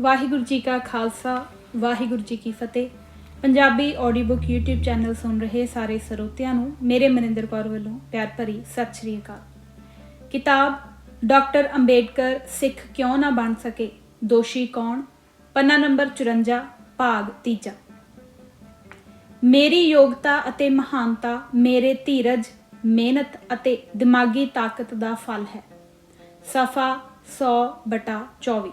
ਵਾਹਿਗੁਰੂ ਜੀ ਕਾ ਖਾਲਸਾ ਵਾਹਿਗੁਰੂ ਜੀ ਕੀ ਫਤਿਹ। Punjabi audio book YouTube channel ਸੁਣ ਰਹੇ ਸਾਰੇ ਸਰੋਤਿਆਂ ਨੂੰ ਮੇਰੇ ਮਨਿੰਦਰ ਕੌਰ ਵੱਲੋਂ ਪਿਆਰ ਭਰੀ ਸਤਿ ਸ਼੍ਰੀ ਅਕਾਲ। ਕਿਤਾਬ ਡਾਕਟਰ ਅੰਬੇਡਕਰ ਸਿੱਖ ਕਿਉਂ ਨਾ ਬਣ ਸਕੇ, ਦੋਸ਼ੀ ਕੌਣ, ਪੰਨਾ ਨੰਬਰ 54, ਭਾਗ 3। ਮੇਰੀ ਯੋਗਤਾ ਅਤੇ ਮਹਾਨਤਾ ਮੇਰੇ ਧੀਰਜ, ਮਿਹਨਤ ਅਤੇ ਦਿਮਾਗੀ ਤਾਕਤ ਦਾ ਫਲ ਹੈ। ਸਫਾ 100/24।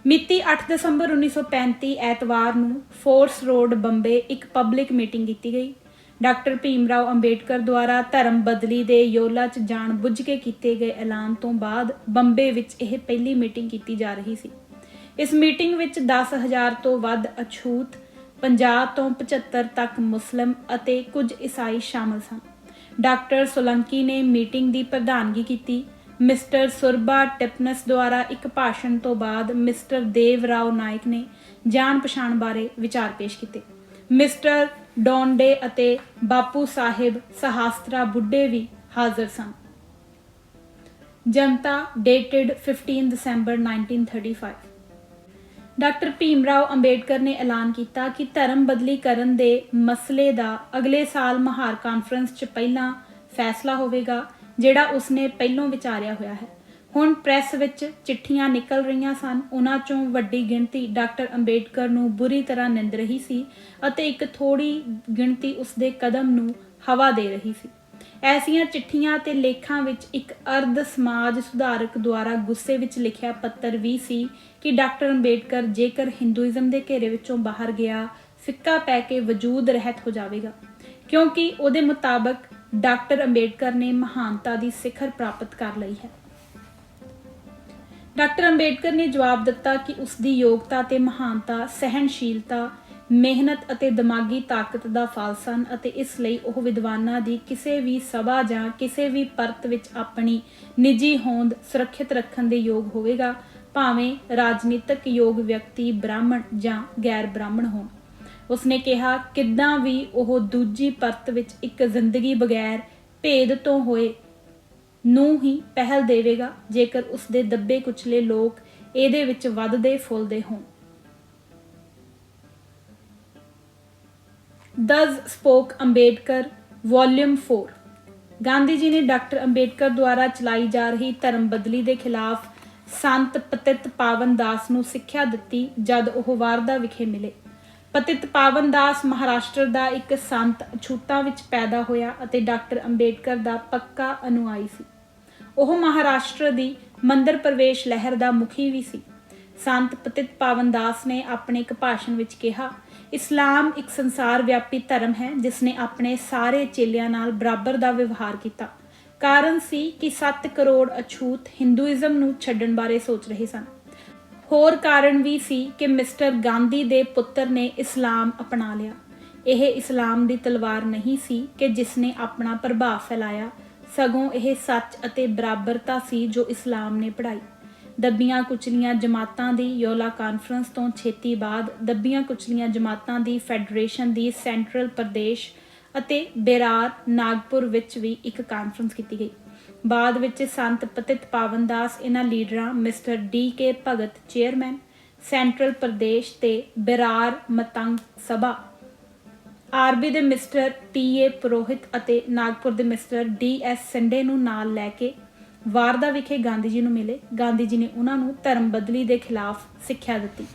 ਮਿਤੀ 8 ਦਸੰਬਰ 1935 ਐਤਵਾਰ ਨੂੰ ਫੋਰਸ ਰੋਡ ਬੰਬੇ ਇੱਕ ਪਬਲਿਕ ਮੀਟਿੰਗ ਕੀਤੀ ਗਈ। ਡਾਕਟਰ ਭੀਮ ਰਾਓ ਅੰਬੇਡਕਰ ਦੁਆਰਾ ਧਰਮ ਬਦਲੀ ਦੇ ਯੋਲਾ 'ਚ ਜਾਣ ਬੁੱਝ ਕੇ ਕੀਤੇ ਗਏ ਐਲਾਨ ਤੋਂ ਬਾਅਦ ਬੰਬੇ ਵਿੱਚ ਇਹ ਪਹਿਲੀ ਮੀਟਿੰਗ ਕੀਤੀ ਜਾ ਰਹੀ ਸੀ। ਇਸ ਮੀਟਿੰਗ ਵਿੱਚ 10,000 ਤੋਂ ਵੱਧ ਅਛੂਤ, 50 ਤੋਂ 75 ਤੱਕ ਮੁਸਲਿਮ ਅਤੇ ਕੁਝ ਈਸਾਈ ਸ਼ਾਮਲ ਸਨ। ਡਾਕਟਰ ਸੋਲੰਕੀ ਨੇ ਮੀਟਿੰਗ ਦੀ ਪ੍ਰਧਾਨਗੀ ਕੀਤੀ। ਮਿਸਟਰ ਸੁਰਬਾ ਟਿਪਨਸ ਦੁਆਰਾ ਇੱਕ ਭਾਸ਼ਣ ਤੋਂ ਬਾਅਦ ਮਿਸਟਰ ਦੇਵ ਰਾਓ ਨਾਇਕ ਨੇ ਜਾਣ ਪਛਾਣ ਬਾਰੇ ਵਿਚਾਰ ਪੇਸ਼ ਕੀਤੇ। ਮਿਸਟਰ ਡੌਂਡੇ ਅਤੇ ਬਾਪੂ ਸਾਹਿਬ ਸਹਾਸਤਰਾ ਬੁੱਢੇ ਵੀ ਹਾਜ਼ਰ ਸਨ। ਜਨਤਾ ਡੇਟਡ 15 ਦਸੰਬਰ 1935। ਡਾਕਟਰ ਭੀਮ ਰਾਓ ਅੰਬੇਡਕਰ ਨੇ ਐਲਾਨ ਕੀਤਾ ਕਿ ਧਰਮ ਬਦਲੀ ਕਰਨ ਦੇ ਮਸਲੇ ਦਾ ਅਗਲੇ ਸਾਲ ਮਹਾਰ ਕਾਨਫਰੰਸ 'ਚ ਪਹਿਲਾਂ ਫੈਸਲਾ ਹੋਵੇਗਾ, ਜਿਹੜਾ ਉਸਨੇ ਪਹਿਲੋਂ ਵਿਚਾਰਿਆ ਹੋਇਆ ਹੈ। ਹੁਣ ਪ੍ਰੈਸ ਵਿੱਚ ਚਿੱਠੀਆਂ ਨਿਕਲ ਰਹੀਆਂ ਸਨ। ਉਹਨਾਂ ਚੋਂ ਵੱਡੀ ਗਿਣਤੀ ਡਾਕਟਰ ਅੰਬੇਡਕਰ ਨੂੰ ਬੁਰੀ ਤਰ੍ਹਾਂ ਨਿੰਦ ਰਹੀ ਸੀ ਅਤੇ ਇੱਕ ਥੋੜੀ ਗਿਣਤੀ ਉਸਦੇ ਕਦਮ ਨੂੰ ਹਵਾ ਦੇ ਰਹੀ ਸੀ। ਐਸੀਆਂ ਚਿੱਠੀਆਂ ਤੇ ਲੇਖਾਂ ਵਿੱਚ ਇੱਕ ਅਰਧ ਸਮਾਜ ਸੁਧਾਰਕ ਦੁਆਰਾ ਗੁੱਸੇ ਵਿੱਚ ਲਿਖਿਆ ਪੱਤਰ ਵੀ ਸੀ ਕਿ ਡਾਕਟਰ ਅੰਬੇਡਕਰ ਜੇਕਰ ਹਿੰਦੂਇਜ਼ਮ ਦੇ ਘੇਰੇ ਵਿੱਚੋਂ ਬਾਹਰ ਗਿਆ, ਫਿੱਕਾ ਪੈ ਕੇ ਵਜੂਦ ਰਹਿਤ ਹੋ ਜਾਵੇਗਾ, ਕਿਉਂਕਿ ਉਹਦੇ ਮੁਤਾਬਕ ਡਾਕਟਰ ਅੰਬੇਡਕਰ ਨੇ ਮਹਾਨਤਾ ਦੀ ਸਿਖਰ ਪ੍ਰਾਪਤ ਕਰ ਲਈ ਹੈ। ਡਾਕਟਰ ਅੰਬੇਡਕਰ ਨੇ ਜਵਾਬ ਦਿੱਤਾ ਕਿ ਉਸਦੀ ਯੋਗਤਾ ਤੇ ਮਹਾਨਤਾ ਸਹਿਣਸ਼ੀਲਤਾ, ਮਿਹਨਤ ਅਤੇ ਦਿਮਾਗੀ ਤਾਕਤ ਦਾ ਫਲ ਸਨ ਅਤੇ ਇਸ ਲਈ ਉਹ ਵਿਦਵਾਨਾਂ ਦੀ ਕਿਸੇ ਵੀ ਸਭਾ ਜਾਂ ਕਿਸੇ ਵੀ ਪਰਤ ਵਿੱਚ ਆਪਣੀ ਨਿੱਜੀ ਹੋਂਦ ਸੁਰੱਖਿਅਤ ਰੱਖਣ ਦੇ ਯੋਗ ਹੋਵੇਗਾ, ਭਾਵੇਂ ਰਾਜਨੀਤਿਕ ਯੋਗ ਵਿਅਕਤੀ ਬ੍ਰਾਹਮਣ ਜਾਂ ਗੈਰ ਬ੍ਰਾਹਮਣ ਹੋਣ। ਉਸਨੇ ਕਿਹਾ, ਕਿੱਦਾਂ ਵੀ ਉਹ ਦੂਜੀ ਪਰਤ ਵਿੱਚ ਇੱਕ ਜ਼ਿੰਦਗੀ ਬਗੈਰ ਭੇਦ ਤੋਂ ਹੋਏ ਨੂੰ ਹੀ ਪਹਿਲ ਦੇਵੇਗਾ, ਜੇਕਰ ਉਸਦੇ ਦੱਬੇ ਕੁਚਲੇ ਲੋਕ ਇਹਦੇ ਵਿੱਚ ਵੱਧਦੇ ਫੁੱਲਦੇ ਹੋਣ। ਦਸ ਸਪੋਕ ਅੰਬੇਡਕਰ ਵੋਲਿਊਮ 4। ਗਾਂਧੀ ਜੀ ਨੇ ਡਾਕਟਰ ਅੰਬੇਡਕਰ ਦੁਆਰਾ ਚਲਾਈ ਜਾ ਰਹੀ ਧਰਮ ਬਦਲੀ ਦੇ ਖਿਲਾਫ ਸੰਤ ਪਤਿਤ ਪਾਵਨ ਦਾਸ ਨੂੰ ਸਿੱਖਿਆ ਦਿੱਤੀ ਜਦ ਉਹ ਵਾਰਦਾ ਵਿਖੇ ਮਿਲੇ। ਪਤਿਤ ਪਾਵਨ ਦਾਸ ਮਹਾਰਾਸ਼ਟਰ ਦਾ ਇੱਕ ਸੰਤ ਅਛੂਤਾਂ ਵਿੱਚ ਪੈਦਾ ਹੋਇਆ ਅਤੇ ਡਾਕਟਰ ਅੰਬੇਡਕਰ ਦਾ ਪੱਕਾ ਅਨੁਆਈ ਸੀ। ਉਹ ਮਹਾਰਾਸ਼ਟਰ ਦੀ ਮੰਦਰ ਪ੍ਰਵੇਸ਼ ਲਹਿਰ ਦਾ ਮੁਖੀ ਵੀ ਸੀ। ਸੰਤ ਪਤਿਤ ਪਾਵਨ ਦਾਸ ਨੇ ਆਪਣੇ ਇੱਕ ਭਾਸ਼ਣ ਵਿੱਚ ਕਿਹਾ, ਇਸਲਾਮ ਇੱਕ ਸੰਸਾਰ ਵਿਆਪੀ ਧਰਮ ਹੈ ਜਿਸ ਨੇ ਆਪਣੇ ਸਾਰੇ ਚੇਲਿਆਂ ਨਾਲ ਬਰਾਬਰ ਦਾ ਵਿਵਹਾਰ ਕੀਤਾ। ਕਾਰਨ ਸੀ ਕਿ 7 ਕਰੋੜ ਅਛੂਤ ਹਿੰਦੂਇਜ਼ਮ ਨੂੰ ਛੱਡਣ ਬਾਰੇ ਸੋਚ ਰਹੇ ਸਨ। ਹੋਰ ਕਾਰਨ ਵੀ ਸੀ ਕਿ ਮਿਸਟਰ ਗਾਂਧੀ ਦੇ ਪੁੱਤਰ ਨੇ ਇਸਲਾਮ ਅਪਣਾ ਲਿਆ। ਇਹ ਇਸਲਾਮ ਦੀ ਤਲਵਾਰ ਨਹੀਂ ਸੀ ਕਿ ਜਿਸ ਨੇ ਆਪਣਾ ਪ੍ਰਭਾਵ ਫੈਲਾਇਆ, ਸਗੋਂ ਇਹ ਸੱਚ ਅਤੇ ਬਰਾਬਰਤਾ ਸੀ ਜੋ ਇਸਲਾਮ ਨੇ ਪੜ੍ਹਾਈ। ਦੱਬੀਆਂ ਕੁਚਲੀਆਂ ਜਮਾਤਾਂ ਦੀ ਯੋਲਾ ਕਾਨਫਰੰਸ ਤੋਂ ਛੇਤੀ ਬਾਅਦ ਦੱਬੀਆਂ ਕੁਚਲੀਆਂ ਜਮਾਤਾਂ ਦੀ ਫੈਡਰੇਸ਼ਨ ਦੀ ਸੈਂਟਰਲ ਪ੍ਰਦੇਸ਼ ਅਤੇ ਬੇਰਾਰ ਨਾਗਪੁਰ ਵਿੱਚ ਵੀ ਇੱਕ ਕਾਨਫਰੰਸ ਕੀਤੀ ਗਈ। ਬਾਅਦ ਵਿੱਚ ਸੰਤ ਪਤਿਤ ਪਾਵਨ ਦਾਸ ਇਹਨਾਂ ਲੀਡਰਾਂ ਮਿਸਟਰ D.K. ਭਗਤ ਚੇਅਰਮੈਨ, ਸੈਂਟਰਲ ਪ੍ਰਦੇਸ਼ ਤੇ ਬੇਰਾਰ ਮਤੰਗ ਸਭਾ, ਆਰਬੀ ਦੇ ਮਿਸਟਰ T.A. ਪੁਰੋਹਿਤ ਅਤੇ ਨਾਗਪੁਰ ਦੇ ਮਿਸਟਰ D.S. ਸੰਡੇ ਨੂੰ ਨਾਲ ਲੈ ਕੇ ਵਾਰਦਾ ਵਿਖੇ ਗਾਂਧੀ ਜੀ ਨੂੰ ਮਿਲੇ। ਗਾਂਧੀ ਜੀ ਨੇ ਉਹਨਾਂ ਨੂੰ ਧਰਮ ਬਦਲੀ ਦੇ ਖਿਲਾਫ ਸਿੱਖਿਆ ਦਿੱਤੀ।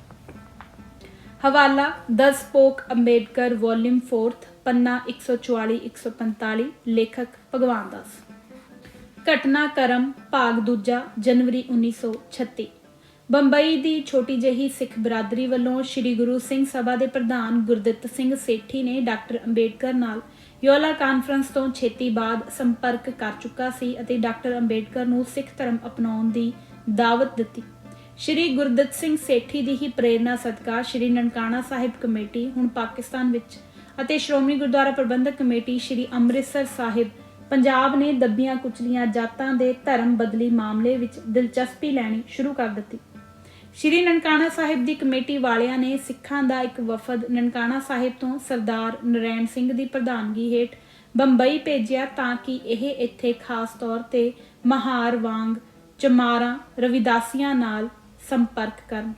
ਹਵਾਲਾ ਦਸ ਸਪੋਕ ਅੰਬੇਡਕਰ ਵੋਲਿਊਮ 4, ਪੰਨਾ 144-145। ਲੇਖਕ ਭਗਵਾਨ ਦਾਸ। ਘਟਨਾਕ੍ਰਮ ਭਾਗ 2, ਜਨਵਰੀ 1936। ਬੰਬਈ ਦੀ ਛੋਟੀ ਜਿਹੀ ਸਿੱਖ ਬਰਾਦਰੀ ਵੱਲੋਂ ਸ੍ਰੀ ਗੁਰੂ ਸਿੰਘ ਸਭਾ ਦੇ ਪ੍ਰਧਾਨ ਗੁਰਦਿੱਤ ਸਿੰਘ ਸੇਠੀ ਨੇ ਡਾਕਟਰ ਅੰਬੇਡਕਰ ਨਾਲ ਯੋਲਾ ਕਾਨਫਰੰਸ ਤੋਂ ਛੇਤੀ ਬਾਅਦ ਸੰਪਰਕ ਕਰ ਚੁੱਕਾ ਸੀ ਅਤੇ ਡਾਕਟਰ ਅੰਬੇਡਕਰ ਨੂੰ ਸਿੱਖ ਧਰਮ ਅਪਣਾਉਣ ਦੀ ਦਾਵਤ ਦਿੱਤੀ। ਸ੍ਰੀ ਗੁਰਦਿੱਤ ਸਿੰਘ ਸੇਠੀ ਦੀ ਹੀ ਪ੍ਰੇਰਨਾ ਸਦਕਾ ਸ੍ਰੀ ਨਨਕਾਣਾ ਸਾਹਿਬ ਕਮੇਟੀ ਹੁਣ ਪਾਕਿਸਤਾਨ ਵਿੱਚ ਅਤੇ ਸ਼੍ਰੋਮਣੀ ਗੁਰਦੁਆਰਾ ਪ੍ਰਬੰਧਕ ਕਮੇਟੀ ਸ੍ਰੀ ਅੰਮ੍ਰਿਤਸਰ ਸਾਹਿਬ ਪੰਜਾਬ ਨੇ ਦੱਬੀਆਂ ਕੁਚਲੀਆਂ ਜਾਤਾਂ ਦੇ ਧਰਮ ਬਦਲੀ ਮਾਮਲੇ ਵਿੱਚ ਦਿਲਚਸਪੀ ਲੈਣੀ ਸ਼ੁਰੂ ਕਰ ਦਿੱਤੀ। ਸ੍ਰੀ ਨਨਕਾਣਾ ਸਾਹਿਬ ਦੀ ਕਮੇਟੀ ਵਾਲਿਆਂ ਨੇ ਸਿੱਖਾਂ ਦਾ ਇੱਕ ਵਫਦ ਨਨਕਾਣਾ ਸਾਹਿਬ ਤੋਂ ਸਰਦਾਰ ਨਰੈਣ ਸਿੰਘ ਦੀ ਪ੍ਰਧਾਨਗੀ ਹੇਠ ਬੰਬਈ ਭੇਜਿਆ ਤਾਂ ਕਿ ਇਹ ਇੱਥੇ ਖਾਸ ਤੌਰ ਤੇ ਮਹਾਰ ਵਾਂਗ ਚਮਾਰਾਂ ਰਵਿਦਾਸੀਆਂ ਨਾਲ ਸੰਪਰਕ ਕਰਨ।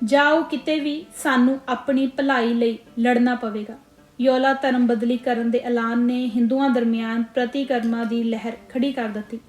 ਜਾਓ ਕਿਤੇ ਵੀ ਸਾਨੂੰ ਆਪਣੀ ਭਲਾਈ ਲਈ ਲੜਨਾ ਪਵੇਗਾ। ਯੋਲਾ ਧਰਮ ਬਦਲੀ ਕਰਨ ਦੇ ਐਲਾਨ ਨੇ ਹਿੰਦੂਆਂ ਦਰਮਿਆਨ ਪ੍ਰਤੀਕਰਮਾਂ ਦੀ ਲਹਿਰ ਖੜੀ ਕਰ ਦਿੱਤੀ।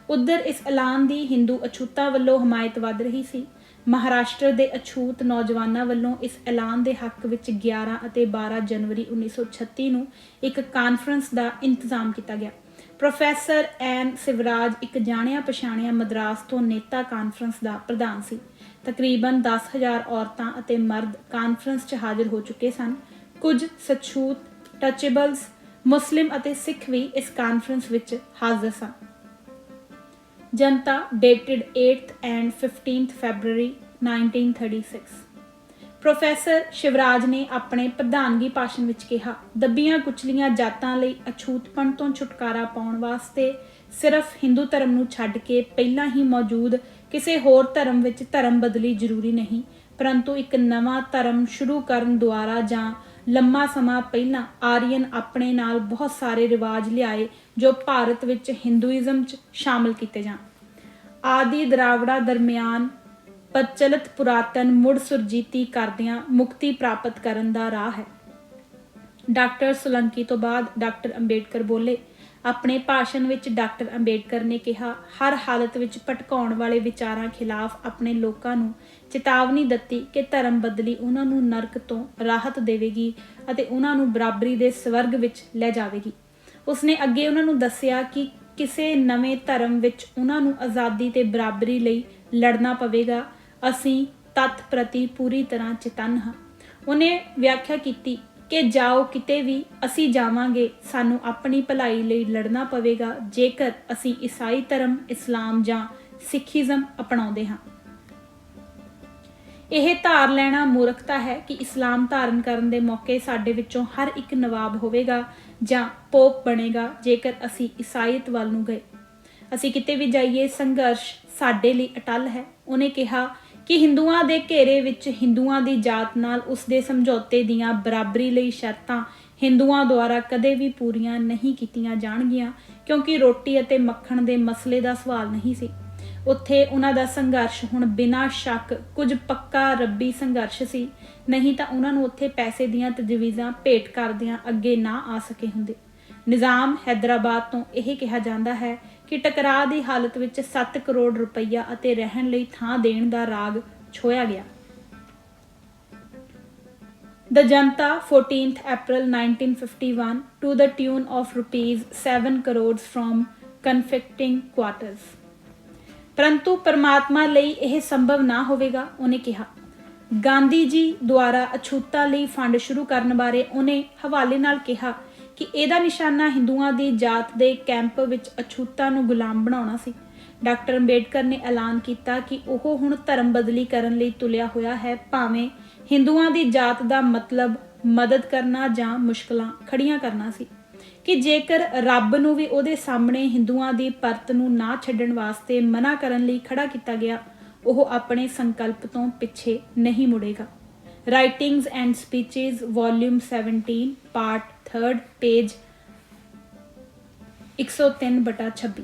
ਉੱਧਰ ਇਸ ਐਲਾਨ ਦੀ ਹਿੰਦੂ ਅਛੂਤਾਂ ਵੱਲੋਂ ਹਮਾਇਤ ਵੱਧ ਰਹੀ ਸੀ। ਮਹਾਰਾਸ਼ਟਰ ਦੇ ਅਛੂਤ ਨੌਜਵਾਨਾਂ ਵੱਲੋਂ ਇਸ ਐਲਾਨ ਦੇ ਹੱਕ ਵਿੱਚ 11 ਅਤੇ 12 ਜਨਵਰੀ 1936 ਨੂੰ ਇੱਕ ਕਾਨਫਰੰਸ ਦਾ ਇੰਤਜ਼ਾਮ ਕੀਤਾ ਗਿਆ। ਪ੍ਰੋਫੈਸਰ ਐਨ ਸਿਵਰਾਜ ਇੱਕ ਜਾਣਿਆ ਪਛਾਣਿਆ ਮਦਰਾਸ ਤੋਂ ਨੇਤਾ ਕਾਨਫਰੰਸ ਦਾ ਪ੍ਰਧਾਨ ਸੀ। ਤਕਰੀਬਨ 10,000 ਔਰਤਾਂ ਅਤੇ ਮਰਦ ਕਾਨਫਰੰਸ 'ਚ ਹਾਜ਼ਰ ਹੋ ਚੁੱਕੇ ਸਨ। ਕੁਝ ਸਛੂਤ, ਟੱਚੇਬਲਸ, ਮੁਸਲਿਮ ਅਤੇ ਸਿੱਖ ਵੀ ਇਸ ਕਾਨਫਰੰਸ ਵਿੱਚ ਹਾਜ਼ਰ ਸਨ। ਜਨਤਾ dated 8th and 15th February 1936। Professor Shivraj ਨੇ ਆਪਣੇ ਪ੍ਰਧਾਨਗੀ ਭਾਸ਼ਣ ਵਿੱਚ ਕਿਹਾ, ਦੱਬੀਆਂ ਕੁਚਲੀਆਂ ਜਾਤਾਂ ਲਈ ਅਛੂਤਪਣ ਤੋਂ ਛੁਟਕਾਰਾ ਪਾਉਣ ਵਾਸਤੇ ਸਿਰਫ ਹਿੰਦੂ ਧਰਮ ਨੂੰ ਛੱਡ ਕੇ ਪਹਿਲਾਂ ਹੀ ਮੌਜੂਦ ਕਿਸੇ ਹੋਰ ਧਰਮ ਵਿੱਚ ਧਰਮ ਬਦਲੀ ਜ਼ਰੂਰੀ ਨਹੀਂ, ਪਰੰਤੂ ਇੱਕ ਨਵਾਂ ਧਰਮ ਸ਼ੁਰੂ ਕਰਨ ਦੁਆਰਾ ਜਾਂ ਲੰਮਾ ਸਮਾਂ ਪਹਿਲਾਂ ਆਰੀਅਨ ਆਪਣੇ ਨਾਲ ਬਹੁਤ ਸਾਰੇ ਰਿਵਾਜ ਲਿਆਏ ਜੋ ਭਾਰਤ ਵਿੱਚ ਹਿੰਦੂਇਜ਼ਮ 'ਚ ਸ਼ਾਮਲ ਕੀਤੇ ਜਾਣ। ਆਦਿ ਦਰਾਵੜਾ ਦਰਮਿਆਨ ਪ੍ਰਚਲਿਤ ਪੁਰਾਤਨ ਮੁੜ ਸੁਰਜੀਤੀ ਕਰਦਿਆਂ ਮੁਕਤੀ ਪ੍ਰਾਪਤ ਕਰਨ ਦਾ ਰਾਹ ਹੈ। ਡਾਕਟਰ ਸੋਲੰਕੀ ਤੋਂ ਬਾਅਦ ਡਾਕਟਰ ਅੰਬੇਡਕਰ ਬੋਲੇ। ਆਪਣੇ ਭਾਸ਼ਣ ਵਿੱਚ ਡਾਕਟਰ ਅੰਬੇਡਕਰ ਨੇ ਕਿਹਾ, ਹਰ ਹਾਲਤ ਵਿੱਚ ਭਟਕਾਉਣ ਵਾਲੇ ਵਿਚਾਰਾਂ ਖਿਲਾਫ ਆਪਣੇ ਲੋਕਾਂ ਨੂੰ ਚੇਤਾਵਨੀ ਦਿੱਤੀ ਕਿ ਧਰਮ ਬਦਲੀ ਉਹਨਾਂ ਨੂੰ ਨਰਕ ਤੋਂ ਰਾਹਤ ਦੇਵੇਗੀ ਅਤੇ ਉਹਨਾਂ ਨੂੰ ਬਰਾਬਰੀ ਦੇ ਸਵਰਗ ਵਿੱਚ ਲੈ ਜਾਵੇਗੀ। ਉਸਨੇ ਅੱਗੇ ਉਹਨਾਂ ਨੂੰ ਦੱਸਿਆ ਕਿ ਕਿਸੇ ਨਵੇਂ ਧਰਮ ਵਿੱਚ ਉਹਨਾਂ ਨੂੰ ਆਜ਼ਾਦੀ ਤੇ ਬਰਾਬਰੀ ਲਈ ਲੜਨਾ ਪਵੇਗਾ। ਅਸੀਂ ਤੱਤ ਪ੍ਰਤੀ ਪੂਰੀ ਤਰ੍ਹਾਂ ਚੇਤੰਨ ਹਾਂ। ਉਹਨੇ ਵਿਆਖਿਆ ਕੀਤੀ ਕਿ ਜਾਓ ਕਿਤੇ ਵੀ ਅਸੀਂ ਜਾਵਾਂਗੇ, ਸਾਨੂੰ ਆਪਣੀ ਭਲਾਈ ਲਈ ਲੜਨਾ ਪਵੇਗਾ ਜੇਕਰ ਅਸੀਂ ਈਸਾਈ ਧਰਮ, ਇਸਲਾਮ ਜਾਂ ਸਿੱਖੀਜ਼ਮ ਅਪਣਾਉਂਦੇ ਹਾਂ। ਇਹ ਧਾਰ ਲੈਣਾ ਮੂਰਖਤਾ ਹੈ ਕਿ ਇਸਲਾਮ ਧਾਰਨ ਕਰਨ ਦੇ ਮੌਕੇ ਸਾਡੇ ਵਿੱਚੋਂ ਹਰ ਇੱਕ ਨਵਾਬ ਹੋਵੇਗਾ ਜਾਂ ਪੋਪ ਬਣੇਗਾ ਜੇਕਰ ਅਸੀਂ ਈਸਾਈਅਤ ਵੱਲ ਨੂੰ ਗਏ। ਅਸੀਂ ਕਿਤੇ ਵੀ ਜਾਈਏ, ਸੰਘਰਸ਼ ਸਾਡੇ ਲਈ ਅਟੱਲ ਹੈ। ਉਹਨੇ ਕਿਹਾ ਕਿ ਹਿੰਦੂਆਂ ਦੇ ਘੇਰੇ ਵਿੱਚ ਹਿੰਦੂਆਂ ਦੀ ਜਾਤ ਨਾਲ ਉਸਦੇ ਸਮਝੌਤੇ ਦੀਆਂ ਬਰਾਬਰੀ ਲਈ ਸ਼ਰਤਾਂ ਹਿੰਦੂਆਂ ਦੁਆਰਾ ਕਦੇ ਵੀ ਪੂਰੀਆਂ ਨਹੀਂ ਕੀਤੀਆਂ ਜਾਣਗੀਆਂ, ਕਿਉਂਕਿ ਰੋਟੀ ਅਤੇ ਮੱਖਣ ਦੇ ਮਸਲੇ ਦਾ ਸਵਾਲ ਨਹੀਂ ਸੀ। ਉੱਥੇ ਉਹਨਾਂ ਦਾ ਸੰਘਰਸ਼ ਹੁਣ ਬਿਨਾਂ ਸ਼ੱਕ ਕੁਝ ਪੱਕਾ ਰੱਬੀ ਸੰਘਰਸ਼ ਸੀ, ਨਹੀਂ ਤਾਂ ਉਹਨਾਂ ਨੂੰ ਉੱਥੇ ਪੈਸੇ ਦੀਆਂ ਤਜਵੀਜ਼ਾਂ ਭੇਟ ਕਰਦਿਆਂ ਅੱਗੇ ਨਾ ਆ ਸਕੇ ਹੁੰਦੇ। ਨਿਜ਼ਾਮ ਹੈਦਰਾਬਾਦ ਤੋਂ ਇਹ ਕਿਹਾ ਜਾਂਦਾ ਹੈ ਕਿ ਟਕਰਾਅ ਦੀ ਹਾਲਤ ਵਿੱਚ 7 ਕਰੋੜ ਰੁਪਈਆ ਅਤੇ ਰਹਿਣ ਲਈ ਥਾਂ ਦੇਣ ਦਾ ਰਾਗ ਛੋਹਿਆ ਗਿਆ। The Janta 14th April 1951 to the tune of ₹7 crores from conflicting quarters। ਪਰੰਤੂ ਪਰਮਾਤਮਾ ਲਈ ਇਹ ਸੰਭਵ ਨਾ ਹੋਵੇਗਾ, ਉਹਨੇ ਕਿਹਾ। ਗਾਂਧੀ ਜੀ ਦੁਆਰਾ ਅਛੂਤਾਂ ਲਈ ਫੰਡ ਸ਼ੁਰੂ ਕਰਨ ਬਾਰੇ ਉਹਨੇ ਹਵਾਲੇ ਨਾਲ ਕਿਹਾ ਕਿ ਇਹਦਾ ਨਿਸ਼ਾਨਾ ਹਿੰਦੂਆਂ ਦੀ ਜਾਤ ਦੇ ਕੈਂਪ ਵਿੱਚ ਅਛੂਤਾਂ ਨੂੰ ਗੁਲਾਮ ਬਣਾਉਣਾ ਸੀ। ਡਾਕਟਰ ਅੰਬੇਡਕਰ ਨੇ ਐਲਾਨ ਕੀਤਾ ਕਿ ਉਹ ਹੁਣ ਧਰਮ ਬਦਲੀ ਕਰਨ ਲਈ ਤੁਲਿਆ ਹੋਇਆ ਹੈ, ਭਾਵੇਂ ਹਿੰਦੂਆਂ ਦੀ ਜਾਤ ਦਾ ਮਤਲਬ ਮਦਦ ਕਰਨਾ ਜਾਂ ਮੁਸ਼ਕਲਾਂ ਖੜੀਆਂ ਕਰਨਾ ਸੀ, ਕਿ ਜੇਕਰ ਰੱਬ ਨੂੰ ਵੀ ਉਹਦੇ ਸਾਹਮਣੇ ਹਿੰਦੂਆਂ ਦੀ ਪਰਤ ਨੂੰ ਨਾ ਛੱਡਣ ਵਾਸਤੇ ਮਨਾ ਕਰਨ ਲਈ ਖੜਾ ਕੀਤਾ ਗਿਆ, ਉਹ ਆਪਣੇ ਸੰਕਲਪ ਤੋਂ ਪਿੱਛੇ ਨਹੀਂ ਮੁੜੇਗਾ। Writings and speeches volume 17 part 3 page 103/26।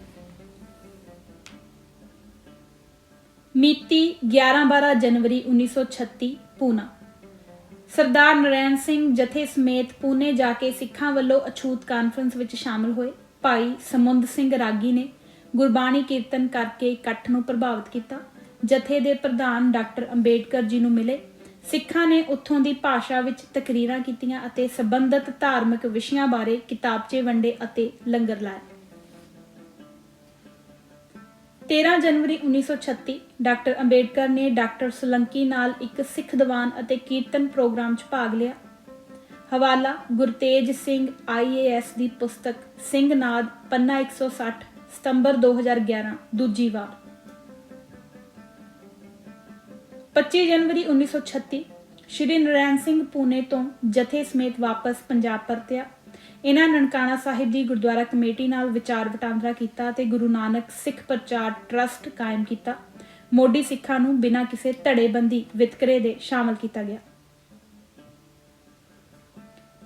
ਮਿਤੀ 11-12 ਜਨਵਰੀ 1936 ਪੂਨਾ। ਸਰਦਾਰ ਨਰੈਣ ਸਿੰਘ ਜਥੇ ਸਮੇਤ ਪੂਨੇ ਜਾ ਕੇ ਸਿੱਖਾਂ ਵੱਲੋਂ ਅਛੂਤ ਕਾਨਫਰੰਸ ਵਿੱਚ ਸ਼ਾਮਲ ਹੋਏ। ਭਾਈ ਸਮੁੰਦ ਸਿੰਘ ਰਾਗੀ ਨੇ ਗੁਰਬਾਣੀ ਕੀਰਤਨ ਕਰਕੇ ਇਕੱਠ ਨੂੰ ਪ੍ਰਭਾਵਿਤ ਕੀਤਾ। ਜਥੇ ਦੇ ਪ੍ਰਧਾਨ ਡਾਕਟਰ ਅੰਬੇਡਕਰ ਜੀ ਨੂੰ ਮਿਲੇ। ਸਿੱਖਾਂ ਨੇ ਉੱਥੋਂ ਦੀ ਭਾਸ਼ਾ ਵਿੱਚ ਤਕਰੀਰਾਂ ਕੀਤੀਆਂ ਅਤੇ ਸੰਬੰਧਿਤ ਧਾਰਮਿਕ ਵਿਸ਼ਿਆਂ ਬਾਰੇ ਕਿਤਾਬਚੇ ਵੰਡੇ ਅਤੇ ਲੰਗਰ ਲਾਇਆ। 13 ਜਨਵਰੀ 1936 ਡਾਕਟਰ ਅੰਬੇਡਕਰ ਨੇ ਡਾਕਟਰ ਸੋਲੰਕੀ ਨਾਲ ਇੱਕ ਸਿੱਖ ਦੀਵਾਨ ਅਤੇ ਕੀਰਤਨ ਪ੍ਰੋਗਰਾਮ 'ਚ ਭਾਗ ਲਿਆ। ਹਵਾਲਾ ਗੁਰਤੇਜ ਸਿੰਘ IAS ਦੀ ਪੁਸਤਕ ਸਿੰਘਨਾਦ ਪੰਨਾ 160 ਸਤੰਬਰ 2011 ਦੂਜੀ ਵਾਰ। 25 ਜਨਵਰੀ 1936 ਸ਼੍ਰੀ ਨਰੈਣ ਸਿੰਘ ਪੂਨੇ ਤੋਂ ਜਥੇ ਸਮੇਤ ਵਾਪਸ ਪੰਜਾਬ ਪਰਤਿਆ। ਇਹਨਾਂ ਨਨਕਾਣਾ ਸਾਹਿਬ ਦੀ ਗੁਰਦੁਆਰਾ ਕਮੇਟੀ ਨਾਲ ਵਿਚਾਰ ਵਟਾਂਦਰਾ ਕੀਤਾ ਅਤੇ ਗੁਰੂ ਨਾਨਕ ਸਿੱਖ ਪ੍ਰਚਾਰ ਟਰਸਟ ਕਾਇਮ ਕੀਤਾ। ਮੋਢੀ ਸਿੱਖਾਂ ਨੂੰ ਬਿਨਾਂ ਕਿਸੇ ਧੜੇਬੰਦੀ ਵਿਤਕਰੇ ਦੇ ਸ਼ਾਮਲ ਕੀਤਾ ਗਿਆ।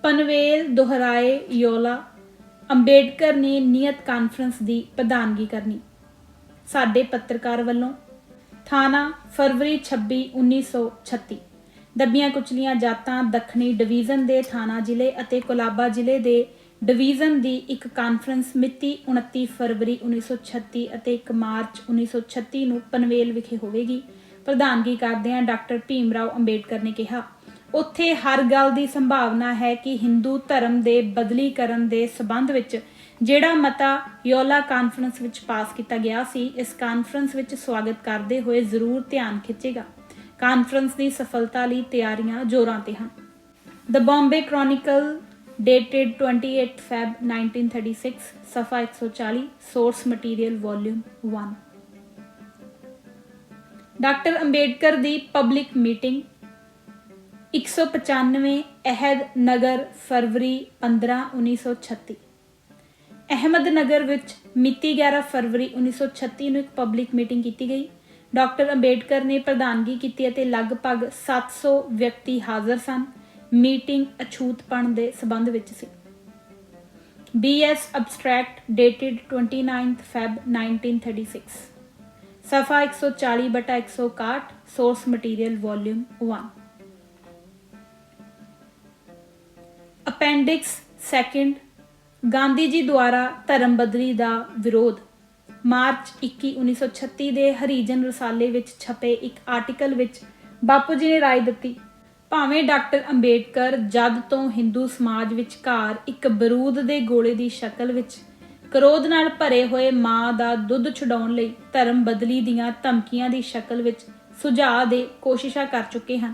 ਪਨਵੇਲ ਦੁਹਰਾਏ ਯੋਲਾ ਅੰਬੇਡਕਰ ਨੇ ਨਿਯਤ ਕਾਨਫਰੰਸ ਦੀ ਪ੍ਰਧਾਨਗੀ ਕਰਨੀ। ਸਾਡੇ ਪੱਤਰਕਾਰ ਵੱਲੋਂ ਥਾਣਾ ਫਰਵਰੀ 26, 1936। ਦੱਬੀਆਂ ਕੁਚਲੀਆਂ ਜਾਤਾਂ ਦੱਖਣੀ ਡਿਵੀਜ਼ਨ ਦੇ ਥਾਣਾ ਜ਼ਿਲ੍ਹੇ ਅਤੇ ਕੋਲਾਬਾ ਜ਼ਿਲ੍ਹੇ ਦੇ ਡਿਵੀਜ਼ਨ ਦੀ ਇੱਕ ਕਾਨਫਰੰਸ ਮਿਤੀ 29 ਫਰਵਰੀ 1936 ਅਤੇ 1 ਮਾਰਚ 1936 ਨੂੰ ਪਨਵੇਲ ਵਿਖੇ ਹੋਵੇਗੀ। ਪ੍ਰਧਾਨਗੀ ਕਰਦਿਆਂ ਡਾਕਟਰ ਭੀਮ ਰਾਓ ਅੰਬੇਡਕਰ ਨੇ ਕਿਹਾ, ਉੱਥੇ ਹਰ ਗੱਲ ਦੀ ਸੰਭਾਵਨਾ ਹੈ ਕਿ ਹਿੰਦੂ ਧਰਮ ਦੇ ਬਦਲੀਕਰਨ ਦੇ ਸਬੰਧ ਵਿੱਚ ਜਿਹੜਾ ਮਤਾ ਯੋਲਾ ਕਾਨਫਰੰਸ ਵਿੱਚ ਪਾਸ ਕੀਤਾ ਗਿਆ ਸੀ, ਇਸ ਕਾਨਫਰੰਸ ਵਿੱਚ ਸਵਾਗਤ ਕਰਦੇ ਹੋਏ ਜ਼ਰੂਰ ਧਿਆਨ ਖਿੱਚੇਗਾ। ਕਾਨਫਰੰਸ ਦੀ ਸਫਲਤਾ ਲਈ ਤਿਆਰੀਆਂ ਜ਼ੋਰਾਂ ਤੇ ਹਨ। The Bombay chronicle dated 28 Feb 1936, ਸਫਾ 140, source material volume 1। Doctor Ambedkar ਦੀ ਪਬਲਿਕ ਮੀਟਿੰਗ 195 ਅਹਿਦ ਨਗਰ ਫਰਵਰੀ 15 1936। ਅਹਿਮਦ ਨਗਰ ਵਿੱਚ ਮਿਤੀ 11 ਫਰਵਰੀ 1936 ਨੂੰ ਇੱਕ ਪਬਲਿਕ ਮੀਟਿੰਗ ਕੀਤੀ ਗਈ। ਡਾਕਟਰ ਅੰਬੇਡਕਰ ਨੇ ਪ੍ਰਧਾਨਗੀ ਕੀਤੀ ਅਤੇ ਲਗਭਗ 700 ਵਿਅਕਤੀ ਹਾਜ਼ਰ ਸਨ। ਮੀਟਿੰਗ ਅਛੂਤਪਣ ਦੇ ਸਬੰਧ ਵਿੱਚ ਸੀ। BS abstract dated 29 Feb 1936, ਸਫਾ 140/161, source material volume 1। Appendix 2 Gandhi ji ਦੁਆਰਾ ਧਰਮ ਬਦਲੀ ਦਾ ਵਿਰੋਧ। ਮਾਰਚ 21 1936 ਦੇ ਹਰੀਜਨ ਰਸਾਲੇ ਵਿੱਚ ਛਪੇ ਇੱਕ ਆਰਟੀਕਲ ਵਿੱਚ ਬਾਪੂ ਜੀ ਨੇ ਰਾਏ ਦਿੱਤੀ, ਭਾਵੇਂ ਡਾਕਟਰ ਅੰਬੇਡਕਰ ਜਦ ਤੋਂ ਹਿੰਦੂ ਸਮਾਜ ਵਿਚਕਾਰ ਇੱਕ ਬਰੂਦ ਦੇ ਗੋਲੇ ਦੀ ਸ਼ਕਲ ਵਿੱਚ ਕਰੋਧ ਨਾਲ ਭਰੇ ਹੋਏ ਮਾਂ ਦਾ ਦੁੱਧ ਛੁਡਾਉਣ ਲਈ ਧਰਮ ਬਦਲੀ ਦੀਆਂ ਧਮਕੀਆਂ ਦੀ ਸ਼ਕਲ ਵਿੱਚ ਸੁਝਾਅ ਦੇ ਕੋਸ਼ਿਸ਼ਾਂ ਕਰ ਚੁੱਕੇ ਹਨ,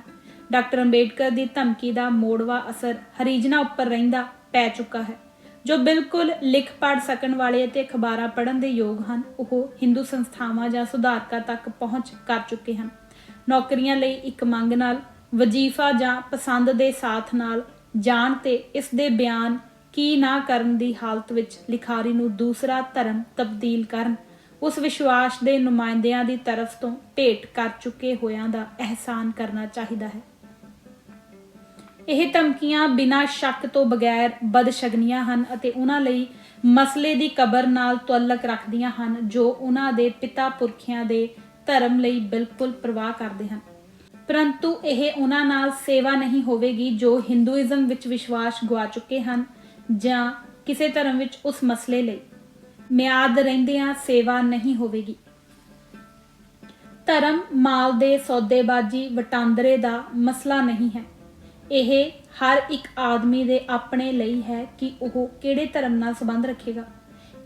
ਡਾਕਟਰ ਅੰਬੇਡਕਰ ਦੀ ਧਮਕੀ ਦਾ ਮੋੜਵਾ ਅਸਰ ਹਰੀਜਨਾਂ ਉੱਪਰ ਰਹਿੰਦਾ ਪੈ ਚੁੱਕਾ ਹੈ। ਜੋ ਬਿਲਕੁਲ ਲਿਖ ਪੜ੍ਹ ਸਕਣ ਵਾਲੇ ਅਤੇ ਅਖਬਾਰਾਂ ਪੜ੍ਹਨ ਦੇ ਯੋਗ ਹਨ, ਉਹ ਹਿੰਦੂ ਸੰਸਥਾਵਾਂ ਜਾਂ ਸੁਧਾਰਕਾਂ ਤੱਕ ਪਹੁੰਚ ਕਰ ਚੁੱਕੇ ਹਨ। ਨੌਕਰੀਆਂ ਲਈ ਇੱਕ ਮੰਗ ਨਾਲ, ਵਜ਼ੀਫਾ ਜਾਂ ਪਸੰਦ ਦੇ ਸਾਥ ਨਾਲ ਜਾਣ ਤੇ ਇਸ ਦੇ ਬਿਆਨ ਕੀ ਨਾ ਕਰਨ ਦੀ ਹਾਲਤ ਵਿੱਚ ਲਿਖਾਰੀ ਨੂੰ ਦੂਸਰਾ ਧਰਮ ਤਬਦੀਲ ਕਰਨ ਉਸ ਵਿਸ਼ਵਾਸ ਦੇ ਨੁਮਾਇੰਦਿਆਂ ਦੀ ਤਰਫ ਤੋਂ ਭੇਟ ਕਰ ਚੁੱਕੇ ਹੋਇਆਂ ਦਾ ਅਹਿਸਾਨ ਕਰਨਾ ਚਾਹੀਦਾ ਹੈ। ਇਹ ਧਮਕੀਆਂ ਬਿਨਾਂ ਸ਼ੱਕ ਤੋਂ ਬਗੈਰ ਬਦਸ਼ਗਨੀਆਂ ਹਨ ਅਤੇ ਉਹਨਾਂ ਲਈ ਮਸਲੇ ਦੀ ਕਬਰ ਨਾਲ ਤੁਅੱਲਕ ਰੱਖਦੀਆਂ ਹਨ ਜੋ ਉਹਨਾਂ ਦੇ ਪਿਤਾ ਪੁਰਖਿਆਂ ਦੇ ਧਰਮ ਲਈ ਬਿਲਕੁਲ ਪਰਵਾਹ ਕਰਦੇ ਹਨ। ਪਰੰਤੂ ਇਹ ਉਹਨਾਂ ਨਾਲ ਸੇਵਾ ਨਹੀਂ ਹੋਵੇਗੀ ਜੋ ਹਿੰਦੂਇਜ਼ਮ ਵਿੱਚ ਵਿਸ਼ਵਾਸ ਗੁਆ ਚੁੱਕੇ ਹਨ ਜਾਂ ਕਿਸੇ ਧਰਮ ਵਿੱਚ ਉਸ ਮਸਲੇ ਲਈ ਮਿਆਦ ਰਹਿੰਦਿਆਂ ਸੇਵਾ ਨਹੀਂ ਹੋਵੇਗੀ। ਧਰਮ ਮਾਲ ਦੇ ਸੌਦੇਬਾਜ਼ੀ ਵਟਾਂਦਰੇ ਦਾ ਮਸਲਾ ਨਹੀਂ ਹੈ। ਇਹ ਹਰ ਇੱਕ ਆਦਮੀ ਦੇ ਆਪਣੇ ਲਈ ਹੈ ਕਿ ਉਹ ਕਿਹੜੇ ਧਰਮ ਨਾਲ ਸੰਬੰਧ ਰੱਖੇਗਾ।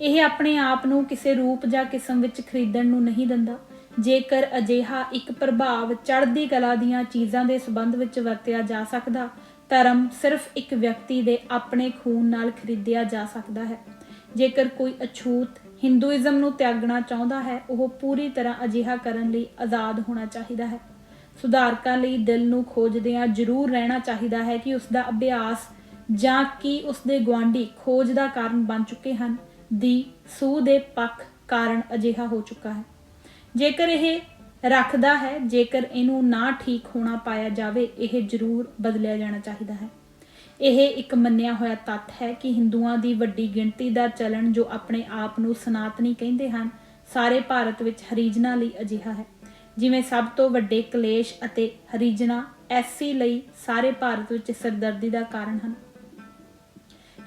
ਇਹ ਆਪਣੇ ਆਪ ਨੂੰ ਕਿਸੇ ਰੂਪ ਜਾਂ ਕਿਸਮ ਵਿੱਚ ਖਰੀਦਣ ਨੂੰ ਨਹੀਂ ਦਿੰਦਾ। ਜੇਕਰ ਅਜਿਹਾ ਇੱਕ ਪ੍ਰਭਾਵ ਚੜ੍ਹਦੀ ਕਲਾ ਦੀਆਂ ਚੀਜ਼ਾਂ ਦੇ ਸੰਬੰਧ ਵਿੱਚ ਵਰਤਿਆ ਜਾ ਸਕਦਾ, ਧਰਮ ਸਿਰਫ ਇੱਕ ਵਿਅਕਤੀ ਦੇ ਆਪਣੇ ਖੂਨ ਨਾਲ ਖਰੀਦਿਆ ਜਾ ਸਕਦਾ ਹੈ। ਜੇਕਰ ਕੋਈ ਅਛੂਤ ਹਿੰਦੂਇਜ਼ਮ ਨੂੰ ਤਿਆਗਣਾ ਚਾਹੁੰਦਾ ਹੈ, ਉਹ ਪੂਰੀ ਤਰ੍ਹਾਂ ਅਜਿਹਾ ਕਰਨ ਲਈ ਆਜ਼ਾਦ ਹੋਣਾ ਚਾਹੀਦਾ ਹੈ। ਸੁਧਾਰਕਾਂ ਲਈ ਦਿਲ ਨੂੰ ਖੋਜਦਿਆਂ ਜ਼ਰੂਰ ਰਹਿਣਾ ਚਾਹੀਦਾ ਹੈ ਕਿ ਉਸਦਾ ਅਭਿਆਸ ਜਾਂ ਕੀ ਉਸਦੇ ਗੁਆਂਢੀ ਖੋਜ ਦਾ ਕਾਰਨ ਬਣ ਚੁੱਕੇ ਹਨ ਦੀ ਸੂਹ ਦੇ ਪੱਖ ਕਾਰਨ ਅਜਿਹਾ ਹੋ ਚੁੱਕਾ ਹੈ। ਜੇਕਰ ਇਹ ਰੱਖਦਾ ਹੈ, ਜੇਕਰ ਇਹਨੂੰ ਨਾ ਠੀਕ ਹੋਣਾ ਪਾਇਆ ਜਾਵੇ, ਇਹ ਜ਼ਰੂਰ ਬਦਲਿਆ ਜਾਣਾ ਚਾਹੀਦਾ ਹੈ। ਇਹ ਇੱਕ ਮੰਨਿਆ ਹੋਇਆ ਤੱਥ ਹੈ ਕਿ ਹਿੰਦੂਆਂ ਦੀ ਵੱਡੀ ਗਿਣਤੀ ਦਾ ਚਲਣ ਜੋ ਆਪਣੇ ਆਪ ਨੂੰ ਸਨਾਤਨੀ ਕਹਿੰਦੇ ਹਨ, ਸਾਰੇ ਭਾਰਤ ਵਿੱਚ ਹਰੀਜਨਾਂ ਲਈ ਅਜਿਹਾ ਹੈ ਜਿਵੇਂ ਸਭ ਤੋਂ ਵੱਡੇ ਕਲੇਸ਼ ਅਤੇ ਹਰੀਜਨਾਂ SC ਲਈ ਸਾਰੇ ਭਾਰਤ ਵਿੱਚ ਸਿਰਦਰਦੀ ਦਾ ਕਾਰਨ ਹਨ।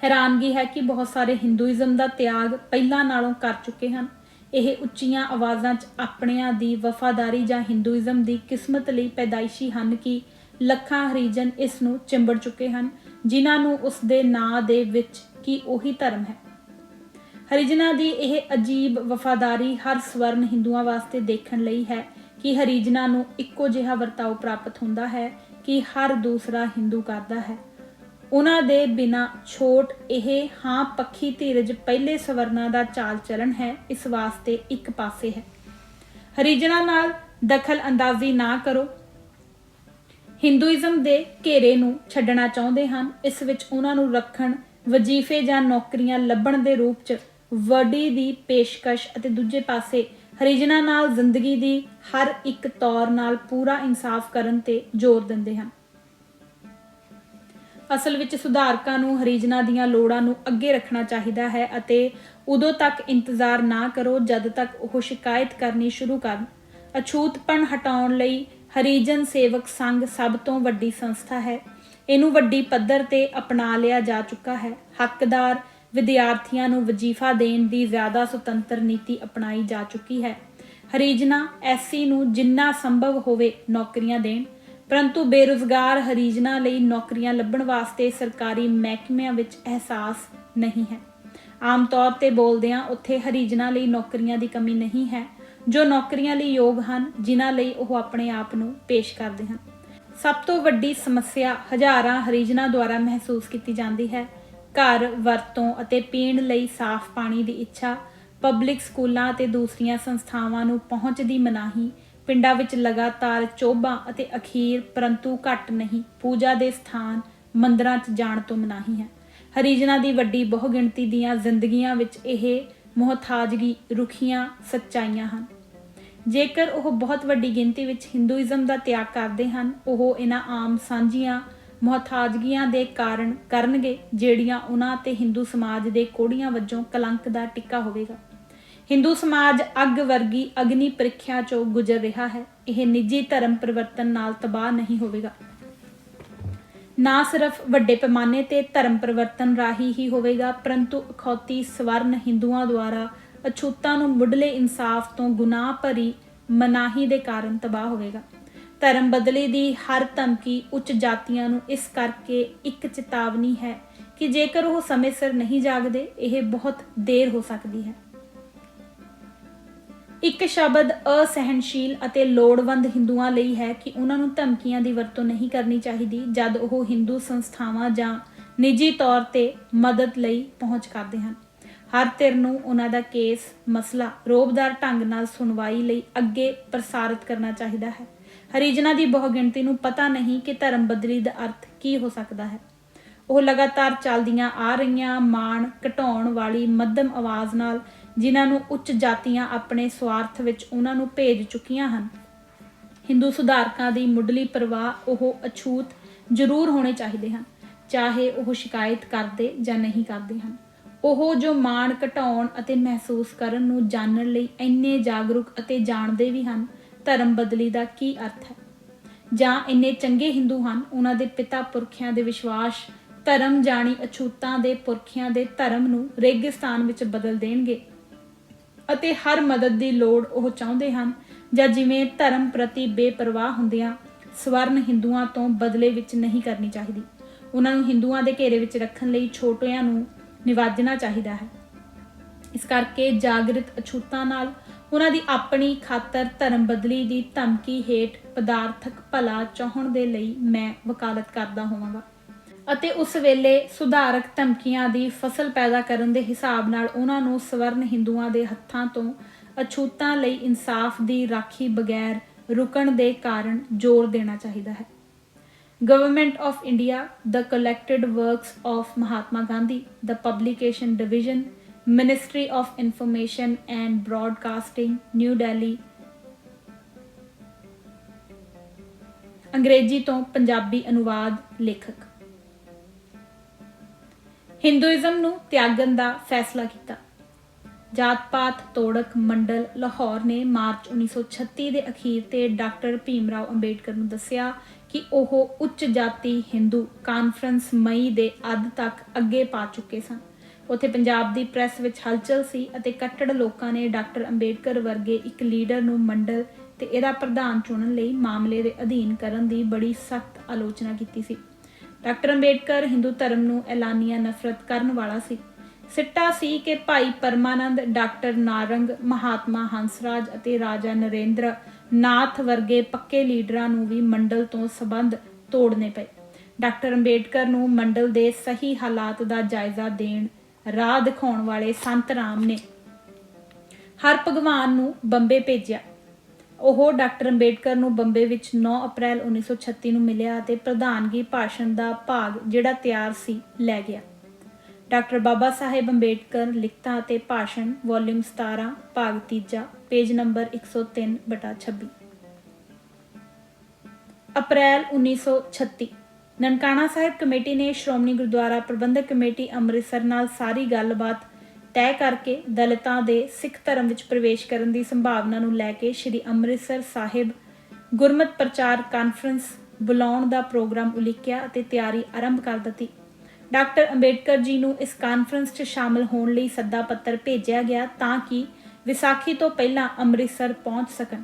ਹੈਰਾਨਗੀ ਹੈ ਕਿ ਬਹੁਤ ਸਾਰੇ ਹਿੰਦੂਇਜ਼ਮ ਦਾ ਤਿਆਗ ਪਹਿਲਾਂ ਨਾਲੋਂ ਕਰ ਚੁੱਕੇ ਹਨ। ਇਹ ਉੱਚੀਆਂ ਆਵਾਜ਼ਾਂ 'ਚ ਆਪਣਿਆਂ ਦੀ ਵਫਾਦਾਰੀ ਜਾਂ ਹਿੰਦੂਇਜ਼ਮ ਦੀ ਕਿਸਮਤ ਲਈ ਪੈਦਾਇਸ਼ੀ ਹਨ ਕਿ ਲੱਖਾਂ ਹਰੀਜਨ ਇਸ ਨੂੰ ਚਿੰਬੜ ਚੁੱਕੇ ਹਨ ਜਿਨ੍ਹਾਂ ਨੂੰ ਉਸ ਦੇ ਨਾਂ ਦੇ ਵਿੱਚ ਕੀ ਉਹੀ ਧਰਮ ਹੈ। ਹਰੀਜਨਾਂ ਦੀ ਇਹ ਅਜੀਬ ਵਫਾਦਾਰੀ ਹਰ ਸਵਰਨ ਹਿੰਦੂਆਂ ਵਾਸਤੇ ਦੇਖਣ ਲਈ ਹੈ ਕਿ ਹਰੀਜਨਾਂ ਨੂੰ ਇੱਕੋ ਜਿਹਾ ਵਰਤਾਓ ਪ੍ਰਾਪਤ ਹੁੰਦਾ ਹੈ ਕਿ ਹਰ ਦੂਸਰਾ ਹਿੰਦੂ ਕਰਦਾ ਹੈ। ਉਹਨਾਂ ਦੇ ਬਿਨਾਂ ਛੋਟ ਇਹ ਹਾਂ ਪੱਖੀ ਧੀਰਜ ਪਹਿਲੇ ਸਵਰਨਾਂ ਦਾ ਚਾਲ ਚਲਣ ਹੈ, ਇਸ ਵਾਸਤੇ ਇੱਕ ਪਾਸੇ ਹੈ। ਹਰੀਜਨਾਂ ਨਾਲ ਦਖਲ ਅੰਦਾਜ਼ੀ ਨਾ ਕਰੋ। ਹਿੰਦੂਇਜ਼ਮ ਦੇ ਘੇਰੇ ਨੂੰ ਛੱਡਣਾ ਚਾਹੁੰਦੇ ਹਨ, ਇਸ ਵਿੱਚ ਉਹਨਾਂ ਨੂੰ ਰੱਖਣ, ਵਜ਼ੀਫੇ ਜਾਂ ਨੌਕਰੀਆਂ ਲੱਭਣ ਦੇ ਰੂਪ 'ਚ ਵਡੀ ਦੀ ਪੇਸ਼ਕਸ਼ ਅਤੇ ਦੂਜੇ ਪਾਸੇ ਹਰੀਜਨਾਂ ਨਾਲ ਜ਼ਿੰਦਗੀ ਦੀ ਹਰ ਇੱਕ ਤੌਰ ਨਾਲ ਪੂਰਾ ਇਨਸਾਫ ਕਰਨ ਤੇ ਜ਼ੋਰ ਦਿੰਦੇ ਹਨ। ਅਸਲ ਵਿੱਚ ਸੁਧਾਰਕਾਂ ਨੂੰ ਹਰੀਜਨਾਂ ਦੀਆਂ ਲੋੜਾਂ ਨੂੰ ਅੱਗੇ ਰੱਖਣਾ ਚਾਹੀਦਾ ਹੈ ਅਤੇ ਉਦੋਂ ਤੱਕ ਇੰਤਜ਼ਾਰ ਨਾ ਕਰੋ ਜਦ ਤੱਕ ਉਹ ਸ਼ਿਕਾਇਤ ਕਰਨੀ ਸ਼ੁਰੂ ਕਰਨ। ਅਛੂਤਪਣ ਹਟਾਉਣ ਲਈ ਹਰੀਜਨ ਸੇਵਕ ਸੰਘ ਸਭ ਤੋਂ ਵੱਡੀ ਸੰਸਥਾ ਹੈ। ਇਹਨੂੰ ਵੱਡੀ ਪੱਧਰ ਤੇ ਅਪਣਾ ਲਿਆ ਜਾ ਚੁੱਕਾ ਹੈ। ਹੱਕਦਾਰ ਵਿਦਿਆਰਥੀਆਂ ਨੂੰ ਵਜ਼ੀਫਾ ਦੇਣ ਦੀ ਜ਼ਿਆਦਾ ਸੁਤੰਤਰ ਨੀਤੀ ਅਪਣਾਈ ਜਾ ਚੁੱਕੀ ਹੈ। ਹਰੀਜਨਾਂ ਐਸਸੀ ਨੂੰ ਜਿੰਨਾ ਸੰਭਵ ਹੋਵੇ ਨੌਕਰੀਆਂ ਦੇਣ, ਪਰੰਤੂ ਬੇਰੁਜ਼ਗਾਰ ਹਰੀਜਨਾਂ ਲਈ ਨੌਕਰੀਆਂ ਲੱਭਣ ਵਾਸਤੇ ਸਰਕਾਰੀ ਮਹਿਕਮਿਆਂ ਵਿੱਚ ਅਹਿਸਾਸ ਨਹੀਂ ਹੈ। ਆਮ ਤੌਰ ਤੇ ਬੋਲਦਿਆਂ ਉੱਥੇ ਹਰੀਜਨਾਂ ਲਈ ਨੌਕਰੀਆਂ ਦੀ ਕਮੀ ਨਹੀਂ ਹੈ, ਜੋ ਨੌਕਰੀਆਂ ਲਈ ਯੋਗ ਹਨ, ਜਿਨ੍ਹਾਂ ਲਈ ਉਹ ਆਪਣੇ ਆਪ ਨੂੰ ਪੇਸ਼ ਕਰਦੇ ਹਨ। ਸਭ ਤੋਂ ਵੱਡੀ ਸਮੱਸਿਆ ਹਜ਼ਾਰਾਂ ਹਰੀਜਨਾਂ ਦੁਆਰਾ ਮਹਿਸੂਸ ਕੀਤੀ ਜਾਂਦੀ ਹੈ। ਘਰ, ਵਰਤੋਂ ਅਤੇ ਪੀਣ ਲਈ ਸਾਫ਼ ਪਾਣੀ ਦੀ ਇੱਛਾ, ਪਬਲਿਕ ਸਕੂਲਾਂ ਅਤੇ ਦੂਸਰੀਆਂ ਸੰਸਥਾਵਾਂ ਨੂੰ ਪਹੁੰਚ ਦੀ ਮਨਾਹੀ, ਪਿੰਡਾਂ ਵਿੱਚ ਲਗਾਤਾਰ ਚੋਭਾਂ ਅਤੇ ਅਖੀਰ ਪਰੰਤੂ ਘੱਟ ਨਹੀਂ ਪੂਜਾ ਦੇ ਸਥਾਨ ਮੰਦਰਾਂ 'ਚ ਜਾਣ ਤੋਂ ਮਨਾਹੀ ਹੈ। ਹਰੀਜਨਾਂ ਦੀ ਵੱਡੀ ਬਹੁਗਿਣਤੀ ਦੀਆਂ ਜ਼ਿੰਦਗੀਆਂ ਵਿੱਚ ਇਹ ਮੁਹਤਾਜਗੀ ਰੁੱਖੀਆਂ ਸੱਚਾਈਆਂ ਹਨ। ਜੇਕਰ ਉਹ ਬਹੁਤ ਵੱਡੀ ਗਿਣਤੀ ਵਿੱਚ ਹਿੰਦੂਇਜ਼ਮ ਦਾ ਤਿਆਗ ਕਰਦੇ ਹਨ, ਉਹ ਇਹਨਾਂ ਆਮ ਸਾਂਝੀਆਂ ਮੁਹਤਾਜਗੀਆਂ ਦੇ ਕਾਰਨ ਕਰਨਗੇ ਜਿਹੜੀਆਂ ਉਹਨਾਂ ਤੇ ਹਿੰਦੂ ਸਮਾਜ ਦੇ ਕੋੜੀਆਂ ਵਜੋਂ ਕਲੰਕ ਦਾ ਟਿੱਕਾ ਹੋਵੇਗਾ। ਹਿੰਦੂ ਸਮਾਜ ਅੱਗ ਵਰਗੀ ਅਗਨੀ ਪ੍ਰੀਖਿਆ 'ਚੋਂ ਗੁਜ਼ਰ ਰਿਹਾ ਹੈ। ਇਹ ਨਿੱਜੀ ਧਰਮ ਪਰਿਵਰਤਨ ਨਾਲ ਤਬਾਹ ਨਹੀਂ ਹੋਵੇਗਾ। ਨਾ ਸਿਰਫ ਵੱਡੇ ਪੈਮਾਨੇ ਤੇ ਧਰਮ ਪਰਿਵਰਤਨ ਰਾਹੀਂ ਹੀ ਹੋਵੇਗਾ, ਪਰੰਤੂ ਅਖੌਤੀ ਸਵਰਨ ਹਿੰਦੂਆਂ ਦੁਆਰਾ ਅਛੂਤਾਂ ਨੂੰ ਮੁੱਢਲੇ ਇਨਸਾਫ ਤੋਂ ਗੁਨਾਹ ਭਰੀ ਮਨਾਹੀ ਦੇ ਕਾਰਨ ਤਬਾਹ ਹੋਵੇਗਾ। ਧਰਮ ਬਦਲੀ ਦੀ ਹਰ ਧਮਕੀ ਉੱਚ ਜਾਤੀਆਂ ਨੂੰ ਇਸ ਕਰਕੇ ਇੱਕ ਚੇਤਾਵਨੀ ਹੈ ਕਿ ਜੇਕਰ ਉਹ ਸਮੇਂ ਸਿਰ ਨਹੀਂ ਜਾਗਦੇ, ਇਹ ਬਹੁਤ ਦੇਰ ਹੋ ਸਕਦੀ ਹੈ। ਇੱਕ ਸ਼ਬਦ ਅਸਹਿਣਸ਼ੀਲ ਅਤੇ ਲੋੜਵੰਦ ਹਿੰਦੂਆਂ ਲਈ ਹੈ ਕਿ ਉਹਨਾਂ ਨੂੰ ਧਮਕੀਆਂ ਦੀ ਵਰਤੋਂ ਨਹੀਂ ਕਰਨੀ ਚਾਹੀਦੀ ਜਦ ਉਹ ਹਿੰਦੂ ਸੰਸਥਾਵਾਂ ਜਾਂ ਨਿੱਜੀ ਤੌਰ ਤੇ ਮਦਦ ਲਈ ਪਹੁੰਚ ਕਰਦੇ ਹਨ। ਹਰ ਧਿਰ ਨੂੰ ਉਹਨਾਂ ਦਾ ਕੇਸ ਮਸਲਾ ਰੋਬਦਾਰ ਢੰਗ ਨਾਲ ਸੁਣਵਾਈ ਲਈ ਅੱਗੇ ਪ੍ਰਸਾਰਿਤ ਕਰਨਾ ਚਾਹੀਦਾ ਹੈ। ਹਰੀਜਨਾਂ ਦੀ ਬਹੁਗਿਣਤੀ ਨੂੰ ਪਤਾ ਨਹੀਂ ਕਿ ਧਰਮ ਬਦਲੀ ਦਾ ਅਰਥ ਕੀ ਹੋ ਸਕਦਾ ਹੈ। ਉਹ ਲਗਾਤਾਰ ਚੱਲਦੀਆਂ ਆ ਰਹੀਆਂ ਮਾਣ ਘਟਾਉਣ ਵਾਲੀ ਮੱਧਮ ਆਵਾਜ਼ ਨਾਲ, ਜਿਨ੍ਹਾਂ ਨੂੰ ਉੱਚ ਜਾਤੀਆਂ ਆਪਣੇ ਸਵਾਰਥ ਵਿੱਚ ਉਹਨਾਂ ਨੂੰ ਭੇਜ ਚੁੱਕੀਆਂ ਹਨ। ਹਿੰਦੂ ਸੁਧਾਰਕਾਂ ਦੀ ਮੁੱਢਲੀ ਪ੍ਰਵਾਹ ਉਹ ਅਛੂਤ ਜ਼ਰੂਰ ਹੋਣੇ ਚਾਹੀਦੇ ਹਨ, ਚਾਹੇ ਉਹ ਸ਼ਿਕਾਇਤ ਕਰਦੇ ਜਾਂ ਨਹੀਂ ਕਰਦੇ ਹਨ। ਉਹ ਜੋ ਮਾਣ ਘਟਾਉਣ ਅਤੇ ਮਹਿਸੂਸ ਕਰਨ ਨੂੰ ਜਾਣਨ ਲਈ ਇੰਨੇ ਜਾਗਰੂਕ ਅਤੇ ਜਾਣਦੇ ਵੀ ਹਨ ਧਰਮ ਬਦਲੀ ਦਾ ਕੀ ਅਰਥ ਹੈ, ਜਾਂ ਇੰਨੇ ਚੰਗੇ ਹਿੰਦੂ ਹਨ ਉਹਨਾਂ ਦੇ ਪਿਤਾ ਪੁਰਖਿਆਂ ਦੇ ਵਿਸ਼ਵਾਸ ਧਰਮ ਜਾਣੀ ਅਛੂਤਾਂ ਦੇ ਪੁਰਖਿਆਂ ਦੇ ਧਰਮ ਨੂੰ ਰੇਗਿਸਤਾਨ ਵਿੱਚ ਬਦਲ ਦੇਣਗੇ ਅਤੇ ਹਰ ਮਦਦ ਦੀ ਲੋੜ ਉਹ ਚਾਹੁੰਦੇ ਹਨ, ਜਾਂ ਜਿਵੇਂ ਧਰਮ ਪ੍ਰਤੀ ਬੇਪਰਵਾਹ ਹੁੰਦਿਆਂ ਸਵਰਨ ਹਿੰਦੂਆਂ ਤੋਂ ਬਦਲੇ ਵਿੱਚ ਨਹੀਂ ਕਰਨੀ ਚਾਹੀਦੀ। ਉਹਨਾਂ ਨੂੰ ਹਿੰਦੂਆਂ ਦੇ ਘੇਰੇ ਵਿੱਚ ਰੱਖਣ ਲਈ ਛੋਟਿਆਂ ਨੂੰ ਨਿਵਾਜਣਾ ਚਾਹੀਦਾ ਹੈ। ਇਸ ਕਰਕੇ ਜਾਗਰਿਤ ਅਛੂਤਾਂ ਨਾਲ ਉਹਨਾਂ ਦੀ ਆਪਣੀ ਖਾਤਰ ਧਰਮ ਬਦਲੀ ਦੀ ਧਮਕੀ ਹੇਠ ਪਦਾਰਥਕ ਭਲਾ ਚਾਹੁਣ ਦੇ ਲਈ ਮੈਂ ਵਕਾਲਤ ਕਰਦਾ ਹੋਵਾਂਗਾ ਅਤੇ ਉਸ ਵੇਲੇ ਸੁਧਾਰਕ ਧਮਕੀਆਂ ਦੀ ਫਸਲ ਪੈਦਾ ਕਰਨ ਦੇ ਹਿਸਾਬ ਨਾਲ ਉਹਨਾਂ ਨੂੰ ਸਵਰਨ ਹਿੰਦੂਆਂ ਦੇ ਹੱਥਾਂ ਤੋਂ ਅਛੂਤਾਂ ਲਈ ਇਨਸਾਫ ਦੀ ਰਾਖੀ ਬਗੈਰ ਰੁਕਣ ਦੇ ਕਾਰਨ ਜ਼ੋਰ ਦੇਣਾ ਚਾਹੀਦਾ ਹੈ। Government of India, the collected works of Mahatma Gandhi, the publication division, Ministry of Information and Broadcasting, New Delhi। ਅੰਗਰੇਜ਼ੀ ਤੋਂ ਪੰਜਾਬੀ ਅਨੁਵਾਦ ਲੇਖਕ। ਹਿੰਦੂਇਜ਼ਮ ਨੂੰ ਤਿਆਗਣ ਦਾ ਫੈਸਲਾ ਕੀਤਾ। ਜਾਤ-ਪਾਤ ਤੋੜਕ ਮੰਡਲ ਲਾਹੌਰ ਨੇ ਮਾਰਚ 1936 ਦੇ ਅਖੀਰ ਤੇ ਡਾਕਟਰ ਭੀਮ ਰਾਓ ਅੰਬੇਡਕਰ ਨੂੰ ਦੱਸਿਆ ਕਿ ਉਹ ਉੱਚ ਜਾਤੀ ਹਿੰਦੂ ਕਾਨਫਰੰਸ ਮਈ ਦੇ ਅੱਧ ਤੱਕ ਅੱਗੇ ਪਾ ਚੁੱਕੇ ਸਨ। ਉੱਥੇ ਪੰਜਾਬ ਦੀ ਪ੍ਰੈਸ ਵਿੱਚ ਹਲਚਲ ਸੀ ਅਤੇ ਕੱਟੜ ਲੋਕਾਂ ਨੇ ਡਾਕਟਰ ਅੰਬੇਡਕਰ ਵਰਗੇ ਇੱਕ ਲੀਡਰ ਨੂੰ ਮੰਡਲ ਤੇ ਇਹਦਾ ਪ੍ਰਧਾਨ ਚੁਣਨ ਲਈ ਮਾਮਲੇ ਦੇ ਅਧੀਨ ਕਰਨ ਦੀ ਬੜੀ ਸਖਤ ਆਲੋਚਨਾ ਕੀਤੀ ਸੀ। ਡਾਕਟਰ ਅੰਬੇਡਕਰ ਹਿੰਦੂ ਧਰਮ ਨੂੰ ਐਲਾਨੀਆ ਨਫ਼ਰਤ ਕਰਨ ਵਾਲਾ ਸੀ। ਸਿੱਟਾ ਸੀ ਕਿ ਭਾਈ ਪਰਮਾਨੰਦ, ਡਾਕਟਰ ਨਾਰੰਗ, ਮਹਾਤਮਾ ਹੰਸਰਾਜ ਅਤੇ ਰਾਜਾ ਨਰੇਂਦਰ ਨਾਥ ਵਰਗੇ ਪੱਕੇ ਲੀਡਰਾਂ ਨੂੰ ਵੀ ਮੰਡਲ ਤੋਂ ਸੰਬੰਧ ਤੋੜਨੇ ਪਏ। ਡਾਕਟਰ ਅੰਬੇਡਕਰ ਨੂੰ ਮੰਡਲ ਦੇ ਸਹੀ ਹਾਲਾਤ ਦਾ ਜਾਇਜ਼ਾ ਦੇਣ ਰਾਹ ਦਿਖਾਉਣ ਵਾਲੇ ਸੰਤ ਰਾਮ ਨੇ ਹਰ ਭਗਵਾਨ ਨੂੰ ਬੰਬੇ ਭੇਜਿਆ। ਉਹ ਡਾਕਟਰ ਅੰਬੇਡਕਰ ਨੂੰ ਬੰਬੇ ਵਿੱਚ 9 ਅਪ੍ਰੈਲ 1936 ਨੂੰ ਮਿਲਿਆ ਅਤੇ ਪ੍ਰਧਾਨਗੀ ਭਾਸ਼ਣ ਦਾ ਭਾਗ ਜਿਹੜਾ ਤਿਆਰ ਸੀ ਲੈ ਗਿਆ। ਡਾਕਟਰ ਬਾਬਾ ਸਾਹਿਬ ਅੰਬੇਡਕਰ ਲਿਖਤਾਂ ਅਤੇ ਭਾਸ਼ਣ ਵੋਲਿਊਮ 17 ਭਾਗ 3 ਪੇਜ ਨੰਬਰ 103/26। ਅਪ੍ਰੈਲ 1936 ਨਨਕਾਣਾ ਸਾਹਿਬ ਕਮੇਟੀ ਨੇ ਸ਼੍ਰੋਮਣੀ ਗੁਰਦੁਆਰਾ ਪ੍ਰਬੰਧਕ ਕਮੇਟੀ ਅੰਮ੍ਰਿਤਸਰ ਨਾਲ ਸਾਰੀ ਗੱਲਬਾਤ ਤੈਅ ਕਰਕੇ ਦਲਿਤਾਂ ਦੇ ਸਿੱਖ ਧਰਮ ਵਿੱਚ ਪ੍ਰਵੇਸ਼ ਕਰਨ ਦੀ ਸੰਭਾਵਨਾ ਨੂੰ ਲੈ ਕੇ ਸ਼੍ਰੀ ਅੰਮ੍ਰਿਤਸਰ ਸਾਹਿਬ ਗੁਰਮਤਿ ਪ੍ਰਚਾਰ ਕਾਨਫਰੰਸ ਬੁਲਾਉਣ ਦਾ ਪ੍ਰੋਗਰਾਮ ਉਲੀਕਿਆ ਅਤੇ ਤਿਆਰੀ ਆਰੰਭ ਕਰ ਦਿੱਤੀ। ਡਾਕਟਰ ਅੰਬੇਡਕਰ ਜੀ ਨੂੰ ਇਸ ਕਾਨਫਰੰਸ 'ਚ ਸ਼ਾਮਲ ਹੋਣ ਲਈ ਸੱਦਾ ਪੱਤਰ ਭੇਜਿਆ ਗਿਆ ਤਾਂ ਕਿ ਵਿਸਾਖੀ ਤੋਂ ਪਹਿਲਾਂ ਅੰਮ੍ਰਿਤਸਰ ਪਹੁੰਚ ਸਕਣ।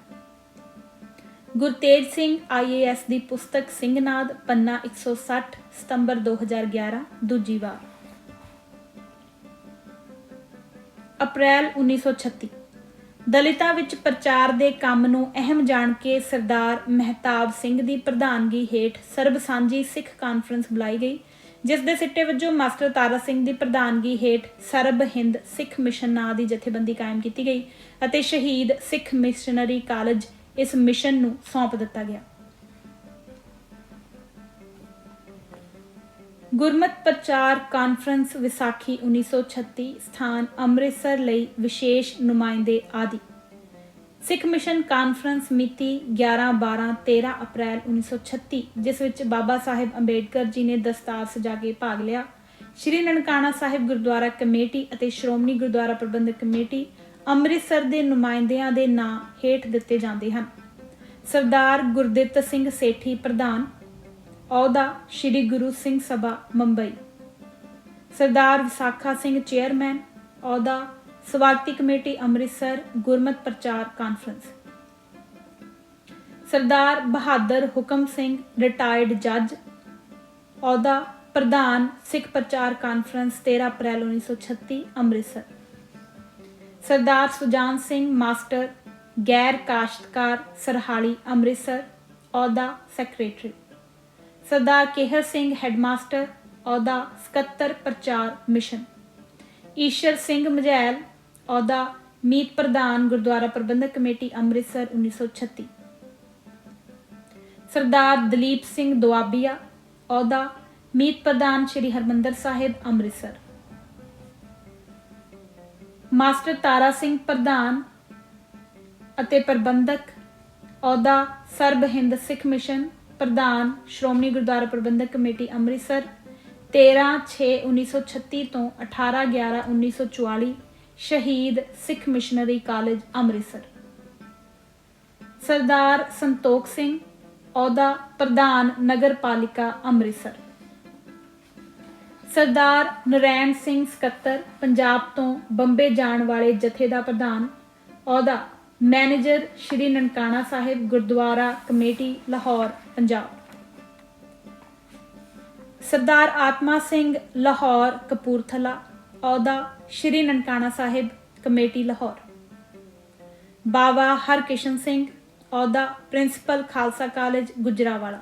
ਗੁਰਤੇਜ ਸਿੰਘ IAS ਦੀ ਪੁਸਤਕ ਸਿੰਘਨਾਦ ਪੰਨਾ 160 ਸਤੰਬਰ 2011 ਦੂਜੀ ਵਾਰ। ਅਪ੍ਰੈਲ 1936 ਦਲਿਤਾਂ ਵਿੱਚ ਪ੍ਰਚਾਰ ਦੇ ਕੰਮ ਨੂੰ ਅਹਿਮ ਜਾਣ ਕੇ ਸਰਦਾਰ ਮਹਿਤਾਬ ਸਿੰਘ ਦੀ ਪ੍ਰਧਾਨਗੀ ਹੇਠ ਸਰਬ ਸਾਂਝੀ ਸਿੱਖ ਕਾਨਫਰੰਸ ਬੁਲਾਈ ਗਈ, ਜਿਸ ਦੇ ਸਿੱਟੇ ਵਜੋਂ ਮਾਸਟਰ ਤਾਰਾ ਸਿੰਘ ਦੀ ਪ੍ਰਧਾਨਗੀ ਹੇਠ ਸਰਬ ਹਿੰਦ ਸਿੱਖ ਮਿਸ਼ਨ ਨਾਂ ਦੀ ਜਥੇਬੰਦੀ ਕਾਇਮ ਕੀਤੀ ਗਈ ਅਤੇ ਸ਼ਹੀਦ ਸਿੱਖ ਮਿਸ਼ਨਰੀ ਕਾਲਜ ਇਸ ਮਿਸ਼ਨ ਨੂੰ ਸੌਂਪ ਦਿੱਤਾ ਗਿਆ। ਗੁਰਮਤਿ ਪ੍ਰਚਾਰ ਕਾਨਫਰੰਸ ਵਿਸਾਖੀ 1936 ਸਥਾਨ ਅੰਮ੍ਰਿਤਸਰ ਲਈ ਵਿਸ਼ੇਸ਼ ਨੁਮਾਇੰਦੇ ਆਦਿ। ਸਿੱਖ ਮਿਸ਼ਨ ਕਾਨਫਰੰਸ ਮਿਤੀ 11-12-13 ਅਪ੍ਰੈਲ 1936 ਜਿਸ ਵਿੱਚ ਬਾਬਾ ਸਾਹਿਬ ਅੰਬੇਡਕਰ ਜੀ ਨੇ ਦਸਤਾਰ ਸਜਾ ਕੇ ਭਾਗ ਲਿਆ। ਸ਼੍ਰੀ ਨਨਕਾਣਾ ਸਾਹਿਬ ਗੁਰਦੁਆਰਾ ਕਮੇਟੀ ਅਤੇ ਸ਼੍ਰੋਮਣੀ ਗੁਰਦੁਆਰਾ ਪ੍ਰਬੰਧਕ ਕਮੇਟੀ ਅੰਮ੍ਰਿਤਸਰ ਦੇ ਨੁਮਾਇੰਦਿਆਂ ਦੇ ਨਾਂ ਹੇਠ ਦਿੱਤੇ ਜਾਂਦੇ ਹਨ। ਸਰਦਾਰ ਗੁਰਦਿੱਤ ਸਿੰਘ ਸੇਠੀ ਪ੍ਰਧਾਨ, ਅਹੁਦਾ ਸ਼੍ਰੀ ਗੁਰੂ ਸਿੰਘ ਸਭਾ ਮੁੰਬਈ। ਸਰਦਾਰ ਵਿਸਾਖਾ ਸਿੰਘ ਚੇਅਰਮੈਨ, ਅਹੁਦਾ ਸਵਾਗਤੀ ਕਮੇਟੀ ਅੰਮ੍ਰਿਤਸਰ ਗੁਰਮਤਿ ਪ੍ਰਚਾਰ ਕਾਨਫਰੰਸ। ਸਰਦਾਰ ਬਹਾਦਰ ਹੁਕਮ ਸਿੰਘ ਰਿਟਾਇਰਡ ਜੱਜ, ਅਹੁਦਾ ਪ੍ਰਧਾਨ ਸਿੱਖ ਪ੍ਰਚਾਰ ਕਾਨਫਰੰਸ 13 ਅਪ੍ਰੈਲ 1936 ਅੰਮ੍ਰਿਤਸਰ। ਸਰਦਾਰ ਸੁਜਾਨ ਸਿੰਘ ਮਾਸਟਰ ਗੈਰ ਕਾਸ਼ਤਕਾਰ ਸਰਹਾਲੀ ਅੰਮ੍ਰਿਤਸਰ, ਅਹੁਦਾ ਸੈਕਟਰੀ। ਸਰਦਾਰ ਕੇਹਰ ਸਿੰਘ ਹੈਡਮਾਸਟਰ, ਅਹੁਦਾ ਸਕੱਤਰ ਪ੍ਰਚਾਰ ਮਿਸ਼ਨ। ਈਸ਼ਰ ਸਿੰਘ ਮਝੈਲ, ਅਹੁਦਾ ਮੀਤ ਪ੍ਰਧਾਨ ਗੁਰਦੁਆਰਾ ਪ੍ਰਬੰਧਕ ਕਮੇਟੀ ਅੰਮ੍ਰਿਤਸਰ 1936। ਸਰਦਾਰ ਦਲੀਪ ਸਿੰਘ ਦੁਆਬੀਆ, ਅਹੁਦਾ ਮੀਤ ਪ੍ਰਧਾਨ ਸ਼੍ਰੀ ਹਰਿਮੰਦਰ ਸਾਹਿਬ ਅੰਮ੍ਰਿਤਸਰ। ਮਾਸਟਰ ਤਾਰਾ ਸਿੰਘ ਪ੍ਰਧਾਨ ਅਤੇ ਪ੍ਰਬੰਧਕ, ਅਹੁਦਾ ਸਰਬ ਹਿੰਦ ਸਿੱਖ ਮਿਸ਼ਨ ਪ੍ਰਧਾਨ ਸ਼੍ਰੋਮਣੀ ਗੁਰਦੁਆਰਾ ਪ੍ਰਬੰਧਕ ਕਮੇਟੀ ਅੰਮ੍ਰਿਤਸਰ 13/6/1936 ਤੋਂ 18/11/1944 ਸ਼ਹੀਦ ਸਿੱਖ ਮਿਸ਼ਨਰੀ ਕਾਲਜ ਅੰਮ੍ਰਿਤਸਰ। ਸਰਦਾਰ ਸੰਤੋਖ ਸਿੰਘ, ਅਹੁਦਾ ਪ੍ਰਧਾਨ ਨਗਰ ਪਾਲਿਕਾ ਅੰਮ੍ਰਿਤਸਰ। ਸਰਦਾਰ ਨਰੈਣ ਸਿੰਘ ਸਕੱਤਰ ਪੰਜਾਬ ਤੋਂ ਬੰਬੇ ਜਾਣ ਵਾਲੇ ਜਥੇ ਦਾ ਪ੍ਰਧਾਨ, ਅਹੁਦਾ ਮੈਨੇਜਰ ਸ਼੍ਰੀ ਨਨਕਾਣਾ ਸਾਹਿਬ ਗੁਰਦੁਆਰਾ ਕਮੇਟੀ ਲਾਹੌਰ ਪੰਜਾਬ। ਸਰਦਾਰ ਆਤਮਾ ਸਿੰਘ ਲਾਹੌਰ ਕਪੂਰਥਲਾ, ਅਹੁਦਾ ਸ਼੍ਰੀ ਨਨਕਾਣਾ ਸਾਹਿਬ ਕਮੇਟੀ ਲਾਹੌਰ। ਬਾਵਾ ਹਰਕਿਸ਼ਨ ਸਿੰਘ, ਅਹੁਦਾ ਪ੍ਰਿੰਸੀਪਲ ਖਾਲਸਾ ਕਾਲਜ ਗੁਜਰਾਵਾਲਾ।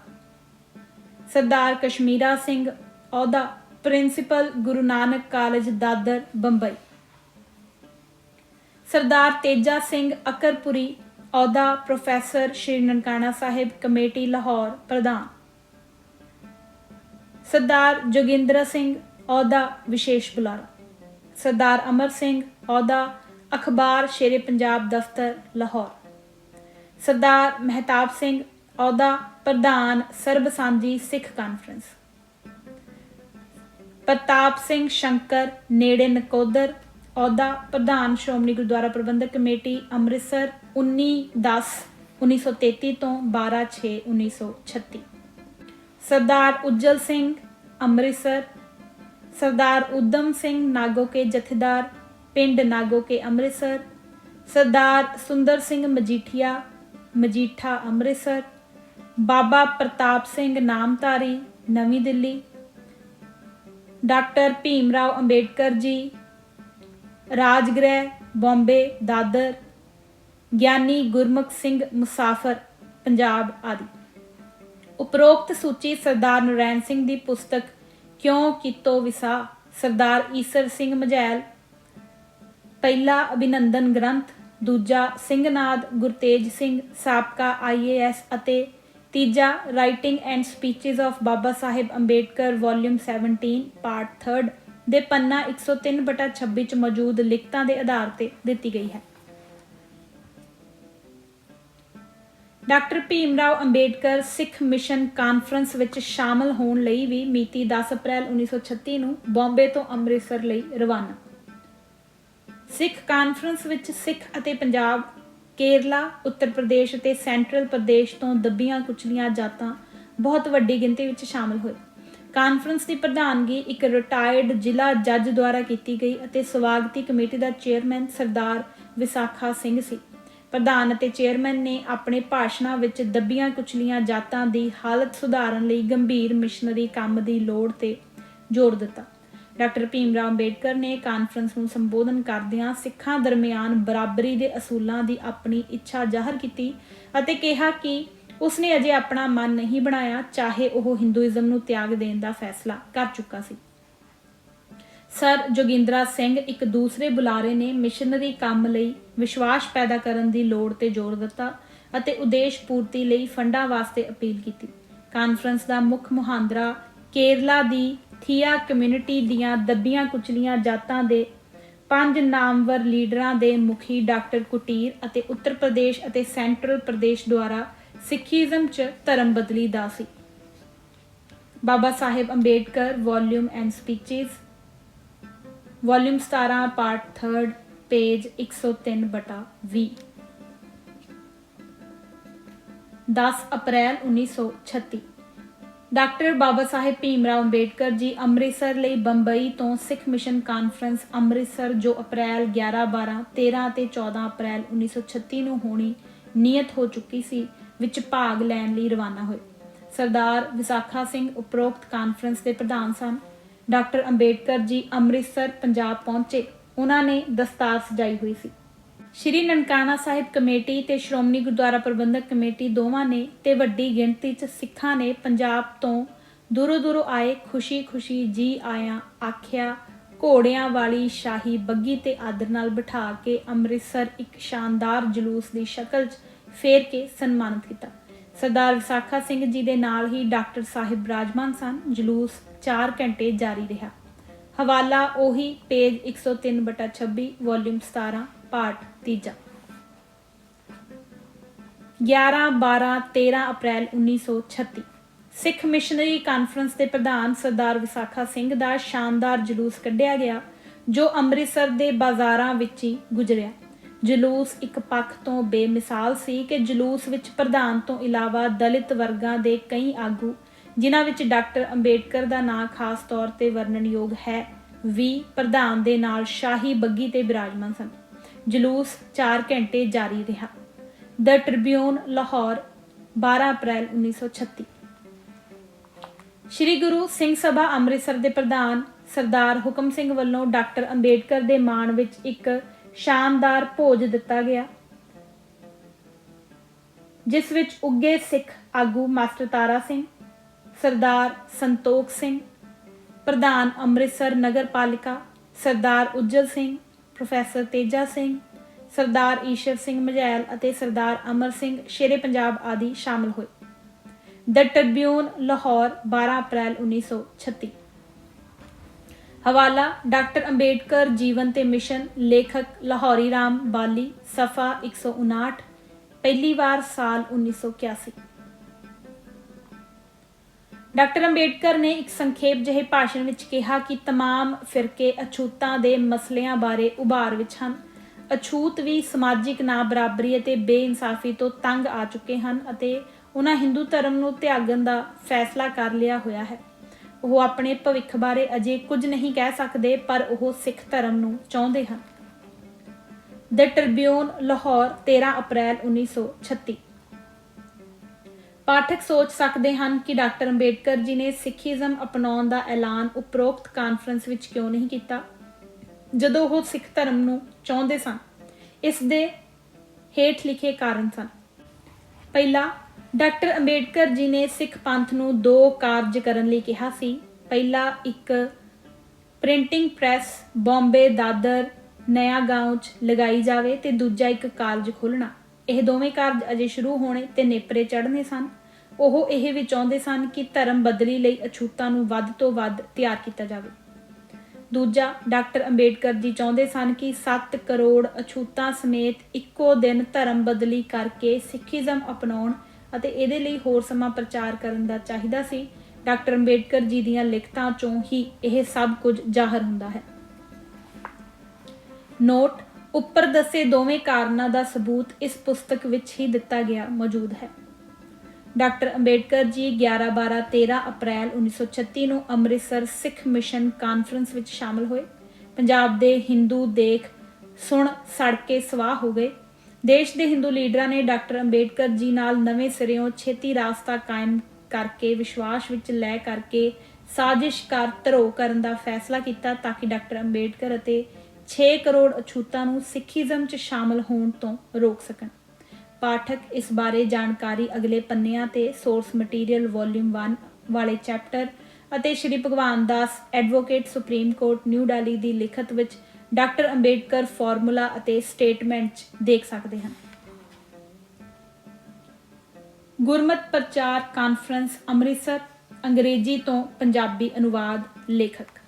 ਸਰਦਾਰ ਕਸ਼ਮੀਰਾ ਸਿੰਘ, ਅਹੁਦਾ ਪ੍ਰਿੰਸੀਪਲ ਗੁਰੂ ਨਾਨਕ ਕਾਲਜ ਦਾਦਰ ਬੰਬਈ। ਸਰਦਾਰ ਤੇਜਾ ਸਿੰਘ ਅਕਰਪੁਰੀ, ਅਹੁਦਾ ਪ੍ਰੋਫੈਸਰ ਸ਼੍ਰੀ ਨਨਕਾਣਾ ਸਾਹਿਬ ਕਮੇਟੀ ਲਾਹੌਰ ਪ੍ਰਧਾਨ। ਸਰਦਾਰ ਜੋਗਿੰਦਰ ਸਿੰਘ, ਅਹੁਦਾ ਵਿਸ਼ੇਸ਼ ਬੁਲਾਰਾ। ਸਰਦਾਰ ਅਮਰ ਸਿੰਘ, ਅਹੁਦਾ ਅਖਬਾਰ ਸ਼ੇਰੇ ਪੰਜਾਬ ਦਫ਼ਤਰ ਲਾਹੌਰ। ਸਰਦਾਰ ਮਹਿਤਾਬ ਸਿੰਘ, ਅਹੁਦਾ ਪ੍ਰਧਾਨ ਸਰਬ ਸਾਂਝੀ ਸਿੱਖ ਕਾਨਫਰੰਸ। ਪ੍ਰਤਾਪ ਸਿੰਘ ਸ਼ੰਕਰ ਨੇੜੇ ਨਕੋਦਰ, ਅਹੁਦਾ ਪ੍ਰਧਾਨ ਸ਼੍ਰੋਮਣੀ ਗੁਰਦੁਆਰਾ ਪ੍ਰਬੰਧਕ ਕਮੇਟੀ ਅੰਮ੍ਰਿਤਸਰ 19/10/1933 ਤੋਂ 12/6/1936। ਸਰਦਾਰ ਉੱਜਲ ਸਿੰਘ ਅੰਮ੍ਰਿਤਸਰ। ਸਰਦਾਰ ਉਦਮ ਸਿੰਘ ਨਾਗੋਕੇ ਜਥੇਦਾਰ ਪਿੰਡ ਨਾਗੋਕੇ ਅੰਮ੍ਰਿਤਸਰ। ਸਰਦਾਰ ਸੁੰਦਰ ਸਿੰਘ ਮਜੀਠੀਆ ਮਜੀਠਾ ਅੰਮ੍ਰਿਤਸਰ। ਬਾਬਾ ਪ੍ਰਤਾਪ ਸਿੰਘ ਨਾਮਧਾਰੀ ਨਵੀਂ ਦਿੱਲੀ। ਡਾਕਟਰ ਭੀਮ ਰਾਓ ਅੰਬੇਡਕਰ ਜੀ ਰਾਜਗ੍ਰਹਿ ਬੰਬੇ ਦਾਦਰ। ਗਿਆਨੀ ਗੁਰਮੁਖ ਸਿੰਘ ਮੁਸਾਫਰ ਪੰਜਾਬ ਆਦਿ। ਉਪਰੋਕਤ ਸੂਚੀ ਸਰਦਾਰ ਨਰੈਣ ਸਿੰਘ ਦੀ ਪੁਸਤਕ ਕਿਉਂ ਕੀਤੋ ਵਿਸਾ, ਸਰਦਾਰ ਈਸਰ ਸਿੰਘ ਮਝੈਲ, ਪਹਿਲਾ ਅਭਿਨੰਦਨ ਗ੍ਰੰਥ, ਦੂਜਾ ਸਿੰਘਨਾਦ ਗੁਰਤੇਜ ਸਿੰਘ ਸਾਬਕਾ IAS ਅਤੇ ਤੀਜਾ writing and ਸਪੀਚਿਸ of Baba Sahib Ambedkar volume 17 part 3 ਦੇ ਪੰਨਾ 103/26 ਚ ਮੌਜੂਦ ਲਿਖਤਾਂ ਦੇ ਆਧਾਰ ਤੇ ਦਿੱਤੀ ਗਈ ਹੈ। ਡਾਕਟਰ ਭੀਮ ਰਾਓ ਅੰਬੇਡਕਰ ਸਿੱਖ ਮਿਸ਼ਨ ਕਾਨਫਰੰਸ ਵਿੱਚ ਸ਼ਾਮਲ ਹੋਣ ਲਈ ਵੀ ਮਿਤੀ 10 ਅਪ੍ਰੈਲ 1936 ਨੂੰ ਬੰਬੇ ਤੋਂ ਅੰਮ੍ਰਿਤਸਰ ਲਈ ਰਵਾਨਾ। ਸਿੱਖ ਕਾਨਫਰੰਸ ਵਿੱਚ ਸਿੱਖ ਅਤੇ ਪੰਜਾਬ केरला, उत्तर प्रदेश ਅਤੇ ਸੈਂਟਰਲ ਪ੍ਰਦੇਸ਼ ਤੋਂ ਦੱਬੀਆਂ ਕੁਚਲੀਆਂ ਜਾਤਾਂ ਬਹੁਤ ਵੱਡੀ ਗਿਣਤੀ ਵਿੱਚ ਸ਼ਾਮਲ ਹੋਏ। ਕਾਨਫਰੰਸ ਦੀ ਪ੍ਰਧਾਨਗੀ ਇੱਕ ਰਿਟਾਇਰਡ ਜ਼ਿਲ੍ਹਾ ਜੱਜ ਦੁਆਰਾ ਕੀਤੀ ਗਈ ਅਤੇ ਸਵਾਗਤੀ ਕਮੇਟੀ ਦਾ ਚੇਅਰਮੈਨ ਸਰਦਾਰ ਵਿਸਾਖਾ ਸਿੰਘ ਸੀ। ਪ੍ਰਧਾਨ ਅਤੇ ਚੇਅਰਮੈਨ ਨੇ ਆਪਣੇ ਭਾਸ਼ਣਾਂ ਵਿੱਚ ਦੱਬੀਆਂ ਕੁਚਲੀਆਂ ਜਾਤਾਂ ਦੀ ਹਾਲਤ ਸੁਧਾਰਨ ਲਈ ਗੰਭੀਰ ਮਿਸ਼ਨਰੀ ਕੰਮ ਦੀ ਲੋੜ ਤੇ ਜ਼ੋਰ ਦਿੱਤਾ। ਡਾਕਟਰ ਭੀਮ ਰਾਓ ਅੰਬੇਡਕਰ ਨੇ ਕਾਨਫਰੰਸ ਨੂੰ ਸੰਬੋਧਨ ਕਰਦਿਆਂ ਸਿੱਖਾਂ ਦਰਮਿਆਨ ਬਰਾਬਰੀ ਦੇ ਅਸੂਲਾਂ ਦੀ ਆਪਣੀ ਇੱਛਾ ਜ਼ਾਹਰ ਕੀਤੀ ਅਤੇ ਕਿਹਾ ਕਿ ਉਸਨੇ ਅਜੇ ਆਪਣਾ ਮਨ ਨਹੀਂ ਬਣਾਇਆ, ਚਾਹੇ ਉਹ ਹਿੰਦੂਇਜ਼ਮ ਨੂੰ ਤਿਆਗ ਦੇਣ ਦਾ ਫੈਸਲਾ ਕਰ ਚੁੱਕਾ ਸੀ। ਸਰ ਜੋਗਿੰਦਰਾ ਸਿੰਘ ਇੱਕ ਦੂਸਰੇ ਬੁਲਾਰੇ ਨੇ ਮਿਸ਼ਨਰੀ ਕੰਮ ਲਈ ਵਿਸ਼ਵਾਸ ਪੈਦਾ ਕਰਨ ਦੀ ਲੋੜ ਤੇ ਜ਼ੋਰ ਦਿੱਤਾ ਅਤੇ ਉਦੇਸ਼ ਪੂਰਤੀ ਲਈ ਫੰਡਾਂ ਵਾਸਤੇ ਅਪੀਲ ਕੀਤੀ। ਕਾਨਫਰੰਸ ਦਾ ਮੁੱਖ ਮੁਹਾਂਦਰਾ ਕੇਰਲਾ ਦੀ ਥੀਆ ਕਮਿਊਨਿਟੀ ਦੀਆਂ ਦੱਬੀਆਂ ਕੁਚਲੀਆਂ ਜਾਤਾਂ ਦੇ 5 ਨਾਮਵਰ ਲੀਡਰਾਂ ਦੇ ਮੁਖੀ ਡਾਕਟਰ ਕੁਟੀਰ ਅਤੇ ਉੱਤਰ ਪ੍ਰਦੇਸ਼ ਅਤੇ ਸੈਂਟਰਲ ਪ੍ਰਦੇਸ਼ ਦੁਆਰਾ ਸਿੱਖੀਜ਼ਮ 'ਚ ਧਰਮ ਬਦਲੀ ਦਾ ਸੀ। Baba Sahib Ambedkar volume and speeches, volume 17, part 3, page 103/20। 10 ਅਪ੍ਰੈਲ 1936 ਡਾਕਟਰ ਬਾਬਾ ਸਾਹਿਬ ਭੀਮ ਰਾਓ ਅੰਬੇਡਕਰ ਜੀ ਅੰਮ੍ਰਿਤਸਰ ਲਈ ਬੰਬਈ ਤੋਂ ਸਿੱਖ ਮਿਸ਼ਨ ਕਾਨਫਰੰਸ ਅੰਮ੍ਰਿਤਸਰ ਜੋ ਅਪ੍ਰੈਲ 11, 12, 13 ਅਤੇ 14 ਅਪ੍ਰੈਲ 1936 ਨੂੰ ਹੋਣੀ ਨਿਯਤ ਹੋ ਚੁੱਕੀ ਸੀ ਵਿੱਚ ਭਾਗ ਲੈਣ ਲਈ ਰਵਾਨਾ ਹੋਏ। ਸਰਦਾਰ ਵਿਸਾਖਾ ਸਿੰਘ ਉਪਰੋਕਤ ਕਾਨਫਰੰਸ ਦੇ ਪ੍ਰਧਾਨ ਸਨ। ਡਾਕਟਰ ਅੰਬੇਡਕਰ ਜੀ ਅੰਮ੍ਰਿਤਸਰ ਪੰਜਾਬ ਪਹੁੰਚੇ। ਉਹਨਾਂ ਨੇ ਦਸਤਾਰ ਸਜਾਈ ਹੋਈ ਸੀ। ਸ਼੍ਰੀ ਨਨਕਾਣਾ ਸਾਹਿਬ ਕਮੇਟੀ ਤੇ ਸ਼੍ਰੋਮਣੀ ਗੁਰਦੁਆਰਾ ਪ੍ਰਬੰਧਕ ਕਮੇਟੀ ਦੋਵਾਂ ਨੇ ਤੇ ਵੱਡੀ ਗਿਣਤੀ 'ਚ ਸਿੱਖਾਂ ਨੇ ਪੰਜਾਬ ਤੋਂ ਦੂਰੋਂ ਆਏ ਖੁਸ਼ੀ ਜੀ ਆਇਆਂ ਆਖਿਆ। ਘੋੜਿਆਂ ਵਾਲੀ ਸ਼ਾਹੀ ਬੱਗੀ ਤੇ ਆਦਰ ਨਾਲ ਬਿਠਾ ਕੇ ਅੰਮ੍ਰਿਤਸਰ ਇੱਕ ਸ਼ਾਨਦਾਰ ਜਲੂਸ ਦੀ ਸ਼ਕਲ 'ਚ ਫੇਰ ਕੇ ਸਨਮਾਨਿਤ ਕੀਤਾ। ਸਰਦਾਰ ਵਿਸਾਖਾ ਸਿੰਘ ਜੀ ਦੇ ਨਾਲ ਹੀ ਡਾਕਟਰ ਸਾਹਿਬ ਬਿਰਾਜਮਾਨ ਸਨ। ਜਲੂਸ 4 ਘੰਟੇ ਜਾਰੀ ਰਿਹਾ। ਹਵਾਲਾ ਉਹੀ ਪੇਜ 103/26, ਵੋਲਿਊਮ 17, ਪਾਰਟ 3। 11, 12, 13 ਅਪ੍ਰੈਲ 1936 ਸਿੱਖ ਮਿਸ਼ਨਰੀ ਕਾਨਫਰੰਸ ਦੇ ਪ੍ਰਧਾਨ ਸਰਦਾਰ ਵਿਸਾਖਾ ਸਿੰਘ ਦਾ ਸ਼ਾਨਦਾਰ ਜਲੂਸ ਕੱਢਿਆ ਗਿਆ ਜੋ ਅੰਮ੍ਰਿਤਸਰ ਦੇ ਬਾਜ਼ਾਰਾਂ ਵਿੱਚ ਹੀ ਗੁਜ਼ਰਿਆ। ਜਲੂਸ ਇੱਕ ਪੱਖ ਤੋਂ ਬੇਮਿਸਾਲ ਸੀ ਕਿ ਜਲੂਸ ਵਿੱਚ ਪ੍ਰਧਾਨ ਤੋਂ ਇਲਾਵਾ ਦਲਿਤ ਵਰਗਾਂ ਦੇ ਕਈ ਆਗੂ, ਜਿਨ੍ਹਾਂ ਵਿੱਚ ਡਾਕਟਰ ਅੰਬੇਡਕਰ ਦਾ ਨਾਂ ਖਾਸ ਤੌਰ ਤੇ ਵਰਣਨਯੋਗ ਹੈ, ਵੀ ਪ੍ਰਧਾਨ ਦੇ ਨਾਲ ਸ਼ਾਹੀ ਬੱਗੀ ਤੇ ਬਿਰਾਜਮਾਨ ਸਨ। ਜਲੂਸ 4 ਘੰਟੇ ਜਾਰੀ ਰਿਹਾ। ਦ ਟ੍ਰਿਬਿਊਨ ਲਾਹੌਰ 12 ਅਪ੍ਰੈਲ 1936 ਸ਼੍ਰੀ ਗੁਰੂ ਸਿੰਘ ਸਭਾ ਅੰਮ੍ਰਿਤਸਰ ਦੇ ਪ੍ਰਧਾਨ ਸਰਦਾਰ ਹੁਕਮ ਸਿੰਘ ਵੱਲੋਂ ਡਾਕਟਰ ਅੰਬੇਡਕਰ ਦੇ ਮਾਣ ਵਿੱਚ ਇੱਕ ਸ਼ਾਨਦਾਰ ਭੋਜ ਦਿੱਤਾ ਗਿਆ, ਜਿਸ ਵਿੱਚ ਉੱਘੇ ਸਿੱਖ ਆਗੂ ਮਾਸਟਰ ਤਾਰਾ ਸਿੰਘ, ਸਰਦਾਰ ਸੰਤੋਖ ਸਿੰਘ, ਪ੍ਰਧਾਨ ਅੰਮ੍ਰਿਤਸਰ ਨਗਰ ਪਾਲਿਕਾ ਸਰਦਾਰ ਉੱਜਲ ਸਿੰਘ, ਪ੍ਰੋਫੈਸਰ ਤੇਜਾ ਸਿੰਘ, ਸਰਦਾਰ ਈਸ਼ਰ ਸਿੰਘ ਮਝੈਲ ਅਤੇ ਸਰਦਾਰ ਅਮਰ ਸਿੰਘ ਸ਼ੇਰੇ ਪੰਜਾਬ ਆਦਿ ਸ਼ਾਮਲ ਹੋਏ। ਦ ਟ੍ਰਿਬਿਊਨ ਲਾਹੌਰ 12 ਅਪ੍ਰੈਲ 1936 ਹਵਾਲਾ ਡਾਕਟਰ ਅੰਬੇਡਕਰ ਜੀਵਨ ਤੇ ਮਿਸ਼ਨ, ਲੇਖਕ ਲਾਹੌਰੀ ਰਾਮ ਬਾਲੀ, ਸਫਾ 159, ਪਹਿਲੀ ਵਾਰ ਸਾਲ 1981। ਡਾਕਟਰ ਅੰਬੇਡਕਰ ਨੇ ਇੱਕ ਸੰਖੇਪ ਜਿਹੇ ਭਾਸ਼ਣ ਵਿੱਚ ਕਿਹਾ ਕਿ ਤਮਾਮ ਫਿਰਕੇ ਅਛੂਤਾਂ ਦੇ ਮਸਲਿਆਂ ਬਾਰੇ ਉਭਾਰ ਵਿੱਚ ਹਨ। ਅਛੂਤ ਵੀ ਸਮਾਜਿਕ ਨਾ ਬਰਾਬਰੀ ਅਤੇ ਬੇਇਨਸਾਫੀ ਤੋਂ ਤੰਗ ਆ ਚੁੱਕੇ ਹਨ ਅਤੇ ਉਹਨਾਂ ਹਿੰਦੂ ਧਰਮ ਨੂੰ ਤਿਆਗਣ ਦਾ ਫੈਸਲਾ ਕਰ ਲਿਆ ਹੋਇਆ ਹੈ। ਉਹ ਆਪਣੇ ਭਵਿੱਖ ਬਾਰੇ ਅਜੇ ਕੁਝ ਨਹੀਂ ਕਹਿ ਸਕਦੇ, ਪਰ ਉਹ ਸਿੱਖ ਧਰਮ ਨੂੰ ਚਾਹੁੰਦੇ ਹਨ। ਦ ਟ੍ਰਿਬਿਊਨ ਲਾਹੌਰ 13 ਅਪ੍ਰੈਲ 1936 ਪਾਠਕ ਸੋਚ ਸਕਦੇ ਹਨ ਕਿ ਡਾਕਟਰ ਅੰਬੇਡਕਰ ਜੀ ਨੇ ਸਿੱਖੀਜ਼ਮ ਅਪਣਾਉਣ ਦਾ ਐਲਾਨ ਉਪਰੋਕਤ ਕਾਨਫਰੰਸ ਵਿੱਚ ਕਿਉਂ ਨਹੀਂ ਕੀਤਾ, ਜਦੋਂ ਉਹ ਸਿੱਖ ਧਰਮ ਨੂੰ ਚਾਹੁੰਦੇ ਸਨ। ਇਸ ਦੇ ਹੇਠ ਲਿਖੇ ਕਾਰਨ ਸਨ। ਪਹਿਲਾ, ਡਾਕਟਰ ਅੰਬੇਡਕਰ ਜੀ ਨੇ ਸਿੱਖ ਪੰਥ ਨੂੰ 2 ਕਾਰਜ ਕਰਨ ਲਈ ਕਿਹਾ ਸੀ। ਪਹਿਲਾ, ਇੱਕ ਪ੍ਰਿੰਟਿੰਗ ਪ੍ਰੈਸ ਬੰਬੇ, ਦਾਦਰ, ਨਇਆ ਗਾਉਂ 'ਚ ਲਗਾਈ ਜਾਵੇ ਤੇ ਦੂਜਾ ਇੱਕ ਕਾਲਜ ਖੋਲ੍ਹਣਾ। ਇਹ ਦੋਵੇਂ ਕਾਰਜ ਅਜੇ ਸ਼ੁਰੂ ਹੋਣੇ ਤੇ ਨੇਪਰੇ ਚੜ੍ਹਨੇ ਸਨ। ਉਹ ਇਹ ਵੀ ਚਾਹੁੰਦੇ ਸਨ ਕਿ ਧਰਮ ਬਦਲੀ ਲਈ ਅਛੂਤਾਂ ਨੂੰ ਵੱਧ ਤੋਂ ਵੱਧ ਤਿਆਰ ਕੀਤਾ ਜਾਵੇ। ਦੂਜਾ, ਡਾਕਟਰ ਅੰਬੇਡਕਰ ਜੀ ਚਾਹੁੰਦੇ ਸਨ ਕਿ 7 ਕਰੋੜ ਅਛੂਤਾਂ ਸਮੇਤ ਇੱਕੋ ਦਿਨ ਧਰਮ ਬਦਲੀ ਕਰਕੇ ਸਿੱਖੀਜ਼ਮ ਅਪਣਾਉਣ ਅਤੇ ਇਹਦੇ ਲਈ ਹੋਰ ਸਮਾਂ ਪ੍ਰਚਾਰ ਕਰਨ ਦਾ ਚਾਹੀਦਾ ਸੀ। ਡਾਕਟਰ ਅੰਬੇਡਕਰ ਜੀ ਦੀਆਂ ਲਿਖਤਾਂ 'ਚੋਂ ਹੀ ਇਹ ਸਭ ਕੁਝ ਜ਼ਾਹਰ ਹੁੰਦਾ ਹੈ। ਨੋਟ: ਉੱਪਰ ਦੱਸੇ ਦੋਵੇਂ ਕਾਰਨਾਂ ਦਾ ਸਬੂਤ ਇਸ ਪੁਸਤਕ ਵਿੱਚ ਹੀ ਦਿੱਤਾ ਗਿਆ ਮੌਜੂਦ ਹੈ। ਡਾਕਟਰ ਅੰਬੇਡਕਰ ਜੀ 11-12-13 ਅਪ੍ਰੈਲ 1936 ਨੂੰ ਅੰਮ੍ਰਿਤਸਰ ਸਿੱਖ ਮਿਸ਼ਨ ਕਾਨਫਰੰਸ ਵਿੱਚ ਸ਼ਾਮਲ ਹੋਏ। ਪੰਜਾਬ ਦੇ ਹਿੰਦੂ ਦੇਖ ਸੁਣ ਸੜ ਕੇ ਸਵਾਹ ਹੋ ਗਏ। ਦੇਸ਼ ਦੇ ਹਿੰਦੂ ਲੀਡਰਾਂ ਨੇ ਡਾਕਟਰ ਅੰਬੇਡਕਰ ਜੀ ਨਾਲ ਨਵੇਂ ਸਿਰਿਓਂ ਛੇਤੀ ਰਾਸਤਾ ਕਾਇਮ ਕਰਕੇ ਵਿਸ਼ਵਾਸ ਵਿੱਚ ਲੈ ਕਰਕੇ ਸਾਜ਼ਿਸ਼ ਕਰ ਧਰੋਹ ਕਰਨ ਦਾ ਫੈਸਲਾ ਕੀਤਾ ਤਾਂ ਕਿ ਡਾਕਟਰ ਅੰਬੇਡਕਰ ਅਤੇ 6 ਕਰੋੜ ਅਛੂਤਾਂ ਨੂੰ ਸਿੱਖੀਜ਼ਮ 'ਚ ਸ਼ਾਮਲ ਹੋਣ ਤੋਂ ਰੋਕ ਸਕਣ। ਪਾਠਕ ਇਸ ਬਾਰੇ ਜਾਣਕਾਰੀ ਅਗਲੇ ਪੰਨਿਆਂ ਤੇ ਸੋਰਸ ਮਟੀਰੀਅਲ ਵੋਲਿਊਮ 1 ਵਾਲੇ ਚੈਪਟਰ ਅਤੇ Shri Bhagwan Das advocate supreme court new Delhi ਦੀ ਲਿਖਤ ਵਿੱਚ ਡਾਕਟਰ ਅੰਬੇਡਕਰ ਫਾਰਮੂਲਾ ਅਤੇ ਸਟੇਟਮੈਂਟ 'ਚ ਦੇਖ ਸਕਦੇ ਹਨ। ਗੁਰਮਤਿ ਪ੍ਰਚਾਰ ਕਾਨਫਰੰਸ ਅੰਮ੍ਰਿਤਸਰ, ਅੰਗਰੇਜ਼ੀ ਤੋਂ ਪੰਜਾਬੀ ਅਨੁਵਾਦ। ਲੇਖਕ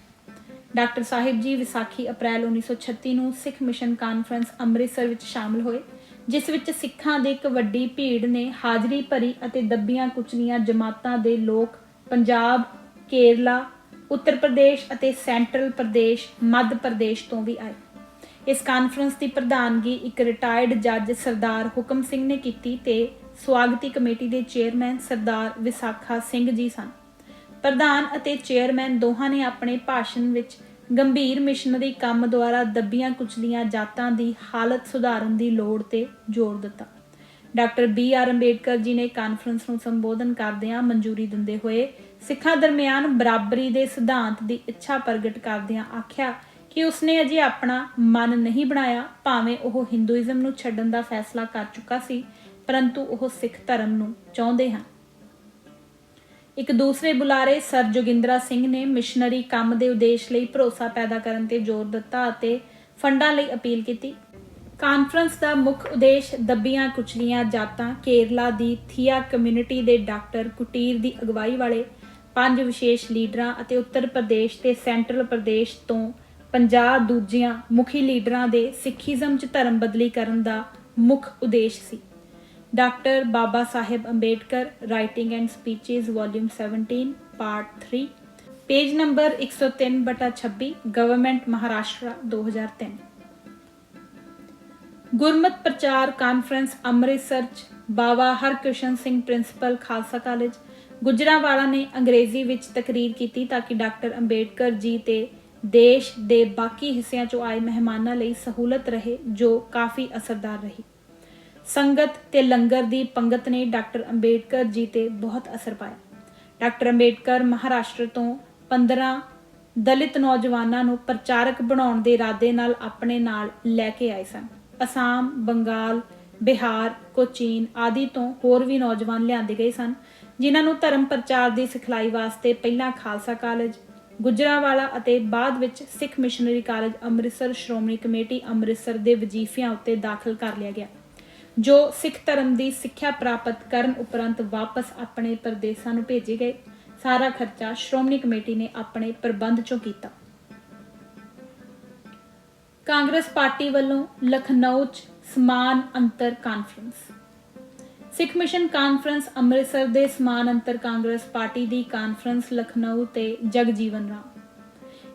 ਡਾਕਟਰ ਸਾਹਿਬ ਜੀ ਵਿਸਾਖੀ ਅਪ੍ਰੈਲ 1936 ਨੂੰ ਸਿੱਖ ਮਿਸ਼ਨ ਕਾਨਫਰੰਸ ਅੰਮ੍ਰਿਤਸਰ ਵਿੱਚ ਸ਼ਾਮਲ ਹੋਏ, ਜਿਸ ਵਿੱਚ ਸਿੱਖਾਂ ਦੀ ਇੱਕ ਵੱਡੀ ਭੀੜ ਨੇ ਹਾਜ਼ਰੀ ਭਰੀ ਅਤੇ ਦੱਬੀਆਂ ਕੁਚਲੀਆਂ ਜਮਾਤਾਂ ਦੇ ਲੋਕ ਪੰਜਾਬ, ਕੇਰਲਾ, ਉੱਤਰ ਪ੍ਰਦੇਸ਼ ਅਤੇ ਸੈਂਟਰਲ ਪ੍ਰਦੇਸ਼, ਮੱਧ ਪ੍ਰਦੇਸ਼ ਤੋਂ ਵੀ ਆਏ। ਇਸ ਕਾਨਫਰੰਸ ਦੀ ਪ੍ਰਧਾਨਗੀ ਇੱਕ ਰਿਟਾਇਰਡ ਜੱਜ ਸਰਦਾਰ ਹੁਕਮ ਸਿੰਘ ਨੇ ਕੀਤੀ ਤੇ ਸਵਾਗਤੀ ਕਮੇਟੀ ਦੇ ਚੇਅਰਮੈਨ ਸਰਦਾਰ ਵਿਸਾਖਾ ਸਿੰਘ ਜੀ ਸਨ। ਪ੍ਰਧਾਨ ਅਤੇ ਚੇਅਰਮੈਨ ਦੋਹਾਂ ਨੇ ਆਪਣੇ ਭਾਸ਼ਣ ਵਿੱਚ ਗੰਭੀਰ ਮਿਸ਼ਨਰੀ ਕੰਮ ਦੁਆਰਾ ਦੱਬੀਆਂ ਕੁਚਲੀਆਂ ਜਾਤਾਂ ਦੀ ਹਾਲਤ ਸੁਧਾਰਨ ਦੀ ਲੋੜ ਤੇ ਜ਼ੋਰ ਦਿੱਤਾ। ਡਾਕਟਰ BR ਅੰਬੇਡਕਰ ਜੀ ਨੇ ਕਾਨਫਰੰਸ ਨੂੰ ਸੰਬੋਧਨ ਕਰਦਿਆਂ ਮਨਜ਼ੂਰੀ ਦਿੰਦੇ ਹੋਏ ਸਿੱਖਾਂ ਦਰਮਿਆਨ ਬਰਾਬਰੀ ਦੇ ਸਿਧਾਂਤ ਦੀ ਇੱਛਾ ਪ੍ਰਗਟ ਕਰਦਿਆਂ ਆਖਿਆ ਕਿ ਉਸਨੇ ਅਜੇ ਆਪਣਾ ਮਨ ਨਹੀਂ ਬਣਾਇਆ। ਭਾਵੇਂ ਉਹ ਹਿੰਦੂਇਜ਼ਮ ਨੂੰ ਛੱਡਣ ਦਾ ਫੈਸਲਾ ਕਰ ਚੁੱਕਾ ਸੀ, ਪਰੰਤੂ ਉਹ ਸਿੱਖ ਧਰਮ ਨੂੰ ਚਾਹੁੰਦੇ ਹਨ। ਇੱਕ ਦੂਸਰੇ ਬੁਲਾਰੇ ਸਰ ਜੋਗਿੰਦਰਾ ਸਿੰਘ ਨੇ ਮਿਸ਼ਨਰੀ ਕੰਮ ਦੇ ਉਦੇਸ਼ ਲਈ ਭਰੋਸਾ ਪੈਦਾ ਕਰਨ ਤੇ ਜ਼ੋਰ ਦਿੱਤਾ ਅਤੇ ਫੰਡਾਂ ਲਈ ਅਪੀਲ ਕੀਤੀ। ਕਾਨਫਰੰਸ ਦਾ ਮੁੱਖ ਉਦੇਸ਼ ਦੱਬੀਆਂ ਕੁਚਲੀਆਂ ਜਾਤਾਂ ਕੇਰਲਾ ਦੀ ਥੀਆ ਕਮਿਊਨਿਟੀ ਦੇ ਡਾਕਟਰ ਕੁਟੀਰ ਦੀ ਅਗਵਾਈ ਵਾਲੇ 5 ਵਿਸ਼ੇਸ਼ ਲੀਡਰਾਂ ਅਤੇ ਉੱਤਰ ਪ੍ਰਦੇਸ਼ ਤੇ ਸੈਂਟਰਲ ਪ੍ਰਦੇਸ਼ ਤੋਂ 50 ਦੂਜਿਆਂ ਮੁਖੀ ਲੀਡਰਾਂ ਦੇ ਸਿੱਖੀਜ਼ਮ 'ਚ ਧਰਮ ਬਦਲੀ ਕਰਨ ਦਾ ਮੁੱਖ ਉਦੇਸ਼ ਸੀ। Doctor Baba Sahib Ambedkar writing and speeches volume 17 part 3 page number 103/26 government Maharashtra 2003। Gurmat Prachar conference Amritsar 'ਚ ਬਾਬਾ ਹਰਕ੍ਰਿਸ਼ਨ ਸਿੰਘ ਪ੍ਰਿੰਸੀਪਲ ਖਾਲਸਾ ਕਾਲਜ ਗੁਜਰਾਂਵਾਲਾ ਨੇ ਅੰਗਰੇਜ਼ੀ ਵਿੱਚ ਤਕਰੀਰ ਕੀਤੀ ਤਾਂ ਕਿ ਡਾਕਟਰ ਅੰਬੇਡਕਰ ਜੀ ਤੇ ਦੇਸ਼ ਦੇ ਬਾਕੀ ਹਿੱਸਿਆਂ 'ਚੋਂ ਆਏ ਮਹਿਮਾਨਾਂ ਲਈ ਸਹੂਲਤ ਰਹੇ, ਜੋ ਕਾਫੀ ਅਸਰਦਾਰ ਰਹੀ। ਸੰਗਤ ਤੇ ਲੰਗਰ ਦੀ ਪੰਗਤ ਨੇ ਡਾਕਟਰ ਅੰਬੇਡਕਰ ਜੀ ਤੇ ਬਹੁਤ ਅਸਰ ਪਾਇਆ। ਡਾਕਟਰ ਅੰਬੇਡਕਰ ਮਹਾਰਾਸ਼ਟਰ ਤੋਂ 15 ਦਲਿਤ ਨੌਜਵਾਨਾਂ ਨੂੰ ਪ੍ਰਚਾਰਕ ਬਣਾਉਣ ਦੇ ਇਰਾਦੇ ਨਾਲ ਆਪਣੇ ਨਾਲ ਲੈ ਕੇ ਆਏ ਸਨ। ਅਸਾਮ, ਬੰਗਾਲ, ਬਿਹਾਰ, ਕੋਚੀਨ ਆਦਿ ਤੋਂ ਹੋਰ ਵੀ ਨੌਜਵਾਨ ਲਿਆਂਦੇ ਗਏ ਸਨ, ਜਿਨ੍ਹਾਂ ਨੂੰ ਧਰਮ ਪ੍ਰਚਾਰ ਦੀ ਸਿਖਲਾਈ ਵਾਸਤੇ ਪਹਿਲਾਂ ਖਾਲਸਾ ਕਾਲਜ ਗੁਜਰਾਂਵਾਲਾ ਅਤੇ ਬਾਅਦ ਵਿੱਚ Sikh missionary college Amritsar Shiromani committee Amritsar ਦੇ ਵਜ਼ੀਫਿਆਂ ਉੱਤੇ ਦਾਖਲ ਕਰ ਲਿਆ ਗਿਆ, ਜੋ ਸਿੱਖ ਧਰਮ ਦੀ ਸਿੱਖਿਆ ਪ੍ਰਾਪਤ ਕਰਨ ਉਪਰੰਤ ਵਾਪਸ ਆਪਣੇ ਪ੍ਰਦੇਸਾਂ ਨੂੰ ਭੇਜੇ ਗਏ। ਸਾਰਾ ਖਰਚਾ ਸ਼੍ਰੋਮਣੀ ਕਮੇਟੀ ਨੇ ਆਪਣੇ ਪ੍ਰਬੰਧ ਚੋਂ ਕੀਤਾ। ਕਾਂਗਰਸ ਪਾਰਟੀ ਵੱਲੋਂ ਲਖਨਊ 'ਚ ਸਮਾਨ ਅੰਤਰ ਕਾਨਫਰੰਸ। ਸਿੱਖ ਮਿਸ਼ਨ ਕਾਨਫਰੰਸ ਅੰਮ੍ਰਿਤਸਰ ਦੇ ਸਮਾਨ ਅੰਤਰ ਕਾਂਗਰਸ ਪਾਰਟੀ ਦੀ ਕਾਨਫਰੰਸ ਲਖਨਊ ਤੇ ਜਗਜੀਵਨ ਰਾਮ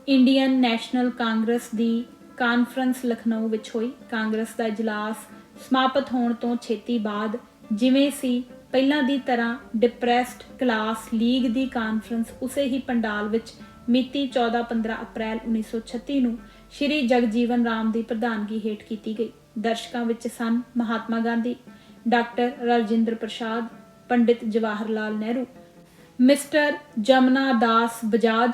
ਇੰਡੀਅਨ ਨੈਸ਼ਨਲ ਕਾਂਗਰਸ ਦੀ ਕਾਨਫਰੰਸ ਲਖਨਊ ਵਿੱਚ ਹੋਈ। ਕਾਂਗਰਸ ਦਾ ਇਜਲਾਸ ਸਮਾਪਤ ਹੋਣ ਤੋਂ ਛੇਤੀ ਬਾਅਦ ਜਿਵੇਂ ਸੀ ਪਹਿਲਾਂ ਦੀ ਤਰ੍ਹਾਂ ਡਿਪਰੈਸਡ ਕਲਾਸ ਲੀਗ ਦੀ ਕਾਨਫਰੰਸ ਉਸੇ ਹੀ ਪੰਡਾਲ ਵਿੱਚ ਮਿਤੀ 14-15 ਅਪ੍ਰੈਲ 1936 ਨੂੰ ਸ਼੍ਰੀ ਜਗਜੀਵਨ ਰਾਮ ਦੀ ਪ੍ਰਧਾਨਗੀ ਹੇਠ ਕੀਤੀ ਗਈ। ਦਰਸ਼ਕਾਂ ਵਿੱਚ ਸਨ ਮਹਾਤਮਾ ਗਾਂਧੀ, ਡਾਕਟਰ ਰਾਜਿੰਦਰ ਪ੍ਰਸਾਦ, ਪੰਡਿਤ ਜਵਾਹਰ ਲਾਲ ਨਹਿਰੂ, ਮਿਸਟਰ ਜਮਨਾ ਦਾਸ ਬਜਾਜ,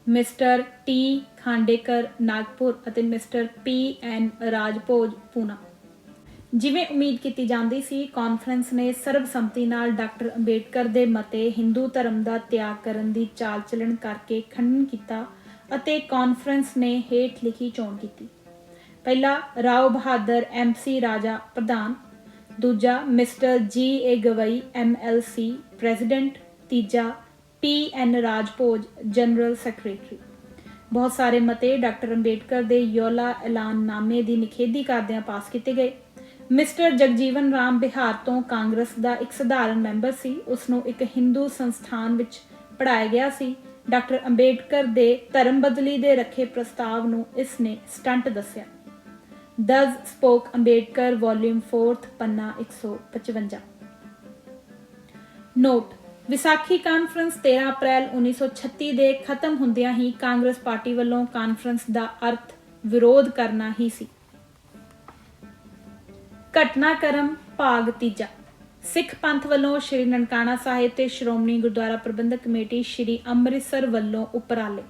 ਮਿਸਟਰ T ਖਾਂਡੇਕਰ ਨਾਗਪੁਰ ਅਤੇ ਮਿਸਟਰ PN ਰਾਜਭੋਜ ਪੂਨਾ। ਜਿਵੇਂ ਉਮੀਦ ਕੀਤੀ ਜਾਂਦੀ ਸੀ, ਕਾਨਫਰੰਸ ਨੇ ਸਰਬਸੰਮਤੀ ਨਾਲ ਡਾਕਟਰ ਅੰਬੇਡਕਰ ਦੇ ਮਤੇ ਹਿੰਦੂ ਧਰਮ ਦਾ ਤਿਆਗ ਕਰਨ ਦੀ ਚਾਲ ਚੱਲਣ ਕਰਕੇ ਖੰਡਨ ਕੀਤਾ ਅਤੇ ਕਾਨਫਰੰਸ ਨੇ ਹੇਠ ਲਿਖੀ ਚੋਣ ਕੀਤੀ। ਪਹਿਲਾ ਰਾਓ ਬਹਾਦਰ MC ਰਾਜਾ ਪ੍ਰਧਾਨ, ਦੂਜਾ mister GA Gavai MLC president, ਤੀਜਾ PN ਰਾਜਭੋਜ ਜਨਰਲ ਸੈਕਟਰੀ। ਬਹੁਤ ਸਾਰੇ ਮਤੇ ਡਾਕਟਰ ਅੰਬੇਡਕਰ ਦੇ ਯੋਲਾ ਐਲਾਨਨਾਮੇ ਦੀ ਨਿਖੇਧੀ ਕਰਦਿਆਂ ਪਾਸ ਕੀਤੇ ਗਏ। ਮਿਸਟਰ ਜਗਜੀਵਨ ਰਾਮ ਬਿਹਾਰ ਤੋਂ ਕਾਂਗਰਸ ਦਾ ਇੱਕ ਸਧਾਰਨ ਮੈਂਬਰ ਸੀ। ਉਸ ਨੂੰ ਇੱਕ ਹਿੰਦੂ ਸੰਸਥਾਨ ਵਿੱਚ ਪੜ੍ਹਾਇਆ ਗਿਆ ਸੀ। ਡਾਕਟਰ ਅੰਬੇਡਕਰ ਦੇ ਧਰਮ ਬਦਲੀ ਦੇ ਰੱਖੇ ਪ੍ਰਸਤਾਵ ਨੂੰ ਇਸ ਨੇ ਸਟੰਟ ਦੱਸਿਆ। Thus spoke Ambedkar, Volume 4, पन्ना 155। नोट, विसाखी ਕਾਨਫਰੰਸ 13 ਅਪ੍ਰੈਲ 1936 ਦੇ ਖਤਮ ਹੁੰਦਿਆਂ ਹੀ ਕਾਂਗਰਸ ਪਾਰਟੀ ਵੱਲੋਂ ਕਾਨਫਰੰਸ ਦਾ ਅਰਥ ਵਿਰੋਧ ਕਰਨਾ ਹੀ ਸੀ। ਘਟਨਾਕ੍ਰਮ ਭਾਗ ਤੀਜਾ। ਸਿੱਖ ਪੰਥ ਵੱਲੋਂ ਸ਼੍ਰੀ ਨਨਕਾਣਾ ਸਾਹਿਬ ਤੇ ਸ਼੍ਰੋਮਣੀ ਗੁਰਦੁਆਰਾ ਪ੍ਰਬੰਧਕ ਕਮੇਟੀ ਸ਼੍ਰੀ ਅੰਮ੍ਰਿਤਸਰ ਵੱਲੋਂ ਉਪਰਾਲੇ।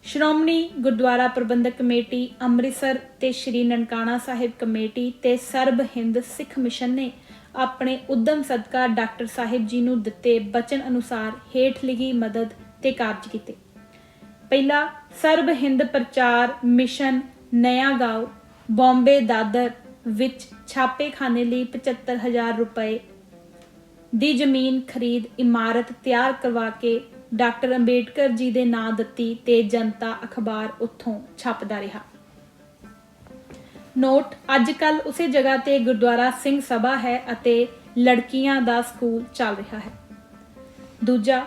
ਸ਼੍ਰੋਮਣੀ ਗੁਰਦੁਆਰਾ ਪ੍ਰਬੰਧਕ ਕਮੇਟੀ ਅੰਮ੍ਰਿਤਸਰ ਤੇ ਸ਼੍ਰੀ ਨਨਕਾਣਾ ਸਾਹਿਬ ਕਮੇਟੀ ਤੇ ਸਰਬ ਹਿੰਦ ਸਿੱਖ ਮਿਸ਼ਨ ਨੇ ਆਪਣੇ ਉਦਮ ਸਦਕਾ ਡਾਕਟਰ ਸਾਹਿਬ ਜੀ ਨੂੰ ਦਿੱਤੇ ਬਚਨ ਅਨੁਸਾਰ ਹੇਠ ਲਿਖੀ ਮਦਦ ਤੇ ਕਾਰਜ ਕੀਤੇ। ਪਹਿਲਾ, ਸਰਬ ਹਿੰਦ ਪ੍ਰਚਾਰ ਮਿਸ਼ਨ ਨਇਆ ਗਾঁव ਬੰਬੇ ਦਾਦਰ ਵਿੱਚ ਛਾਪੇਖਾਨੇ ਲਈ 75,000 ਰੁਪਏ ਦੀ ਜ਼ਮੀਨ ਖਰੀਦ ਇਮਾਰਤ ਤਿਆਰ ਕਰਵਾ ਕੇ ਡਾਕਟਰ ਅੰਬੇਡਕਰ ਜੀ ਦੇ ਨਾਂ ਦਿੱਤੀ ਤੇ ਜਨਤਾ ਅਖਬਾਰ ਉੱਥੋਂ ਛਪਦਾ ਰਿਹਾ। ਨੋਟ, ਅੱਜ ਕੱਲ ਉਸੇ ਜਗ੍ਹਾ ਤੇ ਗੁਰਦੁਆਰਾ ਸਿੰਘ ਸਭਾ ਹੈ ਅਤੇ ਲੜਕੀਆਂ ਦਾ ਸਕੂਲ ਚੱਲ ਰਿਹਾ ਹੈ। ਦੂਜਾ,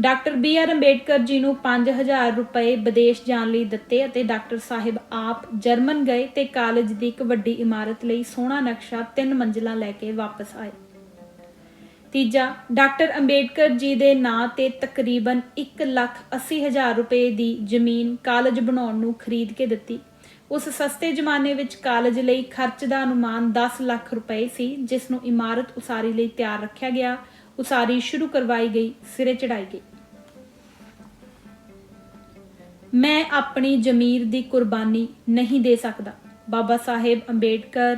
ਡਾਕਟਰ BR ਅੰਬੇਡਕਰ ਜੀ ਨੂੰ 5,000 ਰੁਪਏ ਵਿਦੇਸ਼ ਜਾਣ ਲਈ ਦਿੱਤੇ ਅਤੇ ਡਾਕਟਰ ਸਾਹਿਬ ਆਪ ਜਰਮਨ ਗਏ ਤੇ ਕਾਲਜ ਦੀ ਇੱਕ ਵੱਡੀ ਇਮਾਰਤ ਲਈ ਸੋਹਣਾ ਨਕਸ਼ਾ 3 ਮੰਜ਼ਿਲਾਂ ਲੈ ਕੇ ਵਾਪਸ ਆਏ। ਤੀਜਾ, ਡਾਕਟਰ ਅੰਬੇਡਕਰ ਜੀ ਦੇ ਨਾਂ ਤੇ ਤਕਰੀਬਨ 1,80,000 ਰੁਪਏ ਦੀ ਜ਼ਮੀਨ ਕਾਲਜ ਬਣਾਉਣ ਨੂੰ ਖਰੀਦ ਕੇ ਦਿੱਤੀ। ਉਸ ਸਸਤੇ ਜ਼ਮਾਨੇ ਵਿੱਚ ਕਾਲਜ ਲਈ ਖਰਚ ਦਾ ਅਨੁਮਾਨ 10 ਲੱਖ ਰੁਪਏ ਸੀ, ਜਿਸ ਨੂੰ ਇਮਾਰਤ ਉਸਾਰੀ ਲਈ ਤਿਆਰ ਰੱਖਿਆ ਗਿਆ। ਉਸਾਰੀ ਸ਼ੁਰੂ ਕਰਵਾਈ ਗਈ, ਸਿਰੇ ਚੜਾਈ ਗਈ। ਮੈਂ ਆਪਣੀ ਜ਼ਮੀਰ ਦੀ ਕੁਰਬਾਨੀ ਨਹੀਂ ਦੇ ਸਕਦਾ। Baba Sahib Ambedkar,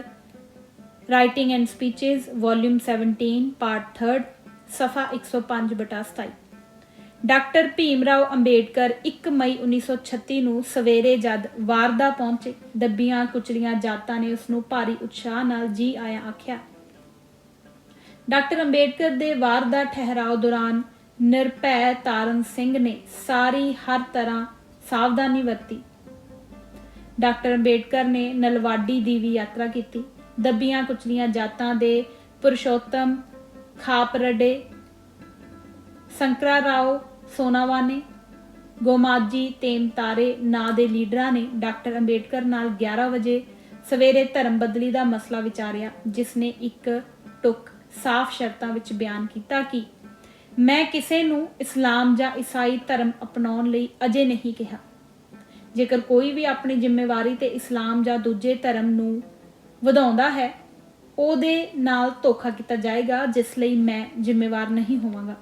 writing and speeches, volume 17, part 3, ਸਫਾ 105/27। ਡਾਕਟਰ ਭੀਮ ਰਾਓ ਅੰਬੇਡਕਰ 1 ਮਈ 1936 ਨੂੰ ਸਵੇਰੇ ਜਦ ਵਾਰਦਾ ਪਹੁੰਚੇ, ਦੱਬੀਆਂ ਕੁਚਲੀਆਂ ਜਾਤਾਂ ਨੇ ਉਸ ਨੂੰ ਭਾਰੀ ਉਤਸ਼ਾਹ ਨਾਲ ਜੀ ਆਇਆਂ ਆਖਿਆ। ਡਾਕਟਰ ਅੰਬੇਡਕਰ ਦੇ ਵਾਰ ਦਾ ਠਹਿਰਾਓ ਦੌਰਾਨ ਨਿਰਭੈ ਤਾਰਨ ਸਿੰਘ ਨੇ ਸਾਰੀ ਹਰ ਤਰ੍ਹਾਂ ਸਾਵਧਾਨੀ ਵਰਤੀ। ਡਾਕਟਰ ਅੰਬੇਡਕਰ ਨੇ ਨਲਵਾਡੀ ਦੀ ਵੀ ਯਾਤਰਾ ਕੀਤੀ। ਦੱਬੀਆਂ ਕੁਚਲੀਆਂ ਜਾਤਾਂ ਦੇ ਪੁਰਸ਼ੋਤਮ ਖਾਪਰਡੇ, ਸੰਕਰਾ ਰਾਓ ਸੋਨਾਵਾਨੇ, ਗੋਮਾਜੀ ਤੇਮਤਾਰੇ ਨਾਂ ਦੇ ਲੀਡਰਾਂ ਨੇ ਡਾਕਟਰ ਅੰਬੇਡਕਰ ਨਾਲ 11 ਵਜੇ ਸਵੇਰੇ ਧਰਮ ਬਦਲੀ ਦਾ ਮਸਲਾ ਵਿਚਾਰਿਆ, ਜਿਸ ਨੇ ਇੱਕ ਟੁਕ ਸਾਫ਼ ਸ਼ਰਤਾਂ ਵਿੱਚ ਬਿਆਨ ਕੀਤਾ ਕਿ ਮੈਂ ਕਿਸੇ ਨੂੰ ਇਸਲਾਮ ਜਾਂ ਈਸਾਈ ਧਰਮ ਅਪਣਾਉਣ ਲਈ ਅਜੇ ਨਹੀਂ ਕਿਹਾ। ਜੇਕਰ ਕੋਈ ਵੀ ਆਪਣੀ ਜ਼ਿੰਮੇਵਾਰੀ ਤੇ ਇਸਲਾਮ ਜਾਂ ਦੂਜੇ ਧਰਮ ਨੂੰ ਵਧਾਉਂਦਾ ਹੈ, ਉਹਦੇ ਨਾਲ ਧੋਖਾ ਕੀਤਾ ਜਾਏਗਾ, ਜਿਸ ਲਈ ਮੈਂ ਜ਼ਿੰਮੇਵਾਰ ਨਹੀਂ ਹੋਵਾਂਗਾ।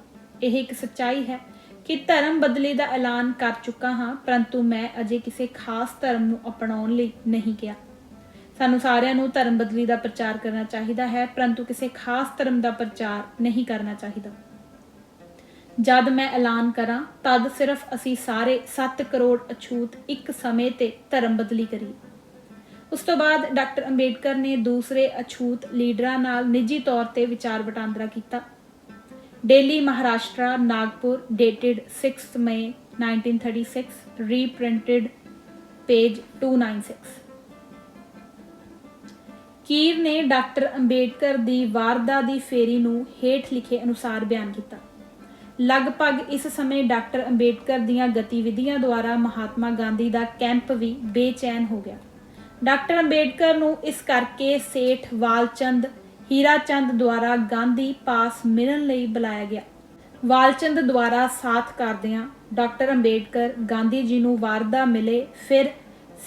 ਇਹ ਇੱਕ ਸੱਚਾਈ ਹੈ ਕਿ ਧਰਮ ਬਦਲੀ ਦਾ ਐਲਾਨ ਕਰ ਚੁੱਕਾ ਹਾਂ, ਪਰੰਤੂ ਮੈਂ ਅਜੇ ਕਿਸੇ ਖਾਸ ਧਰਮ ਨੂੰ ਅਪਣਾਉਣ ਲਈ ਨਹੀਂ ਕਿਹਾ। ਸਾਨੂੰ ਸਾਰਿਆਂ ਨੂੰ ਧਰਮ ਬਦਲੀ ਦਾ ਪ੍ਰਚਾਰ ਕਰਨਾ ਚਾਹੀਦਾ ਹੈ, ਪਰੰਤੂ ਕਿਸੇ ਖਾਸ ਧਰਮ ਦਾ ਪ੍ਰਚਾਰ ਨਹੀਂ ਕਰਨਾ ਚਾਹੀਦਾ। ਜਦ ਮੈਂ ਐਲਾਨ ਕਰਾਂ ਤਦ ਸਿਰਫ ਅਸੀਂ ਸਾਰੇ 7 ਕਰੋੜ ਅਛੂਤ ਇੱਕ ਸਮੇਂ ਤੇ ਧਰਮ ਬਦਲੀ ਕਰੀਏ। ਉਸ ਤੋਂ ਬਾਅਦ ਡਾਕਟਰ ਅੰਬੇਡਕਰ ਨੇ ਦੂਸਰੇ ਅਛੂਤ ਲੀਡਰਾਂ ਨਾਲ ਨਿੱਜੀ ਤੌਰ ਤੇ ਵਿਚਾਰ ਵਟਾਂਦਰਾ ਕੀਤਾ। ਡੇਲੀ ਮਹਾਰਾਸ਼ਟਰਾ, ਨਾਗਪੁਰ, ਡੇਟਡ 6 ਮਈ 1936, ਰੀਪ੍ਰਿੰਟਡ, ਪੇਜ 296। ਕੀਰ ਨੇ ਡਾਕਟਰ ਅੰਬੇਡਕਰ ਦੀ ਵਾਰਦਾ ਦੀ ਫੇਰੀ ਨੂੰ ਹੇਠ ਲਿਖੇ ਅਨੁਸਾਰ ਬਿਆਨ ਕੀਤਾ। ਲਗਭਗ ਇਸ ਸਮੇਂ ਡਾਕਟਰ ਅੰਬੇਡਕਰ ਦੀਆਂ ਗਤੀਵਿਧੀਆਂ ਦੁਆਰਾ ਮਹਾਤਮਾ ਗਾਂਧੀ ਦਾ ਕੈਂਪ ਵੀ ਬੇਚੈਨ ਹੋ ਗਿਆ। ਡਾਕਟਰ ਅੰਬੇਡਕਰ ਨੂੰ ਇਸ ਕਰਕੇ ਸੇਠ ਵਾਲਚੰਦ ਹੀਰਾਚੰਦ ਦੁਆਰਾ ਗਾਂਧੀ ਪਾਸ ਮਿਲਣ ਲਈ ਬੁਲਾਇਆ ਗਿਆ। ਵਾਲਚੰਦ ਦੁਆਰਾ ਸਾਥ ਕਰਦਿਆਂ ਡਾਕਟਰ ਅੰਬੇਡਕਰ ਗਾਂਧੀ ਜੀ ਨੂੰ ਵਾਰਦਾ ਮਿਲੇ, ਫਿਰ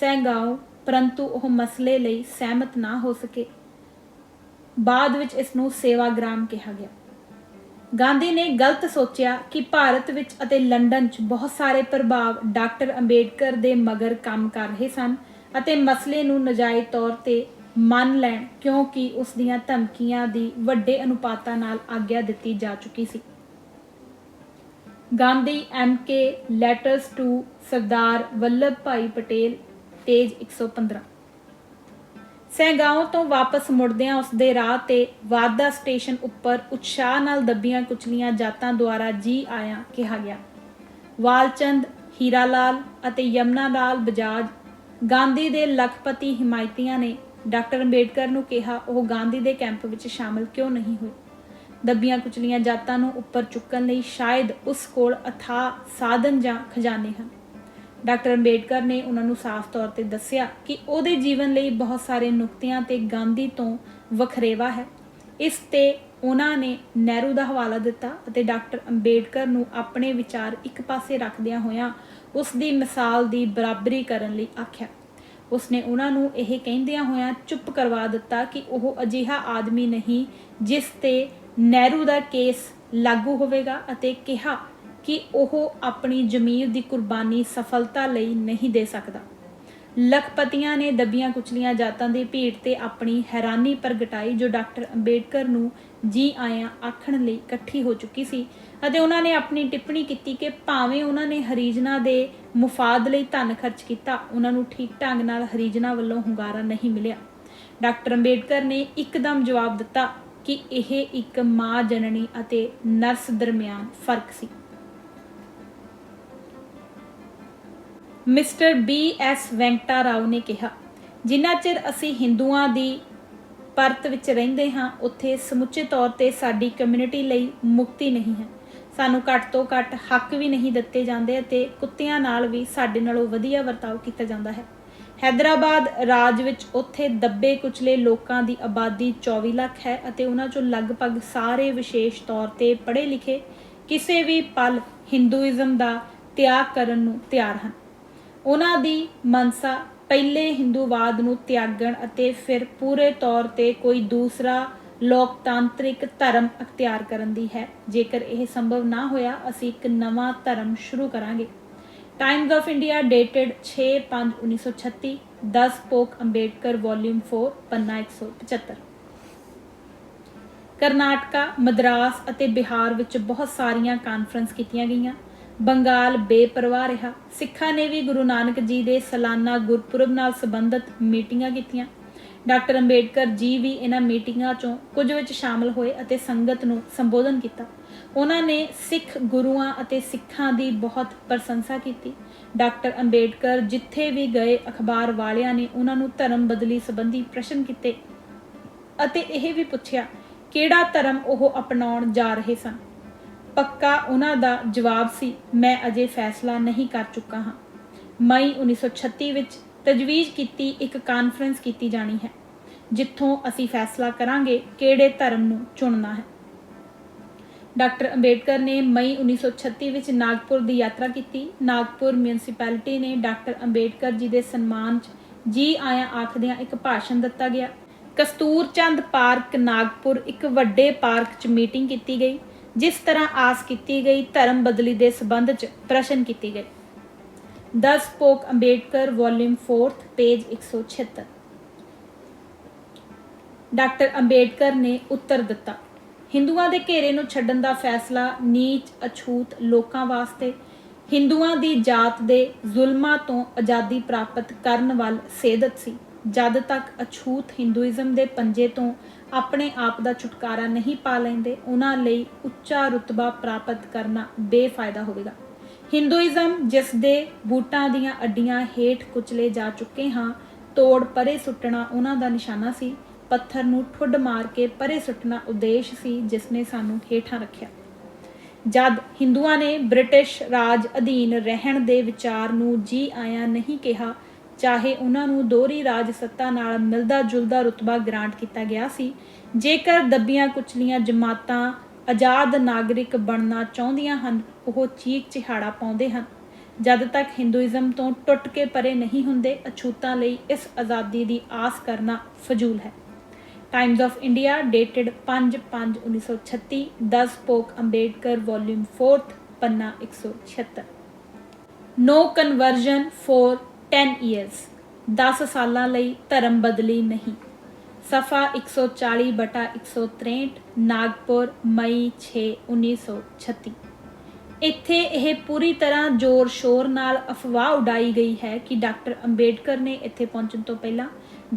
ਸਹਿਗਾਂਵ, ਪਰੰਤੂ ਉਹ ਮਸਲੇ ਲਈ ਸਹਿਮਤ ਨਾ ਹੋ ਸਕੇ। ਬਾਅਦ ਵਿੱਚ ਇਸ ਨੂੰ ਸੇਵਾਗ੍ਰਾਮ ਕਿਹਾ ਗਿਆ। ਗਾਂਧੀ ਨੇ ਗਲਤ ਸੋਚਿਆ ਕਿ ਭਾਰਤ ਵਿੱਚ ਅਤੇ ਲੰਡਨ 'ਚ ਬਹੁਤ ਸਾਰੇ ਪ੍ਰਭਾਵ ਡਾਕਟਰ ਅੰਬੇਡਕਰ ਦੇ ਮਗਰ ਕੰਮ ਕਰ ਰਹੇ ਸਨ ਅਤੇ ਮਸਲੇ ਨੂੰ ਨਜਾਇਜ਼ ਤੌਰ ਤੇ ਮੰਨ ਲੈਣ, ਕਿਉਂਕਿ ਉਸ ਦੀਆਂ ਧਮਕੀਆਂ ਦੀ ਵੱਡੇ ਅਨੁਪਾਤਾਂ ਨਾਲ ਆਗਿਆ ਦਿੱਤੀ ਜਾ ਚੁੱਕੀ ਸੀ। Gandhi MK letters to Sardar Vallabh Bhai Patel, page 115। ਸਹਿਗਾਂਵ ਤੋਂ ਵਾਪਸ ਮੁੜਦਿਆਂ ਉਸਦੇ ਰਾਹ ਤੇ ਵਾਰਦਾ ਸਟੇਸ਼ਨ ਉੱਪਰ ਉਤਸ਼ਾਹ ਨਾਲ ਦੱਬੀਆਂ ਕੁਚਲੀਆਂ ਜਾਤਾਂ ਦੁਆਰਾ ਜੀ ਆਇਆਂ ਕਿਹਾ ਗਿਆ। ਵਾਲਚੰਦ, ਹੀਰਾ ਲਾਲ ਅਤੇ ਯਮਨਾ ਲਾਲ ਬਜਾਜ, ਗਾਂਧੀ ਦੇ ਲੱਖਪਤੀ ਹਿਮਾਇਤੀਆਂ ਨੇ ਡਾਕਟਰ ਅੰਬੇਡਕਰ ਨੂੰ ਕਿਹਾ ਉਹ ਗਾਂਧੀ ਦੇ ਕੈਂਪ ਵਿੱਚ ਸ਼ਾਮਲ ਕਿਉਂ ਨਹੀਂ ਹੋਏ। ਦੱਬੀਆਂ ਕੁਚਲੀਆਂ ਜਾਤਾਂ ਨੂੰ ਉੱਪਰ ਚੁੱਕਣ ਲਈ ਸ਼ਾਇਦ ਉਸ ਕੋਲ ਅਥਾਹ ਸਾਧਨ ਜਾਂ ਖਜ਼ਾਨੇ ਹਨ। ਡਾਕਟਰ ਅੰਬੇਡਕਰ ਨੇ ਉਹਨਾਂ ਨੂੰ ਸਾਫ਼ ਤੌਰ ਤੇ ਦੱਸਿਆ ਕਿ ਉਹਦੇ ਜੀਵਨ ਲਈ ਬਹੁਤ ਸਾਰੇ ਨੁਕਤਿਆਂ ਤੇ ਗਾਂਧੀ ਤੋਂ ਵਖਰੇਵਾ ਹੈ। ਇਸ ਤੇ ਉਹਨਾਂ ਨੇ ਨਹਿਰੂ ਦਾ ਹਵਾਲਾ ਦਿੱਤਾ ਅਤੇ ਡਾਕਟਰ ਅੰਬੇਡਕਰ ਨੂੰ ਆਪਣੇ ਵਿਚਾਰ ਇੱਕ ਪਾਸੇ ਰੱਖਦਿਆਂ ਹੋਇਆਂ ਉਸ ਦੀ ਮਿਸਾਲ ਦੀ ਬਰਾਬਰੀ ਕਰਨ ਲਈ ਆਖਿਆ। ਉਸਨੇ ਉਹਨਾਂ ਨੂੰ ਇਹ ਕਹਿੰਦਿਆਂ ਹੋਇਆਂ ਚੁੱਪ ਕਰਵਾ ਦਿੱਤਾ ਕਿ ਉਹ ਅਜਿਹਾ ਆਦਮੀ ਨਹੀਂ ਜਿਸ ਤੇ ਨਹਿਰੂ ਦਾ ਕੇਸ ਲਾਗੂ ਹੋਵੇਗਾ, ਅਤੇ ਕਿਹਾ ਕਿ ਉਹ ਆਪਣੀ ਜ਼ਮੀਰ ਦੀ ਕੁਰਬਾਨੀ ਸਫਲਤਾ ਲਈ ਨਹੀਂ ਦੇ ਸਕਦਾ। ਲੱਖਪਤੀਆਂ ਨੇ ਦੱਬੀਆਂ ਕੁਚਲੀਆਂ ਜਾਤਾਂ ਦੀ ਭੀੜ ਤੇ ਆਪਣੀ ਹੈਰਾਨੀ ਪ੍ਰਗਟਾਈ ਜੋ ਡਾਕਟਰ ਅੰਬੇਡਕਰ ਨੂੰ ਜੀ ਆਇਆਂ ਆਖਣ ਲਈ ਇਕੱਠੀ ਹੋ ਚੁੱਕੀ ਸੀ, ਅਤੇ ਉਹਨਾਂ ਨੇ ਆਪਣੀ ਟਿੱਪਣੀ ਕੀਤੀ ਕਿ ਭਾਵੇਂ ਉਹਨਾਂ ਨੇ ਹਰੀਜਨਾਂ ਦੇ ਮੁਫਾਦ ਲਈ ਧਨ ਖਰਚ ਕੀਤਾ, ਉਹਨਾਂ ਨੂੰ ਠੀਕ ਢੰਗ ਨਾਲ ਹਰੀਜਨਾਂ ਵੱਲੋਂ ਹੁੰਗਾਰਾ ਨਹੀਂ ਮਿਲਿਆ। ਡਾਕਟਰ ਅੰਬੇਡਕਰ ਨੇ ਇੱਕਦਮ ਜਵਾਬ ਦਿੱਤਾ ਕਿ ਇਹ ਇੱਕ ਮਾਂ ਜਨਨੀ ਅਤੇ ਨਰਸ ਦਰਮਿਆਨ ਫਰਕ ਸੀ। Mister B.S. ਵੈਂਕਟਾ ਰਾਓ ਨੇ ਕਿਹਾ, ਜਿੰਨਾ ਚਿਰ ਅਸੀਂ ਹਿੰਦੂਆਂ ਦੀ ਪਰਤ ਵਿੱਚ ਰਹਿੰਦੇ ਹਾਂ ਉੱਥੇ ਸਮੁੱਚੇ ਤੌਰ ਤੇ ਸਾਡੀ ਕਮਿਊਨਿਟੀ ਲਈ ਮੁਕਤੀ ਨਹੀਂ ਹੈ। ਸਾਨੂੰ ਘੱਟ ਤੋਂ ਘੱਟ ਹੱਕ ਵੀ ਨਹੀਂ ਦਿੱਤੇ ਜਾਂਦੇ ਅਤੇ ਕੁੱਤਿਆਂ ਨਾਲ ਵੀ ਸਾਡੇ ਨਾਲੋਂ ਵਧੀਆ ਵਰਤਾਓ ਕੀਤਾ ਜਾਂਦਾ ਹੈ। ਹੈਦਰਾਬਾਦ ਰਾਜ ਵਿੱਚ ਉੱਥੇ ਦੱਬੇ ਕੁਚਲੇ ਲੋਕਾਂ ਦੀ ਆਬਾਦੀ 24 ਲੱਖ ਹੈ ਅਤੇ ਉਹਨਾਂ ਚੋਂ ਲਗਭਗ ਸਾਰੇ ਵਿਸ਼ੇਸ਼ ਤੌਰ ਤੇ ਪੜ੍ਹੇ ਲਿਖੇ ਕਿਸੇ ਵੀ ਪਲ ਹਿੰਦੂਇਜ਼ਮ ਦਾ ਤਿਆਗ ਕਰਨ ਨੂੰ ਤਿਆਰ ਹਨ। ਉਹਨਾਂ ਦੀ ਮਨਸਾ ਪਹਿਲੇ ਹਿੰਦੂਵਾਦ ਨੂੰ ਤਿਆਗਣ ਅਤੇ ਫਿਰ ਪੂਰੇ ਤੌਰ ਤੇ ਕੋਈ ਦੂਸਰਾ ਲੋਕਤਾਂਤਰਿਕ ਧਰਮ ਅਖਤਿਆਰ ਕਰਨ ਦੀ ਹੈ। ਜੇਕਰ ਇਹ ਸੰਭਵ ਨਾ ਹੋਇਆ ਅਸੀਂ ਇੱਕ ਨਵਾਂ ਧਰਮ ਸ਼ੁਰੂ ਕਰਾਂਗੇ। ਟਾਈਮਜ਼ ਆਫ ਇੰਡੀਆ ਡੇਟਡ 6/5/1936, 10 ਪੋਕ ਅੰਬੇਡਕਰ ਵੋਲਿਊਮ 4 ਪੰਨਾ 175। ਕਰਨਾਟਕਾ, ਮਦਰਾਸ ਅਤੇ ਬਿਹਾਰ ਵਿੱਚ ਬਹੁਤ ਸਾਰੀਆਂ ਕਾਨਫਰੰਸ ਕੀਤੀਆਂ ਗਈਆਂ। ਬੰਗਾਲ ਬੇਪਰਵਾਹ ਰਿਹਾ। ਸਿੱਖਾਂ ਨੇ ਵੀ ਗੁਰੂ ਨਾਨਕ ਜੀ ਦੇ ਸਾਲਾਨਾ ਗੁਰਪੁਰਬ ਨਾਲ ਸੰਬੰਧਿਤ ਮੀਟਿੰਗਾਂ ਕੀਤੀਆਂ। ਡਾਕਟਰ ਅੰਬੇਡਕਰ ਜੀ ਵੀ ਇਹਨਾਂ ਮੀਟਿੰਗਾਂ ਚੋਂ ਕੁਝ ਵਿੱਚ ਸ਼ਾਮਲ ਹੋਏ ਅਤੇ ਸੰਗਤ ਨੂੰ ਸੰਬੋਧਨ ਕੀਤਾ। ਉਹਨਾਂ ਨੇ ਸਿੱਖ ਗੁਰੂਆਂ ਅਤੇ ਸਿੱਖਾਂ ਦੀ ਬਹੁਤ ਪ੍ਰਸ਼ੰਸਾ ਕੀਤੀ। ਡਾਕਟਰ ਅੰਬੇਡਕਰ ਜਿੱਥੇ ਵੀ ਗਏ ਅਖਬਾਰ ਵਾਲਿਆਂ ਨੇ ਉਹਨਾਂ ਨੂੰ ਧਰਮ ਬਦਲੀ ਸੰਬੰਧੀ ਪ੍ਰਸ਼ਨ ਕੀਤੇ ਅਤੇ ਇਹ ਵੀ ਪੁੱਛਿਆ ਕਿਹੜਾ ਧਰਮ ਉਹ ਅਪਣਾਉਣ ਜਾ ਰਹੇ ਸਨ। ਪੱਕਾ ਉਹਨਾਂ ਦਾ ਜਵਾਬ ਸੀ, ਮੈਂ ਅਜੇ ਫੈਸਲਾ ਨਹੀਂ ਕਰ ਚੁੱਕਾ ਹਾਂ। ਮਈ 1936 ਵਿੱਚ ਤਜਵੀਜ਼ ਕੀਤੀ ਇੱਕ ਕਾਨਫਰੰਸ ਕੀਤੀ ਜਾਣੀ ਹੈ ਜਿੱਥੋਂ ਅਸੀਂ ਫੈਸਲਾ ਕਰਾਂਗੇ ਕਿਹੜੇ ਧਰਮ ਨੂੰ ਚੁਣਨਾ ਹੈ। ਡਾਕਟਰ ਅੰਬੇਡਕਰ ਨੇ ਮਈ 1936 ਵਿੱਚ ਨਾਗਪੁਰ ਦੀ ਯਾਤਰਾ ਕੀਤੀ। ਨਾਗਪੁਰ ਮਿਊਨਿਸਪੈਲਿਟੀ ਨੇ ਡਾਕਟਰ ਅੰਬੇਡਕਰ ਜੀ ਦੇ ਸਨਮਾਨ 'ਚ ਜੀ ਆਇਆਂ ਆਖਦਿਆਂ ਇੱਕ ਭਾਸ਼ਣ ਦਿੱਤਾ ਗਿਆ। ਕਸਤੂਰ ਚੰਦ ਪਾਰਕ ਨਾਗਪੁਰ ਇੱਕ ਵੱਡੇ ਪਾਰਕ 'ਚ ਮੀਟਿੰਗ ਕੀਤੀ ਗਈ। ਜਿਸ ਤਰ੍ਹਾਂ ਆਸ ਕੀਤੀ ਗਈ ਧਰਮ ਬਦਲੀ ਦੇ ਸਬੰਧ 'ਚ ਪ੍ਰਸ਼ਨ ਕੀਤੇ ਗਏ। 10 ਪੋਕ Ambedkar volume 4 page 176। Doctor Ambedkar ਨੇ ਉੱਤਰ ਦਿੱਤਾ, ਹਿੰਦੂਆਂ ਦੇ ਘੇਰੇ ਨੂੰ ਛੱਡਣ ਦਾ ਫੈਸਲਾ ਨੀਚ ਅਛੂਤ ਲੋਕਾਂ ਵਾਸਤੇ ਹਿੰਦੂਆਂ ਦੀ ਜਾਤ ਦੇ ਜ਼ੁਲਮਾਂ ਤੋਂ ਆਜ਼ਾਦੀ ਪ੍ਰਾਪਤ ਕਰਨ ਵੱਲ ਸੇਧਤ ਸੀ। ਜਦ ਤੱਕ ਅਛੂਤ ਹਿੰਦੂਇਜ਼ਮ ਦੇ ਪੰਜੇ ਤੋਂ ਆਪਣੇ ਆਪ ਦਾ ਛੁਟਕਾਰਾ ਨਹੀਂ ਪਾ ਲੈਂਦੇ ਉਹਨਾਂ ਲਈ ਉੱਚਾ ਰੁਤਬਾ ਪ੍ਰਾਪਤ ਕਰਨਾ ਬੇਫਾਇਦਾ ਹੋਵੇਗਾ। ਹਿੰਦੂਇਜ਼ਮ ਜਿਸ ਦੇ ਬੂਟਾਂ ਦੀਆਂ ਅੱਡੀਆਂ ਹੇਠ ਕੁਚਲੇ ਜਾ ਚੁੱਕੇ ਹਾਂ, ਤੋੜ ਪਰੇ ਸੁੱਟਣਾ ਉਹਨਾਂ ਦਾ ਨਿਸ਼ਾਨਾ ਸੀ। ਪੱਥਰ ਨੂੰ ਠੁੱਡ ਮਾਰ ਕੇ ਪਰੇ ਸੁੱਟਣਾ ਉਦੇਸ਼ ਸੀ ਜਿਸ ਨੇ ਸਾਨੂੰ ਹੇਠਾਂ ਰੱਖਿਆ। ਜਦ ਹਿੰਦੂਆਂ ਨੇ ਬ੍ਰਿਟਿਸ਼ ਰਾਜ ਅਧੀਨ ਰਹਿਣ ਦੇ ਵਿਚਾਰ ਨੂੰ ਜੀ ਆਇਆਂ ਨਹੀਂ ਕਿਹਾ, ਚਾਹੇ ਉਹਨਾਂ ਨੂੰ ਦੋਹਰੀ ਰਾਜ ਸੱਤਾ ਨਾਲ ਮਿਲਦਾ ਜੁਲਦਾ ਰੁਤਬਾ ਗ੍ਰਾਂਟ ਕੀਤਾ ਗਿਆ ਸੀ। ਜੇਕਰ ਦੱਬੀਆਂ ਕੁਚਲੀਆਂ ਜਮਾਤਾਂ ਆਜ਼ਾਦ ਨਾਗਰਿਕ ਬਣਨਾ ਚਾਹੁੰਦੀਆਂ ਹਨ ਉਹ ਚੀਕ ਚਿਹਾੜਾ ਪਾਉਂਦੇ ਹਨ। ਜਦ ਤੱਕ ਹਿੰਦੂਇਜ਼ਮ ਤੋਂ ਟੁੱਟ ਕੇ ਪਰੇ ਨਹੀਂ ਹੁੰਦੇ ਅਛੂਤਾਂ ਲਈ ਇਸ ਆਜ਼ਾਦੀ ਦੀ ਆਸ ਕਰਨਾ ਫਜ਼ੂਲ ਹੈ। ਟਾਈਮਜ਼ ਆਫ ਇੰਡੀਆ ਡੇਟਡ 5/5/1936, 10 ਪੋਕ ਅੰਬੇਡਕਰ ਵੋਲਿਊਮ 4 ਪੰਨਾ 176। ਨੋ ਕਨਵਰਜਨ ਫॉर 10 years, 10 ਸਾਲਾਂ ਲਈ ਧਰਮ ਬਦਲੀ ਨਹੀਂ। ਸਫਾ 140/163, ਨਾਗਪੁਰ ਮਈ 6, 1936। ਇੱਥੇ ਇਹ ਪੂਰੀ ਤਰ੍ਹਾਂ ਜ਼ੋਰ ਸ਼ੋਰ ਨਾਲ ਅਫਵਾਹ ਉਡਾਈ ਗਈ ਹੈ ਕਿ ਡਾਕਟਰ ਅੰਬੇਡਕਰ ਨੇ ਇੱਥੇ ਪਹੁੰਚਣ ਤੋਂ ਪਹਿਲਾਂ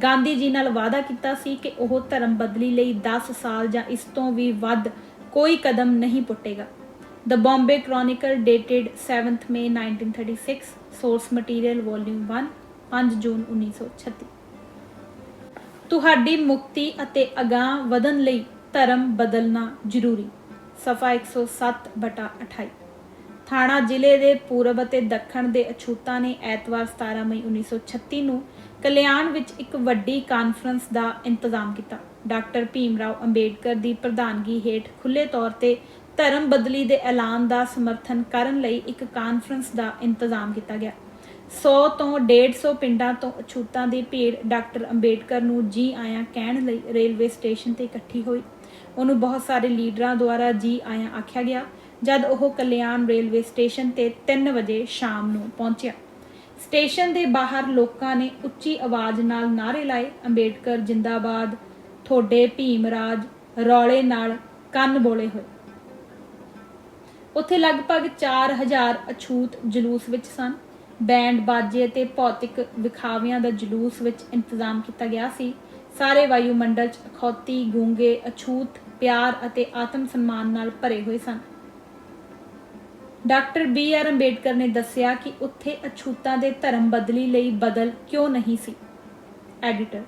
ਗਾਂਧੀ ਜੀ ਨਾਲ ਵਾਅਦਾ ਕੀਤਾ ਸੀ ਕਿ ਉਹ ਧਰਮ ਬਦਲੀ ਲਈ 10 ਸਾਲ ਜਾਂ ਇਸ ਤੋਂ ਵੀ ਵੱਧ ਕੋਈ ਕਦਮ ਨਹੀਂ ਪੁੱਟੇਗਾ। The Bombay Chronicle dated 7th May 1936, source material volume 1, 5 ਜੂਨ 1936। ਤੁਹਾਡੀ ਮੁਕਤੀ ਅਤੇ ਅਗਾਂਹ ਵਧਣ ਲਈ ਧਰਮ ਬਦਲਣਾ ਜ਼ਰੂਰੀ। ਸਫਾ 107/28। ਥਾਣਾ ਜ਼ਿਲ੍ਹੇ ਦੇ ਪੂਰਬ ਅਤੇ ਦੱਖਣ ਦੇ ਅਛੂਤਾਂ ਨੇ ਐਤਵਾਰ 17 ਮਈ 1936 ਨੂੰ ਕਲਿਆਣ ਵਿੱਚ ਇੱਕ ਵੱਡੀ ਕਾਨਫਰੰਸ ਦਾ ਇੰਤਜ਼ਾਮ ਕੀਤਾ। ਡਾਕਟਰ ਭੀਮ ਰਾਓ ਅੰਬੇਡਕਰ ਦੀ ਪ੍ਰਧਾਨਗੀ ਹੇਠ ਖੁੱਲ੍ਹੇ ਤੌਰ ਤੇ ਧਰਮ ਬਦਲੀ ਦੇ ਐਲਾਨ ਦਾ ਸਮਰਥਨ ਕਰਨ ਲਈ ਇੱਕ ਕਾਨਫਰੰਸ ਦਾ ਇੰਤਜ਼ਾਮ ਕੀਤਾ ਗਿਆ। 100 ਤੋਂ 150 ਪਿੰਡਾਂ ਤੋਂ ਅਛੂਤਾਂ ਦੀ ਭੀੜ ਡਾਕਟਰ ਅੰਬੇਡਕਰ ਨੂੰ ਜੀ ਆਇਆਂ ਕਹਿਣ ਲਈ ਰੇਲਵੇ ਸਟੇਸ਼ਨ ਤੇ ਇਕੱਠੀ ਹੋਈ। ਉਹਨੂੰ ਬਹੁਤ ਸਾਰੇ ਲੀਡਰਾਂ ਦੁਆਰਾ ਜੀ ਆਇਆਂ ਆਖਿਆ ਗਿਆ ਜਦ ਉਹ ਕਲਿਆਣ ਰੇਲਵੇ ਸਟੇਸ਼ਨ ਤੇ 3 ਵਜੇ ਸ਼ਾਮ ਨੂੰ ਪਹੁੰਚਿਆ। ਸਟੇਸ਼ਨ ਦੇ ਬਾਹਰ ਲੋਕਾਂ ਨੇ ਉੱਚੀ ਆਵਾਜ਼ ਨਾਲ ਨਾਅਰੇ ਲਾਏ, ਅੰਬੇਡਕਰ ਜਿੰਦਾਬਾਦ, ਤੁਹਾਡੇ ਭੀਮ ਰਾਜ, ਰੌਲੇ ਨਾਲ ਕੰਨ ਬੋਲੇ ਹੋਏ। ਉੱਥੇ ਲਗਭਗ 4000 ਅਛੂਤ ਜਲੂਸ ਵਿੱਚ ਸਨ। ਬੈਂਡ ਬਾਜੇ ਅਤੇ ਭੌਤਿਕ ਵਿਖਾਵਿਆਂ ਦਾ ਜਲੂਸ ਵਿੱਚ ਇੰਤਜ਼ਾਮ ਕੀਤਾ ਗਿਆ ਸੀ। ਸਾਰੇ ਵਾਯੂਮੰਡਲ 'ਚ ਅਖੌਤੀ, ਗੂੰਗੇ ਅਛੂਤ ਪਿਆਰ ਅਤੇ ਆਤਮ ਸਨਮਾਨ ਨਾਲ ਭਰੇ ਹੋਏ ਸਨ। ਡਾਕਟਰ BR ਅੰਬੇਡਕਰ ਨੇ ਦੱਸਿਆ ਕਿ ਉੱਥੇ ਅਛੂਤਾਂ ਦੇ ਧਰਮ ਬਦਲੀ ਲਈ ਬਦਲ ਕਿਉਂ ਨਹੀਂ ਸੀ। ਐਡੀਟਰ,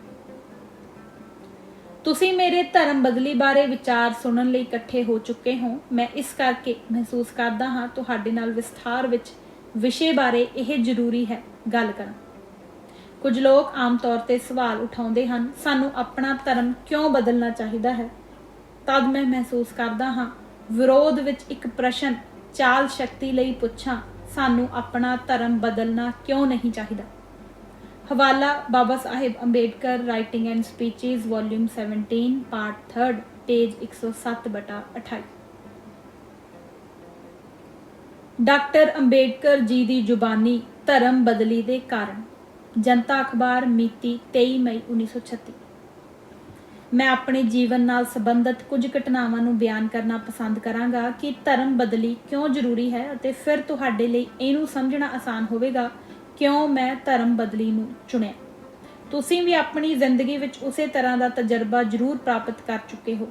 ਤੁਸੀਂ ਮੇਰੇ ਧਰਮ ਬਦਲੀ ਬਾਰੇ ਵਿਚਾਰ ਸੁਣਨ ਲਈ ਇਕੱਠੇ ਹੋ ਚੁੱਕੇ ਹੋ। ਮੈਂ ਇਸ ਕਰਕੇ ਮਹਿਸੂਸ ਕਰਦਾ ਹਾਂ ਤੁਹਾਡੇ ਨਾਲ ਵਿਸਥਾਰ ਵਿੱਚ ਵਿਸ਼ੇ ਬਾਰੇ ਇਹ ਜ਼ਰੂਰੀ ਹੈ ਗੱਲ ਕਰਾਂ। ਕੁਝ ਲੋਕ ਆਮ ਤੌਰ ਤੇ ਸਵਾਲ ਉਠਾਉਂਦੇ ਹਨ, ਸਾਨੂੰ ਆਪਣਾ ਧਰਮ ਕਿਉਂ ਬਦਲਣਾ ਚਾਹੀਦਾ ਹੈ। ਤਦ ਮੈਂ ਮਹਿਸੂਸ ਕਰਦਾ ਹਾਂ ਵਿਰੋਧ ਵਿੱਚ ਇੱਕ ਪ੍ਰਸ਼ਨ ਚਾਲ ਸ਼ਕਤੀ ਲਈ ਪੁੱਛਾਂ, ਸਾਨੂੰ ਆਪਣਾ ਧਰਮ ਬਦਲਣਾ ਕਿਉਂ ਨਹੀਂ ਚਾਹੀਦਾ। ਹਵਾਲਾ Baba Sahib Ambedkar writing and speeches volume 17 part 3 page 107/28। Doctor Ambedkar ji ਦੀ ਜ਼ੁਬਾਨੀ ਧਰਮ ਬਦਲੀ ਦੇ ਕਾਰਨ। ਜਨਤਾ ਅਖਬਾਰ ਮਿਤੀ 23 ਮਈ 1936। ਮੈਂ ਆਪਣੇ ਜੀਵਨ ਨਾਲ ਸੰਬੰਧਿਤ ਕੁਝ ਘਟਨਾਵਾਂ ਨੂੰ ਬਿਆਨ ਕਰਨਾ ਪਸੰਦ ਕਰਾਂਗਾ ਕਿ ਧਰਮ ਬਦਲੀ ਕਿਉਂ ਜ਼ਰੂਰੀ ਹੈ ਅਤੇ ਫਿਰ ਤੁਹਾਡੇ ਲਈ ਇਹਨੂੰ ਸਮਝਣਾ ਆਸਾਨ ਹੋਵੇਗਾ ਕਿਉਂ ਮੈਂ ਧਰਮ ਬਦਲੀ ਨੂੰ ਚੁਣਿਆ। ਤੁਸੀਂ ਵੀ ਆਪਣੀ ਜ਼ਿੰਦਗੀ ਵਿੱਚ ਉਸੇ ਤਰ੍ਹਾਂ ਦਾ ਤਜਰਬਾ ਜ਼ਰੂਰ ਪ੍ਰਾਪਤ ਕਰ ਚੁੱਕੇ ਹੋ।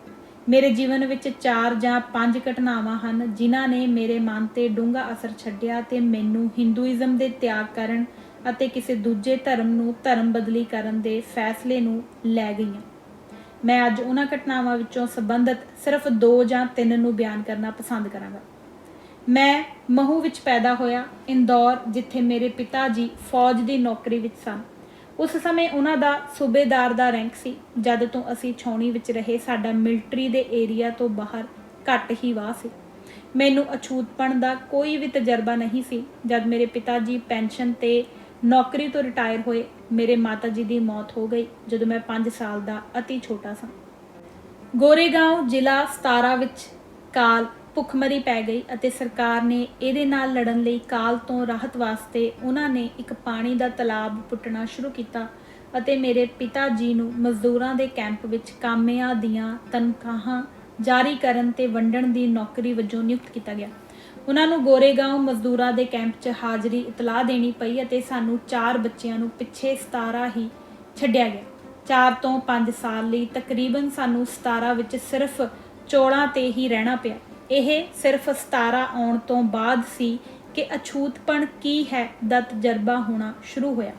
ਮੇਰੇ ਜੀਵਨ ਵਿੱਚ 4 ਜਾਂ 5 ਘਟਨਾਵਾਂ ਹਨ ਜਿਨ੍ਹਾਂ ਨੇ ਮੇਰੇ ਮਨ ਤੇ ਡੂੰਘਾ ਅਸਰ ਛੱਡਿਆ ਤੇ ਮੈਨੂੰ ਹਿੰਦੂਇਜ਼ਮ ਦੇ ਤਿਆਗ ਕਰਨ ਅਤੇ ਕਿਸੇ ਦੂਜੇ ਧਰਮ ਨੂੰ ਧਰਮ ਬਦਲੀ ਕਰਨ ਦੇ ਫੈਸਲੇ ਨੂੰ ਲੈ ਗਈਆਂ। ਮੈਂ ਅੱਜ ਉਹਨਾਂ ਘਟਨਾਵਾਂ ਵਿੱਚੋਂ ਸੰਬੰਧਿਤ ਸਿਰਫ 2 ਜਾਂ 3 ਨੂੰ ਬਿਆਨ ਕਰਨਾ ਪਸੰਦ ਕਰਾਂਗਾ। ਮੈਂ ਮਹੂ ਵਿੱਚ ਪੈਦਾ ਹੋਇਆ, ਇੰਦੌਰ, ਜਿੱਥੇ ਮੇਰੇ ਪਿਤਾ ਜੀ ਫੌਜ ਦੀ ਨੌਕਰੀ ਵਿੱਚ ਸਨ। ਉਸ ਸਮੇਂ ਉਹਨਾਂ ਦਾ ਸੂਬੇਦਾਰ ਦਾ ਰੈਂਕ ਸੀ। ਜਦ ਤੋਂ ਅਸੀਂ ਛਾਉਣੀ ਵਿੱਚ ਰਹੇ ਸਾਡਾ ਮਿਲਟਰੀ ਦੇ ਏਰੀਆ ਤੋਂ ਬਾਹਰ ਘੱਟ ਹੀ ਵਾਹ ਸੀ। ਮੈਨੂੰ ਅਛੂਤਪਣ ਦਾ ਕੋਈ ਵੀ ਤਜਰਬਾ ਨਹੀਂ ਸੀ। ਜਦ ਮੇਰੇ ਪਿਤਾ ਜੀ ਪੈਨਸ਼ਨ ਤੇ ਨੌਕਰੀ ਤੋਂ ਰਿਟਾਇਰ ਹੋਏ, ਮੇਰੇ ਮਾਤਾ ਜੀ ਦੀ ਮੌਤ ਹੋ ਗਈ ਜਦੋਂ ਮੈਂ 5 ਸਾਲ ਦਾ ਅਤੀ ਛੋਟਾ ਸਾਂ। ਗੋਰੇਗਾਂਵ ਜ਼ਿਲ੍ਹਾ 17 ਵਿੱਚ ਕਾਲ ਭੁੱਖਮਰੀ ਪੈ ਗਈ ਅਤੇ ਸਰਕਾਰ ਨੇ ਇਹਦੇ ਨਾਲ ਲੜਨ ਲਈ ਕਾਲ ਤੋਂ ਰਾਹਤ ਵਾਸਤੇ ਉਹਨਾਂ ਨੇ ਇੱਕ ਪਾਣੀ ਦਾ ਤਲਾਬ ਪੁੱਟਣਾ ਸ਼ੁਰੂ ਕੀਤਾ ਅਤੇ ਮੇਰੇ ਪਿਤਾ ਜੀ ਨੂੰ ਮਜ਼ਦੂਰਾਂ ਦੇ ਕੈਂਪ ਵਿੱਚ ਕਾਮਿਆਂ ਦੀਆਂ ਤਨਖਾਹਾਂ ਜਾਰੀ ਕਰਨ ਤੇ ਵੰਡਣ ਦੀ ਨੌਕਰੀ ਵਜੋਂ ਨਿਯੁਕਤ ਕੀਤਾ ਗਿਆ। ਉਹਨਾਂ ਨੂੰ ਗੋਰੇਗਾਂਵ ਮਜ਼ਦੂਰਾਂ ਦੇ ਕੈਂਪ 'ਚ ਹਾਜ਼ਰੀ ਇਤਲਾਹ ਦੇਣੀ ਪਈ ਅਤੇ ਸਾਨੂੰ 4 ਬੱਚਿਆਂ ਨੂੰ ਪਿੱਛੇ 17 ਹੀ ਛੱਡਿਆ ਗਿਆ। 4 ਤੋਂ 5 ਸਾਲ ਲਈ ਤਕਰੀਬਨ ਸਾਨੂੰ 17 ਵਿੱਚ ਸਿਰਫ ਚੋਲਾਂ ਤੇ ਹੀ ਰਹਿਣਾ ਪਿਆ। ਇਹ ਸਿਰਫ 17 ਆਉਣ ਤੋਂ ਬਾਅਦ ਸੀ ਕਿ ਅਛੂਤਪਣ ਕੀ ਹੈ ਦਾ ਤਜਰਬਾ ਹੋਣਾ ਸ਼ੁਰੂ ਹੋਇਆ।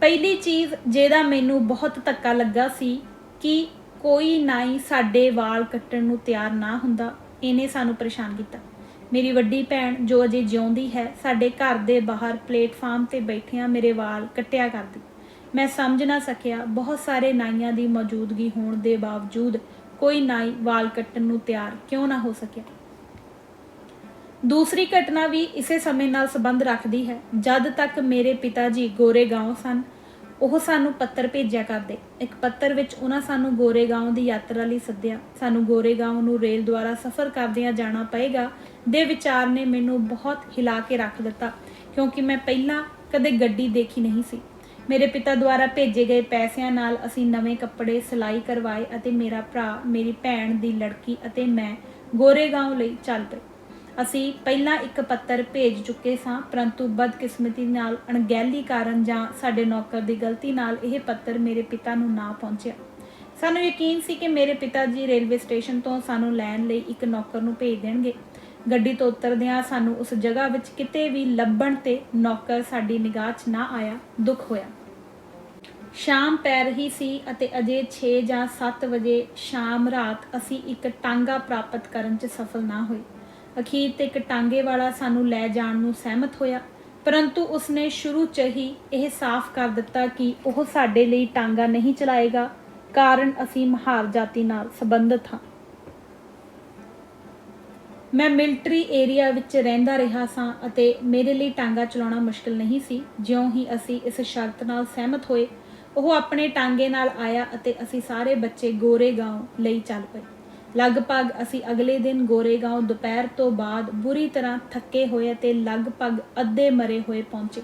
ਪਹਿਲੀ ਚੀਜ਼ ਜਿਹਦਾ ਮੈਨੂੰ ਬਹੁਤ ਧੱਕਾ ਲੱਗਾ ਸੀ ਕਿ ਕੋਈ ਨਾਈ ਸਾਡੇ ਵਾਲ ਕੱਟਣ ਨੂੰ ਤਿਆਰ ਨਾ ਹੁੰਦਾ। ਇਹਨੇ ਸਾਨੂੰ ਪਰੇਸ਼ਾਨ ਕੀਤਾ। ਮੇਰੀ ਵੱਡੀ ਭੈਣ ਜੋ ਅਜੇ ਜਿਉਂਦੀ ਹੈ ਸਾਡੇ ਘਰ ਦੇ ਬਾਹਰ ਪਲੇਟਫਾਰਮ ਤੇ ਬੈਠਿਆਂ ਮੇਰੇ ਵਾਲ ਕੱਟਿਆ ਕਰਦੀ। ਮੈਂ ਸਮਝ ਨਾ ਸਕਿਆ ਬਹੁਤ ਸਾਰੇ ਨਾਈਆਂ ਦੀ ਮੌਜੂਦਗੀ ਹੋਣ ਦੇ ਬਾਵਜੂਦ ਕੋਈ ਨਾਈ ਵਾਲ ਕੱਟਣ ਨੂੰ ਤਿਆਰ ਕਿਉਂ ਨਾ ਹੋ ਸਕਿਆ। ਦੂਸਰੀ ਘਟਨਾ ਵੀ ਇਸੇ ਸਮੇਂ ਨਾਲ ਸੰਬੰਧ ਰੱਖਦੀ ਹੈ। ਜਦ ਤੱਕ ਮੇਰੇ ਪਿਤਾ ਜੀ ਗੋਰੇਗਾਂਵ ਸਨ ਉਹ ਸਾਨੂੰ ਪੱਤਰ ਭੇਜਿਆ ਕਰਦੇ। ਇੱਕ ਪੱਤਰ ਵਿੱਚ ਉਹਨਾਂ ਸਾਨੂੰ ਗੋਰੇਗਾਂਵ ਦੀ ਯਾਤਰਾ ਲਈ ਸੱਦਿਆ। ਸਾਨੂੰ ਗੋਰੇਗਾਂਵ ਨੂੰ ਰੇਲ ਦੁਆਰਾ ਸਫ਼ਰ ਕਰਦਿਆਂ ਜਾਣਾ ਪਏਗਾ ਦੇ ਵਿਚਾਰ ਨੇ ਮੈਨੂੰ ਬਹੁਤ ਹਿਲਾ ਕੇ ਰੱਖ ਦਿੱਤਾ ਕਿਉਂਕਿ ਮੈਂ ਪਹਿਲਾਂ ਕਦੇ ਗੱਡੀ ਦੇਖੀ ਨਹੀਂ ਸੀ। ਮੇਰੇ ਪਿਤਾ ਦੁਆਰਾ ਭੇਜੇ ਗਏ ਪੈਸਿਆਂ ਨਾਲ ਅਸੀਂ ਨਵੇਂ ਕੱਪੜੇ ਸਿਲਾਈ ਕਰਵਾਏ ਅਤੇ ਮੇਰਾ ਭਰਾ, ਮੇਰੀ ਭੈਣ ਦੀ ਲੜਕੀ ਅਤੇ ਮੈਂ ਗੋਰੇਗਾਂਵ ਲਈ ਚੱਲ ਪਏ। ਅਸੀਂ ਪਹਿਲਾਂ ਇੱਕ ਪੱਤਰ ਭੇਜ ਚੁੱਕੇ ਸਾਂ ਪਰੰਤੂ ਬਦਕਿਸਮਤੀ ਨਾਲ, ਅਣਗਹਿਲੀ ਕਾਰਨ ਜਾਂ ਸਾਡੇ ਨੌਕਰ ਦੀ ਗਲਤੀ ਨਾਲ ਇਹ ਪੱਤਰ ਮੇਰੇ ਪਿਤਾ ਨੂੰ ਨਾ ਪਹੁੰਚਿਆ। ਸਾਨੂੰ ਯਕੀਨ ਸੀ ਕਿ ਮੇਰੇ ਪਿਤਾ ਜੀ ਰੇਲਵੇ ਸਟੇਸ਼ਨ ਤੋਂ ਸਾਨੂੰ ਲੈਣ ਲਈ ਇੱਕ ਨੌਕਰ ਨੂੰ ਭੇਜ ਦੇਣਗੇ। ਗੱਡੀ ਤੋਂ ਉਤਰਦਿਆਂ ਸਾਨੂੰ ਉਸ ਜਗ੍ਹਾ ਵਿੱਚ ਕਿਤੇ ਵੀ ਲੱਭਣ ਤੇ ਨੌਕਰ ਸਾਡੀ ਨਿਗਾਹ 'ਚ ਨਾ ਆਇਆ। ਦੁੱਖ ਹੋਇਆ। ਸ਼ਾਮ ਪੈ ਰਹੀ ਸੀ ਅਤੇ ਅਜੇ 6 ਜਾਂ 7 ਵਜੇ ਸ਼ਾਮ ਰਾਤ ਅਸੀਂ ਇੱਕ ਟਾਂਗਾ ਪ੍ਰਾਪਤ ਕਰਨ 'ਚ ਸਫਲ ਨਾ ਹੋਏ। ਅਖੀਰ ਤੇ ਇੱਕ ਟਾਂਗੇ ਵਾਲਾ ਸਾਨੂੰ ਲੈ ਜਾਣ ਨੂੰ ਸਹਿਮਤ ਹੋਇਆ, ਪਰੰਤੂ ਉਸਨੇ ਸ਼ੁਰੂ 'ਚ ਹੀ ਇਹ ਸਾਫ਼ ਕਰ ਦਿੱਤਾ ਕਿ ਉਹ ਸਾਡੇ ਲਈ ਟਾਂਗਾ ਨਹੀਂ ਚਲਾਏਗਾ, ਕਾਰਨ ਅਸੀਂ ਮਹਾਰ ਜਾਤੀ ਨਾਲ ਸੰਬੰਧਿਤ ਹਾਂ। ਮੈਂ ਮਿਲਟਰੀ ਏਰੀਆ ਵਿੱਚ ਰਹਿੰਦਾ ਰਿਹਾ ਸਾਂ ਅਤੇ ਮੇਰੇ ਲਈ ਟਾਂਗਾ ਚਲਾਉਣਾ ਮੁਸ਼ਕਿਲ ਨਹੀਂ ਸੀ। ਜਿਉਂ ਹੀ ਅਸੀਂ ਇਸ ਸ਼ਰਤ ਨਾਲ ਸਹਿਮਤ ਹੋਏ, ਉਹ ਆਪਣੇ ਟਾਂਗੇ ਨਾਲ ਆਇਆ ਅਤੇ ਅਸੀਂ ਸਾਰੇ ਬੱਚੇ ਗੋਰੇਗਾਂਵ ਲਈ ਚੱਲ ਪਏ। ਲਗਭਗ ਅਸੀਂ ਅਗਲੇ ਦਿਨ ਗੋਰੇਗਾਂਵ ਦੁਪਹਿਰ ਤੋਂ ਬਾਅਦ ਬੁਰੀ ਤਰ੍ਹਾਂ ਥੱਕੇ ਹੋਏ ਅਤੇ ਲਗਭਗ ਅੱਧੇ ਮਰੇ ਹੋਏ ਪਹੁੰਚੇ।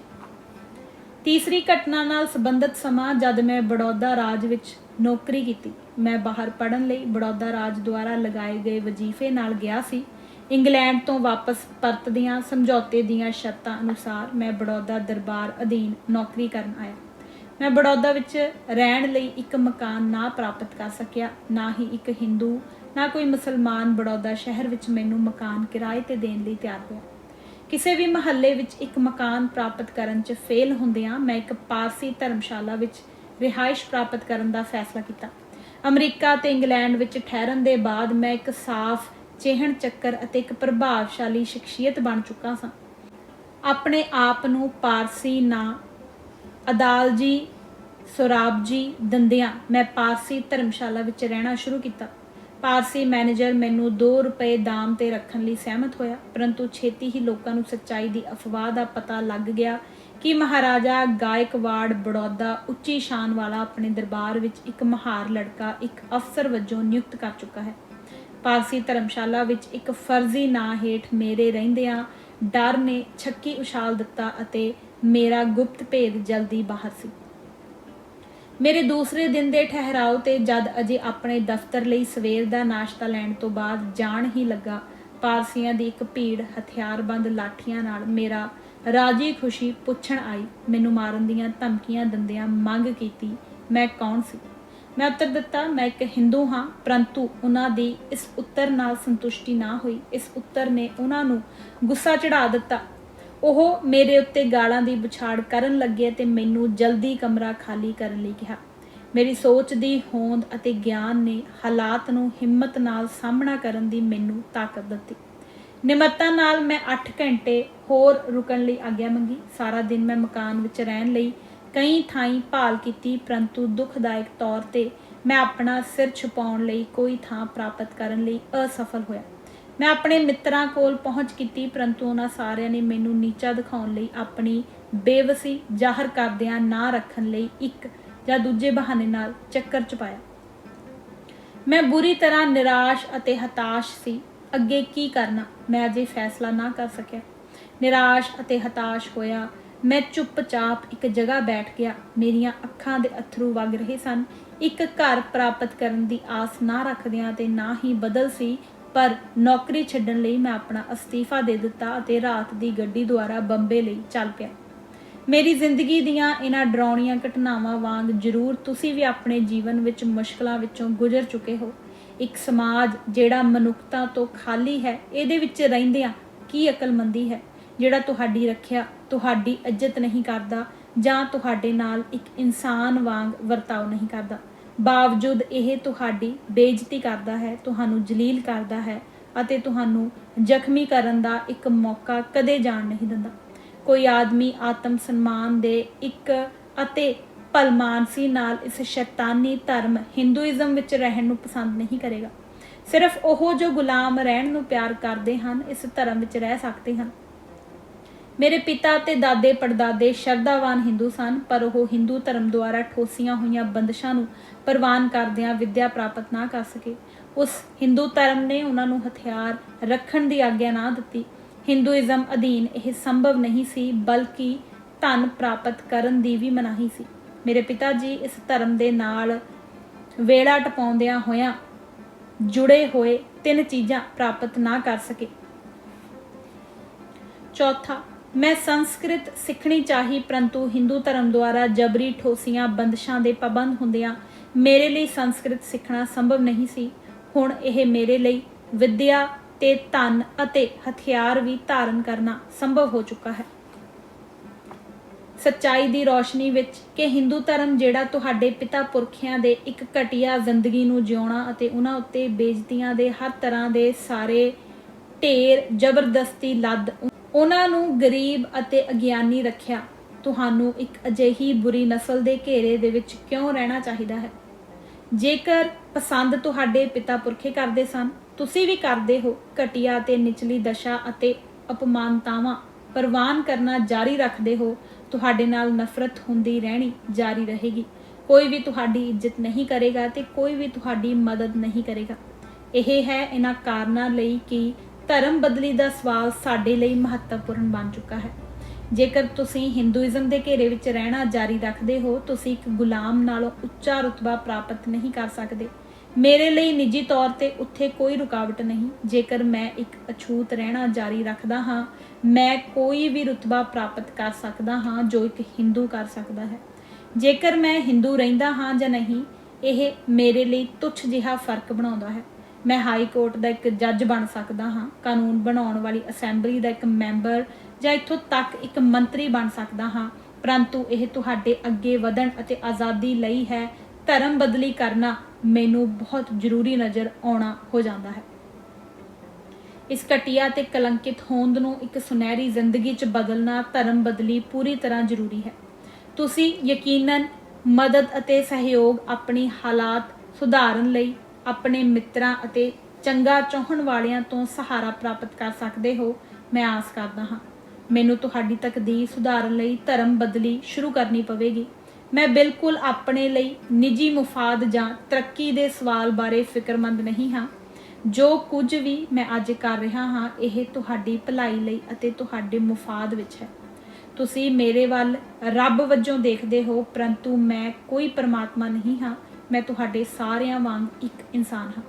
ਤੀਸਰੀ ਘਟਨਾ ਨਾਲ ਸੰਬੰਧਿਤ ਸਮਾਂ ਜਦ ਮੈਂ ਬੜੌਦਾ ਰਾਜ ਵਿੱਚ ਨੌਕਰੀ ਕੀਤੀ। ਮੈਂ ਬਾਹਰ ਪੜ੍ਹਨ ਲਈ ਬੜੌਦਾ ਰਾਜ ਦੁਆਰਾ ਲਗਾਏ ਗਏ ਵਜ਼ੀਫੇ ਨਾਲ ਗਿਆ ਸੀ। ਇੰਗਲੈਂਡ ਤੋਂ ਵਾਪਸ ਪਰਤਦਿਆਂ ਸਮਝੌਤੇ ਦੀਆਂ ਸ਼ਰਤਾਂ ਅਨੁਸਾਰ ਮੈਂ ਬੜੌਦਾ ਦਰਬਾਰ ਅਧੀਨ ਨੌਕਰੀ ਕਰਨ ਆਇਆ। ਮੈਂ ਬੜੌਦਾ ਵਿੱਚ ਰਹਿਣ ਲਈ ਇੱਕ ਮਕਾਨ ਨਾ ਪ੍ਰਾਪਤ ਕਰ ਸਕਿਆ। ਨਾ ਹੀ ਇੱਕ ਹਿੰਦੂ ਨਾ ਕੋਈ ਮੁਸਲਮਾਨ ਬੜੌਦਾ ਸ਼ਹਿਰ ਵਿੱਚ ਮੈਨੂੰ ਮਕਾਨ ਕਿਰਾਏ ਤੇ ਦੇਣ ਲਈ ਤਿਆਰ ਹੋਇਆ। ਕਿਸੇ ਵੀ ਮਹੱਲੇ ਵਿੱਚ ਇੱਕ ਮਕਾਨ ਪ੍ਰਾਪਤ ਕਰਨ 'ਚ ਫੇਲ ਹੁੰਦਿਆਂ ਮੈਂ ਇੱਕ ਪਾਰਸੀ ਧਰਮਸ਼ਾਲਾ ਵਿੱਚ ਰਿਹਾਇਸ਼ ਪ੍ਰਾਪਤ ਕਰਨ ਦਾ ਫੈਸਲਾ ਕੀਤਾ। ਅਮਰੀਕਾ ਤੇ ਇੰਗਲੈਂਡ ਵਿੱਚ ਠਹਿਰਨ ਦੇ ਬਾਅਦ ਮੈਂ ਇੱਕ ਸਾਫ਼ ਚਿਹਨ ਚੱਕਰ ਅਤੇ ਇੱਕ ਪ੍ਰਭਾਵਸ਼ਾਲੀ ਸ਼ਖਸੀਅਤ ਬਣ ਚੁੱਕਾ ਸਾਂ। ਆਪਣੇ ਆਪ ਨੂੰ ਪਾਰਸੀ ਨਾਂ ਅਦਾਲਜੀ ਸੋਰਾਬਜੀ ਦਿੰਦਿਆਂ ਮੈਂ ਪਾਰਸੀ ਧਰਮਸ਼ਾਲਾ ਵਿੱਚ ਰਹਿਣਾ ਸ਼ੁਰੂ ਕੀਤਾ। ਪਾਰਸੀ ਮੈਨੇਜਰ ਮੈਨੂੰ 2 ਰੁਪਏ ਦਾਮ ਤੇ ਰੱਖਣ ਲਈ ਸਹਿਮਤ ਹੋਇਆ, ਪਰੰਤੂ ਛੇਤੀ ਹੀ ਲੋਕਾਂ ਨੂੰ ਸੱਚਾਈ ਦੀ ਅਫਵਾਹ ਦਾ ਪਤਾ ਲੱਗ ਗਿਆ ਕਿ ਮਹਾਰਾਜਾ ਗਾਇਕਵਾੜ ਬੜੌਦਾ ਉੱਚੀ ਸ਼ਾਨ ਵਾਲਾ ਆਪਣੇ ਦਰਬਾਰ ਵਿੱਚ ਇੱਕ ਮਹਾਰ ਲੜਕਾ ਇੱਕ ਅਫਸਰ ਵਜੋਂ ਨਿਯੁਕਤ ਕਰ ਚੁੱਕਾ ਹੈ। ਪਾਰਸੀ ਧਰਮਸ਼ਾਲਾ ਵਿੱਚ ਇੱਕ ਫਰਜ਼ੀ ਨਾਂ ਹੇਠ ਮੇਰੇ ਰਹਿੰਦਿਆਂ ਡਰ ਨੇ ਛੱਕੀ ਉਛਾਲ ਦਿੱਤਾ ਅਤੇ ਮੇਰਾ ਗੁਪਤ ਭੇਦ ਜਲਦੀ ਬਾਹਰ ਸੀ। ਮੇਰੇ ਦੂਸਰੇ ਦਿਨ ਦੇ ਠਹਿਰਾਓ ਤੇ ਜਦ ਅਜੇ ਆਪਣੇ ਦਫ਼ਤਰ ਲਈ ਸਵੇਰ ਦਾ ਨਾਸ਼ਤਾ ਲੈਣ ਤੋਂ ਬਾਅਦ ਜਾਣ ਹੀ ਲੱਗਾ, ਪਾਰਸੀਆਂ ਦੀ ਇੱਕ ਭੀੜ ਹਥਿਆਰਬੰਦ ਲਾਠੀਆਂ ਨਾਲ ਮੇਰਾ ਰਾਜੀ ਖੁਸ਼ੀ ਪੁੱਛਣ ਆਈ। ਮੈਨੂੰ ਮਾਰਨ ਦੀਆਂ ਧਮਕੀਆਂ ਦਿੰਦਿਆਂ ਮੰਗ ਕੀਤੀ ਮੈਂ ਕੌਣ ਸੀ। ਮੈਂ ਉੱਤਰ ਦਿੱਤਾ, ਮੈਂ ਇੱਕ ਹਿੰਦੂ ਹਾਂ। ਪਰੰਤੂ ਉਹਨਾਂ ਦੀ ਇਸ ਉੱਤਰ ਨਾਲ ਸੰਤੁਸ਼ਟੀ ਨਾ ਹੋਈ। ਇਸ ਉੱਤਰ ਨੇ ਉਹਨਾਂ ਨੂੰ ਗੁੱਸਾ ਚੜ੍ਹਾ ਦਿੱਤਾ। ਉਹ ਮੇਰੇ ਉੱਤੇ ਗਾਲਾਂ ਦੀ ਬੁਛਾੜ ਕਰਨ ਲੱਗੇ ਅਤੇ ਮੈਨੂੰ ਜਲਦੀ ਕਮਰਾ ਖਾਲੀ ਕਰਨ ਲਈ ਕਿਹਾ। ਮੇਰੀ ਸੋਚ ਦੀ ਹੋਂਦ ਅਤੇ ਗਿਆਨ ਨੇ ਹਾਲਾਤ ਨੂੰ ਹਿੰਮਤ ਨਾਲ ਸਾਹਮਣਾ ਕਰਨ ਦੀ ਮੈਨੂੰ ਤਾਕਤ ਦਿੱਤੀ। ਨਿਮਰਤਾ ਨਾਲ ਮੈਂ 8 ਘੰਟੇ ਹੋਰ ਰੁਕਣ ਲਈ ਆਗਿਆ ਮੰਗੀ। ਸਾਰਾ ਦਿਨ ਮੈਂ ਮਕਾਨ ਵਿੱਚ ਰਹਿਣ ਲਈ ਕਈ ਥਾਈਂ ਭਾਲ ਕੀਤੀ, ਪਰੰਤੂ ਦੁਖਦਾਇਕ ਤੌਰ ਤੇ ਮੈਂ ਆਪਣਾ ਸਿਰ ਛੁਪਾਉਣ ਲਈ ਕੋਈ ਥਾਂ ਪ੍ਰਾਪਤ ਕਰਨ ਲਈ ਅਸਫਲ ਹੋਇਆ। ਮੈਂ ਆਪਣੇ ਮਿੱਤਰਾਂ ਕੋਲ ਪਹੁੰਚ ਕੀਤੀ, ਪਰੰਤੂ ਉਹਨਾਂ ਸਾਰਿਆਂ ਨੇ ਮੈਨੂੰ ਨੀਚਾ ਦਿਖਾਉਣ ਲਈ ਆਪਣੀ ਬੇਵਸੀ ਜ਼ਾਹਰ ਕਰਦਿਆਂ ਨਾ ਰੱਖਣ ਲਈ ਇੱਕ ਜਾਂ ਦੂਜੇ ਬਹਾਨੇ ਨਾਲ ਚੱਕਰ ਚੁਪਾਇਆ। ਮੈਂ ਬੁਰੀ ਤਰ੍ਹਾਂ ਨਿਰਾਸ਼ ਅਤੇ ਹਤਾਸ਼ ਸੀ। ਅੱਗੇ ਕੀ ਕਰਨਾ ਮੈਂ ਅਜੇ ਫੈਸਲਾ ਨਾ ਕਰ ਸਕਿਆ। ਨਿਰਾਸ਼ ਅਤੇ ਹਤਾਸ਼ ਹੋਇਆ ਮੈਂ ਚੁੱਪਚਾਪ ਇੱਕ ਜਗ੍ਹਾ ਬੈਠ ਗਿਆ। ਮੇਰੀਆਂ ਅੱਖਾਂ ਦੇ ਅੱਥਰੂ ਵਗ ਰਹੇ ਸਨ। ਇੱਕ ਘਰ ਪ੍ਰਾਪਤ ਕਰਨ ਦੀ ਆਸ ਨਾ ਰੱਖਦਿਆਂ ਤੇ ਨਾ ਹੀ ਬਦਲ ਸੀ, ਪਰ ਨੌਕਰੀ ਛੱਡਣ ਲਈ ਮੈਂ ਆਪਣਾ ਅਸਤੀਫਾ ਦੇ ਦਿੱਤਾ ਅਤੇ ਰਾਤ ਦੀ ਗੱਡੀ ਦੁਆਰਾ ਬੰਬੇ ਲਈ ਚੱਲ ਪਿਆ। ਮੇਰੀ ਜ਼ਿੰਦਗੀ ਦੀਆਂ ਇਹਨਾਂ ਡਰਾਉਣੀਆਂ ਘਟਨਾਵਾਂ ਵਾਂਗ ਜ਼ਰੂਰ ਤੁਸੀਂ ਵੀ ਆਪਣੇ ਜੀਵਨ ਵਿੱਚ ਮੁਸ਼ਕਲਾਂ ਵਿੱਚੋਂ ਗੁਜ਼ਰ ਚੁੱਕੇ ਹੋ। ਇੱਕ ਸਮਾਜ ਜਿਹੜਾ ਮਨੁੱਖਤਾ ਤੋਂ ਖਾਲੀ ਹੈ, ਇਹਦੇ ਵਿੱਚ ਰਹਿੰਦਿਆਂ ਕੀ ਅਕਲਮੰਦੀ ਹੈ ਜਿਹੜਾ ਤੁਹਾਡੀ ਰੱਖਿਆ, ਤੁਹਾਡੀ ਇੱਜ਼ਤ ਨਹੀਂ ਕਰਦਾ ਜਾਂ ਤੁਹਾਡੇ ਨਾਲ ਇੱਕ ਇਨਸਾਨ ਵਾਂਗ ਵਰਤਾਓ ਨਹੀਂ ਕਰਦਾ। ਬਾਵਜੂਦ ਇਹ ਤੁਹਾਡੀ ਬੇਇੱਜ਼ਤੀ ਕਰਦਾ ਹੈ, ਤੁਹਾਨੂੰ ਜਲੀਲ ਕਰਦਾ ਹੈ ਅਤੇ ਤੁਹਾਨੂੰ ਜ਼ਖਮੀ ਕਰਨ ਦਾ ਇੱਕ ਮੌਕਾ ਕਦੇ ਜਾਣ ਨਹੀਂ ਦਿੰਦਾ। ਕੋਈ ਆਦਮੀ ਆਤਮ ਸਨਮਾਨ ਦੇ ਇੱਕ ਅਤੇ ਭਲਮਾਨਸੀ ਨਾਲ ਇਸ ਸ਼ੈਤਾਨੀ ਧਰਮ ਹਿੰਦੂਇਜ਼ਮ ਵਿੱਚ ਰਹਿਣ ਨੂੰ ਪਸੰਦ ਨਹੀਂ ਕਰੇਗਾ। ਸਿਰਫ ਉਹ ਜੋ ਗੁਲਾਮ ਰਹਿਣ ਨੂੰ ਪਿਆਰ ਕਰਦੇ ਹਨ ਇਸ ਧਰਮ ਵਿੱਚ ਰਹਿ ਸਕਦੇ ਹਨ। ਮੇਰੇ ਪਿਤਾ ਅਤੇ ਦਾਦੇ ਪੜਦਾਦੇ ਸ਼ਰਧਾਵਾਨ ਹਿੰਦੂ ਸਨ, ਪਰ ਉਹ ਹਿੰਦੂ ਧਰਮ ਦੁਆਰਾ ਠੋਸੀਆਂ ਹੋਈਆਂ ਬੰਦਸ਼ਾਂ ਨੂੰ ਪ੍ਰਵਾਨ ਕਰਦਿਆਂ ਵਿੱਦਿਆ ਪ੍ਰਾਪਤ ਨਾ ਕਰ ਸਕੇ। ਉਸ ਹਿੰਦੂ ਧਰਮ ਨੇ ਉਹਨਾਂ ਨੂੰ ਹਥਿਆਰ ਰੱਖਣ ਦੀ ਆਗਿਆ ਨਾ ਦਿੱਤੀ। ਹਿੰਦੂਇਜ਼ਮ ਅਧੀਨ ਇਹ ਸੰਭਵ ਨਹੀਂ ਸੀ, ਬਲਕਿ ਧਨ ਪ੍ਰਾਪਤ ਕਰਨ ਦੀ ਵੀ ਮਨਾਹੀ ਸੀ। ਮੇਰੇ ਪਿਤਾ ਜੀ ਇਸ ਧਰਮ ਦੇ ਨਾਲ ਵੇਲਾ ਟਪਾਉਂਦਿਆਂ ਹੋਇਆਂ ਜੁੜੇ ਹੋਏ 3 ਚੀਜ਼ਾਂ ਪ੍ਰਾਪਤ ਨਾ ਕਰ ਸਕੇ। ਚੌਥਾ, ਮੈਂ ਸੰਸਕ੍ਰਿਤ ਸਿੱਖਣੀ ਚਾਹੀ, ਪਰੰਤੂ ਹਿੰਦੂ ਧਰਮ ਦੁਆਰਾ ਜਬਰੀ ਠੋਸੀਆਂ ਬੰਦਸ਼ਾਂ ਦੇ ਪਾਬੰਦ ਹੁੰਦਿਆਂ ਮੇਰੇ ਲਈ ਸੰਸਕ੍ਰਿਤ ਸਿੱਖਣਾ ਸੰਭਵ ਨਹੀਂ ਸੀ। ਹੁਣ ਇਹ ਮੇਰੇ ਲਈ ਵਿੱਦਿਆ ਤੇ ਧਨ ਅਤੇ ਹਥਿਆਰ ਵੀ ਧਾਰਨ ਕਰਨਾ ਸੰਭਵ ਹੋ ਚੁੱਕਾ ਹੈ। ਸੱਚਾਈ ਦੀ ਰੋਸ਼ਨੀ ਵਿੱਚ ਕਿ ਹਿੰਦੂ ਧਰਮ ਜਿਹੜਾ ਤੁਹਾਡੇ ਪਿਤਾ ਪੁਰਖਿਆਂ ਦੇ ਇੱਕ ਘਟੀਆ ਜ਼ਿੰਦਗੀ ਨੂੰ ਜਿਉਣਾ ਅਤੇ ਉਹਨਾਂ ਉੱਤੇ ਬੇਇੱਜ਼ਤੀਆਂ ਦੇ ਹਰ ਤਰ੍ਹਾਂ ਦੇ ਸਾਰੇ ਢੇਰ ਜ਼ਬਰਦਸਤੀ ਲੱਦ ਉਹਨਾਂ ਨੂੰ ਗਰੀਬ ਅਤੇ ਅਗਿਆਨੀ ਰੱਖਿਆ। ਤੁਹਾਨੂੰ ਇੱਕ ਅਜਿਹੀ ਬੁਰੀ ਨਸਲ ਦੇ ਘੇਰੇ ਦੇ ਵਿੱਚ ਕਿਉਂ ਰਹਿਣਾ ਚਾਹੀਦਾ ਹੈ? ਜੇਕਰ ਪਸੰਦ ਤੁਹਾਡੇ ਪਿਤਾ ਪੁਰਖੇ ਕਰਦੇ ਸਨ, ਤੁਸੀਂ ਵੀ ਕਰਦੇ ਹੋ। ਘਟੀਆ ਤੇ ਨਿਚਲੀ ਦਸ਼ਾ ਅਤੇ ਅਪਮਾਨਤਾਵਾਂ ਪ੍ਰਵਾਨ ਕਰਨਾ ਜਾਰੀ ਰੱਖਦੇ ਹੋ। ਤੁਹਾਡੇ ਨਾਲ ਨਫ਼ਰਤ ਹੁੰਦੀ ਰਹਿਣੀ ਜਾਰੀ ਰਹੇਗੀ। ਕੋਈ ਵੀ ਤੁਹਾਡੀ ਇੱਜ਼ਤ ਨਹੀਂ ਕਰੇਗਾ ਤੇ ਕੋਈ ਵੀ ਤੁਹਾਡੀ ਮਦਦ ਨਹੀਂ ਕਰੇਗਾ। ਇਹ ਹੈ ਇਹਨਾਂ ਕਾਰਨਾਂ ਲਈ ਕਿ ਧਰਮ ਬਦਲੀ ਦਾ ਸਵਾਲ ਸਾਡੇ ਲਈ ਮਹੱਤਵਪੂਰਨ ਬਣ ਚੁੱਕਾ ਹੈ। ਜੇਕਰ ਤੁਸੀਂ ਹਿੰਦੂਇਜ਼ਮ ਦੇ ਘੇਰੇ ਵਿੱਚ ਰਹਿਣਾ ਜਾਰੀ ਰੱਖਦੇ ਹੋ, ਤੁਸੀਂ ਇੱਕ ਗੁਲਾਮ ਨਾਲੋਂ ਉੱਚਾ ਰੁਤਬਾ ਪ੍ਰਾਪਤ ਨਹੀਂ ਕਰ ਸਕਦੇ। ਮੇਰੇ ਲਈ ਨਿੱਜੀ ਤੌਰ ਤੇ ਉੱਥੇ ਕੋਈ ਰੁਕਾਵਟ ਨਹੀਂ। ਜੇਕਰ ਮੈਂ ਇੱਕ ਅਛੂਤ ਰਹਿਣਾ ਜਾਰੀ ਰੱਖਦਾ ਹਾਂ, ਮੈਂ ਕੋਈ ਵੀ ਰੁਤਬਾ ਪ੍ਰਾਪਤ ਕਰ ਸਕਦਾ ਹਾਂ ਜੋ ਇੱਕ ਹਿੰਦੂ ਕਰ ਸਕਦਾ ਹੈ। ਜੇਕਰ ਮੈਂ ਹਿੰਦੂ ਰਹਿੰਦਾ ਹਾਂ ਜਾਂ ਨਹੀਂ, ਇਹ ਮੇਰੇ ਲਈ ਤੁੱਛ ਜਿਹਾ ਫਰਕ ਬਣਾਉਂਦਾ ਹੈ। ਮੈਂ ਹਾਈ ਕੋਰਟ ਦਾ ਇੱਕ ਜੱਜ ਬਣ ਸਕਦਾ ਹਾਂ, ਕਾਨੂੰਨ ਬਣਾਉਣ ਵਾਲੀ ਅਸੈਂਬਲੀ ਦਾ ਇੱਕ ਮੈਂਬਰ ਜਾਂ ਇੱਥੋਂ ਤੱਕ ਇੱਕ ਮੰਤਰੀ ਬਣ ਸਕਦਾ ਹਾਂ, ਪਰੰਤੂ ਇਹ ਤੁਹਾਡੇ ਅੱਗੇ ਵਧਣ ਅਤੇ ਆਜ਼ਾਦੀ ਲਈ ਹੈ। ਧਰਮ ਬਦਲੀ ਕਰਨਾ ਮੈਨੂੰ ਬਹੁਤ ਜ਼ਰੂਰੀ ਨਜ਼ਰ ਆਉਣਾ ਹੋ ਜਾਂਦਾ ਹੈ। ਇਸ ਘਟੀਆ ਤੇ ਕਲੰਕਿਤ ਹੋਂਦ ਨੂੰ ਇੱਕ ਸੁਨਹਿਰੀ ਜ਼ਿੰਦਗੀ 'ਚ ਬਦਲਣਾ, ਧਰਮ ਬਦਲੀ ਪੂਰੀ ਤਰ੍ਹਾਂ ਜ਼ਰੂਰੀ ਹੈ। ਤੁਸੀਂ ਯਕੀਨਨ ਮਦਦ ਅਤੇ ਸਹਿਯੋਗ ਆਪਣੀ ਹਾਲਾਤ ਸੁਧਾਰਨ ਲਈ ਆਪਣੇ ਮਿੱਤਰਾਂ ਅਤੇ ਚੰਗਾ ਚਾਹਣ ਵਾਲਿਆਂ ਤੋਂ ਸਹਾਰਾ ਪ੍ਰਾਪਤ ਕਰ ਸਕਦੇ ਹੋ। ਮੈਂ ਆਸ ਕਰਦਾ ਹਾਂ ਮੈਨੂੰ ਤੁਹਾਡੀ ਤਕਦੀਰ ਸੁਧਾਰਨ ਲਈ ਧਰਮ ਬਦਲੀ ਸ਼ੁਰੂ ਕਰਨੀ ਪਵੇਗੀ। ਮੈਂ ਬਿਲਕੁਲ ਆਪਣੇ ਲਈ ਨਿੱਜੀ ਮੁਫਾਦ ਜਾਂ ਤਰੱਕੀ ਦੇ ਸਵਾਲ ਬਾਰੇ ਫਿਕਰਮੰਦ ਨਹੀਂ ਹਾਂ। ਜੋ ਕੁਝ ਵੀ ਮੈਂ ਅੱਜ ਕਰ ਰਿਹਾ ਹਾਂ, ਇਹ ਤੁਹਾਡੀ ਭਲਾਈ ਲਈ ਅਤੇ ਤੁਹਾਡੇ ਮੁਫਾਦ ਵਿੱਚ ਹੈ। ਤੁਸੀਂ ਮੇਰੇ ਵੱਲ ਰੱਬ ਵਜੋਂ ਦੇਖਦੇ ਹੋ, ਪਰੰਤੂ ਮੈਂ ਕੋਈ ਪਰਮਾਤਮਾ ਨਹੀਂ ਹਾਂ। ਮੈਂ ਤੁਹਾਡੇ ਸਾਰਿਆਂ ਵਾਂਗ ਇੱਕ ਇਨਸਾਨ ਹਾਂ।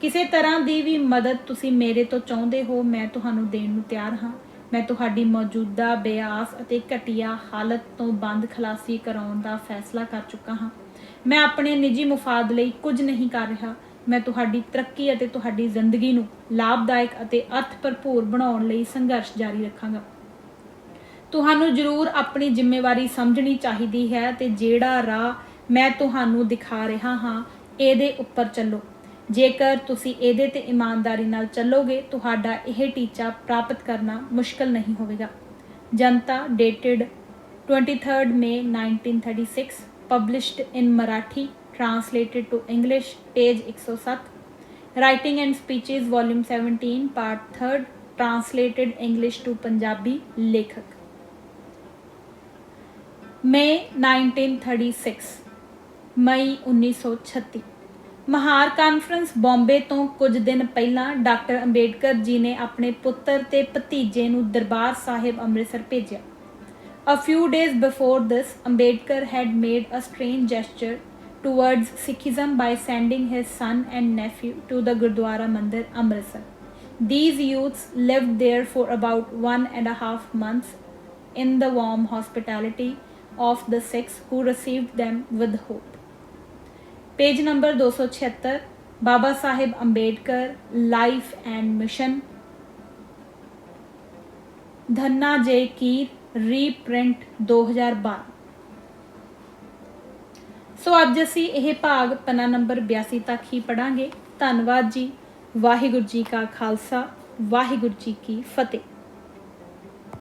ਕਿਸੇ ਤਰ੍ਹਾਂ ਦੀ ਵੀ ਮਦਦ ਤੁਸੀਂ ਮੇਰੇ ਤੋਂ ਚਾਹੁੰਦੇ ਹੋ, ਮੈਂ ਤੁਹਾਨੂੰ ਦੇਣ ਨੂੰ ਤਿਆਰ ਹਾਂ। ਮੈਂ ਤੁਹਾਡੀ ਮੌਜੂਦਾ ਬਿਆਸ ਅਤੇ ਘਟੀਆ ਹਾਲਤ ਤੋਂ ਬੰਦ ਖਲਾਸੀ ਕਰਾਉਣ ਦਾ ਫੈਸਲਾ ਕਰ ਚੁੱਕਾ ਹਾਂ। ਮੈਂ ਆਪਣੇ ਨਿੱਜੀ ਮੁਫਾਦ ਲਈ ਕੁਝ ਨਹੀਂ ਕਰ ਰਿਹਾ। ਮੈਂ ਤੁਹਾਡੀ ਤਰੱਕੀ ਅਤੇ ਤੁਹਾਡੀ ਜ਼ਿੰਦਗੀ ਨੂੰ ਲਾਭਦਾਇਕ ਅਤੇ ਅਰਥ ਭਰਪੂਰ ਬਣਾਉਣ ਲਈ ਸੰਘਰਸ਼ ਜਾਰੀ ਰੱਖਾਂਗਾ। ਤੁਹਾਨੂੰ ਜ਼ਰੂਰ ਆਪਣੀ ਜ਼ਿੰਮੇਵਾਰੀ ਸਮਝਣੀ ਚਾਹੀਦੀ ਹੈ ਤੇ ਜਿਹੜਾ ਰਾਹ ਮੈਂ ਤੁਹਾਨੂੰ ਦਿਖਾ ਰਿਹਾ ਹਾਂ, ਇਹਦੇ ਉੱਪਰ ਚੱਲੋ। ਜੇਕਰ ਤੁਸੀਂ ਇਹਦੇ ਤੇ ਇਮਾਨਦਾਰੀ ਨਾਲ ਚੱਲੋਗੇ, ਤੁਹਾਡਾ ਇਹ ਟੀਚਾ ਪ੍ਰਾਪਤ ਕਰਨਾ ਮੁਸ਼ਕਲ ਨਹੀਂ ਹੋਵੇਗਾ। Janata, dated 23 May 1936, published in Marathi, translated to English, page 107, Writing and Speeches, Volume 17, Part 3rd, translated English to Punjabi, ਲੇਖਕ। May 1936, ਮਈ 1936। ਮਹਾਰ ਕਾਨਫਰੰਸ ਬੰਬੇ ਤੋਂ ਕੁਝ ਦਿਨ ਪਹਿਲਾਂ ਡਾਕਟਰ ਅੰਬੇਡਕਰ ਜੀ ਨੇ ਆਪਣੇ ਪੁੱਤਰ ਤੇ ਭਤੀਜੇ ਨੂੰ ਦਰਬਾਰ ਸਾਹਿਬ ਅੰਮ੍ਰਿਤਸਰ ਭੇਜਿਆ। A few days before this, Ambedkar had made a strange gesture towards Sikhism by sending his son and nephew to the Gurdwara Mandir, Amritsar. These youths lived there for about 1.5 months in the warm hospitality of the Sikhs who received them with hope. Page number 276, Baba Saheb Ambedkar, Life and Mission, Dhanna J. Keer, reprint 2012। ਸੋ ਅੱਜ ਅਸੀਂ ਇਹ ਭਾਗ ਪੰਨਾ number 82 ਤੱਕ ਹੀ ਪੜਾਂਗੇ। ਧੰਨਵਾਦ ਜੀ। ਵਾਹਿਗੁਰੂ ਜੀ ਕਾ ਖਾਲਸਾ, ਵਾਹਿਗੁਰੂ ਜੀ ਕੀ ਫਤਿਹ।